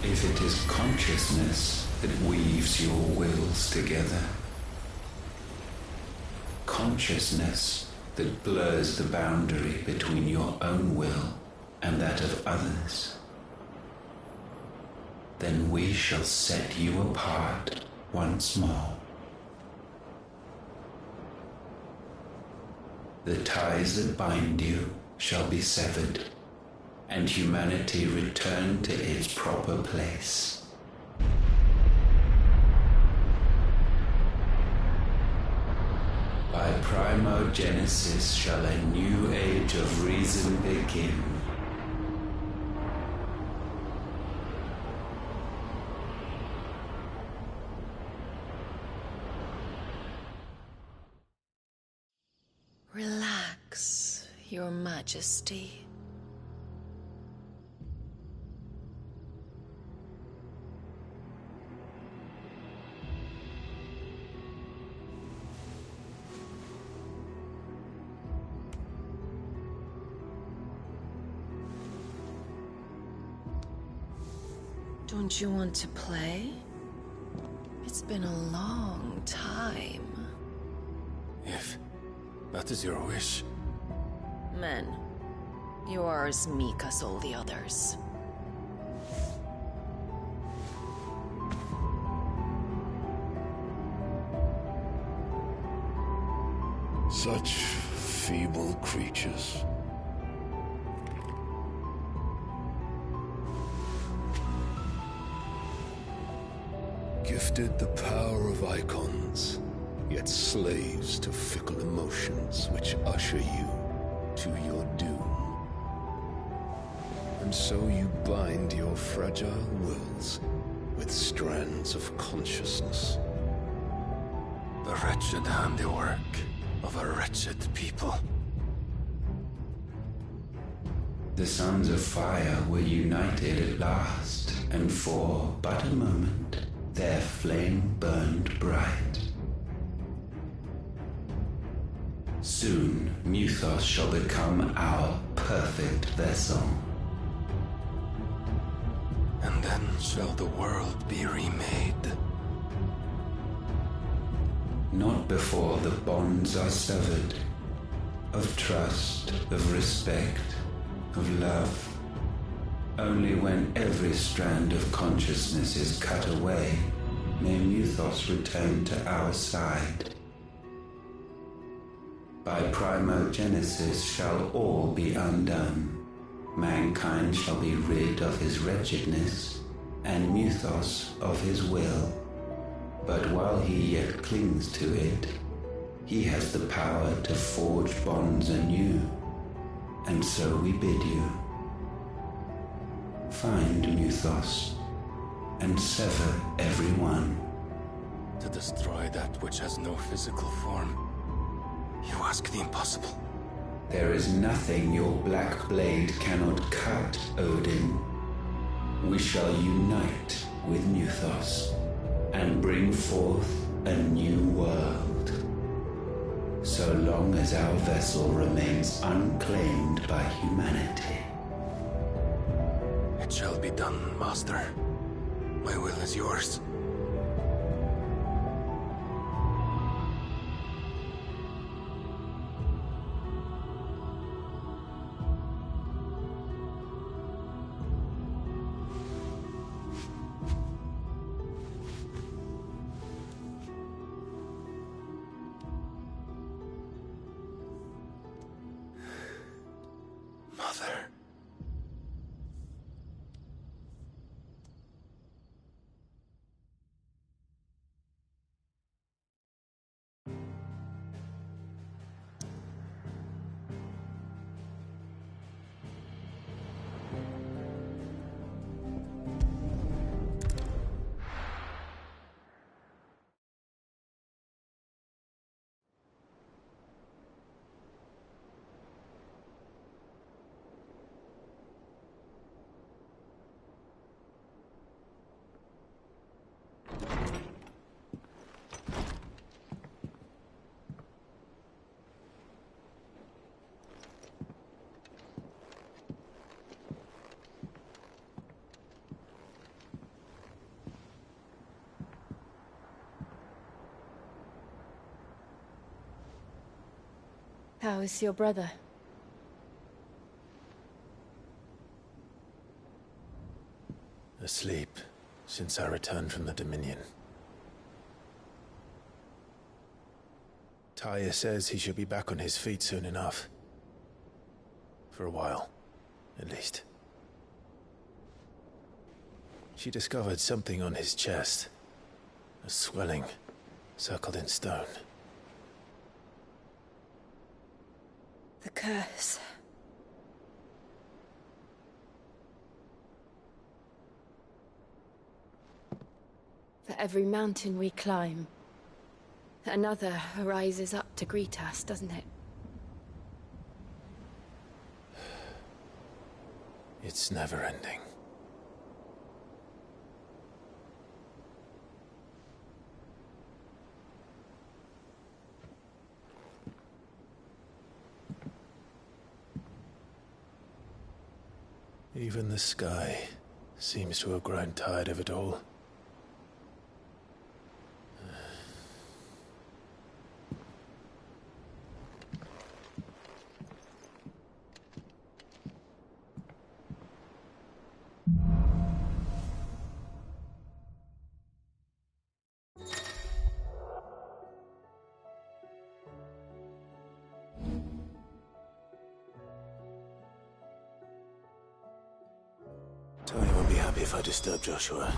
If it is consciousness that weaves your wills together, consciousness that blurs the boundary between your own will and that of others, then we shall set you apart once more. The ties that bind you shall be severed, and humanity return to its proper place. By primogenesis shall a new age of reason begin.
Relax, Your Majesty.
Don't you want to play? It's been a long time.
If that is your wish.
Men, you are as meek as all the others.
Such feeble creatures. Gifted the power of icons, yet slaves to fickle emotions which usher you to your doom. And so you bind your fragile wills with strands of consciousness.
The wretched handiwork of a wretched people.
The Sons of Fire were united at last, and for but a moment their flame burned bright. Soon Muthos shall become our perfect vessel.
And then shall the world be remade.
Not before the bonds are severed, of trust, of respect, of love. Only when every strand of consciousness is cut away, may Muthos return to our side. By primogenesis shall all be undone. Mankind shall be rid of his wretchedness, and Muthos of his will. But while he yet clings to it, he has the power to forge bonds anew. And so we bid you, find Muthos, and sever every one.
To destroy that which has no physical form. You ask the impossible.
There is nothing your black blade cannot cut, Odin. We shall unite with Muthos, and bring forth a new world. So long as our vessel remains unclaimed by humanity.
It shall be done, Master. My will is yours. Mother.
How is your brother?
Asleep since I returned from the Dominion. Tyr says he should be back on his feet soon enough. For a while, at least. She discovered something on his chest. A swelling, circled in stone.
The curse. For every mountain we climb, another rises up to greet us, doesn't it?
It's never ending. Even the sky Seems to have grown tired of it all. Tony won't be happy if I disturb Joshua.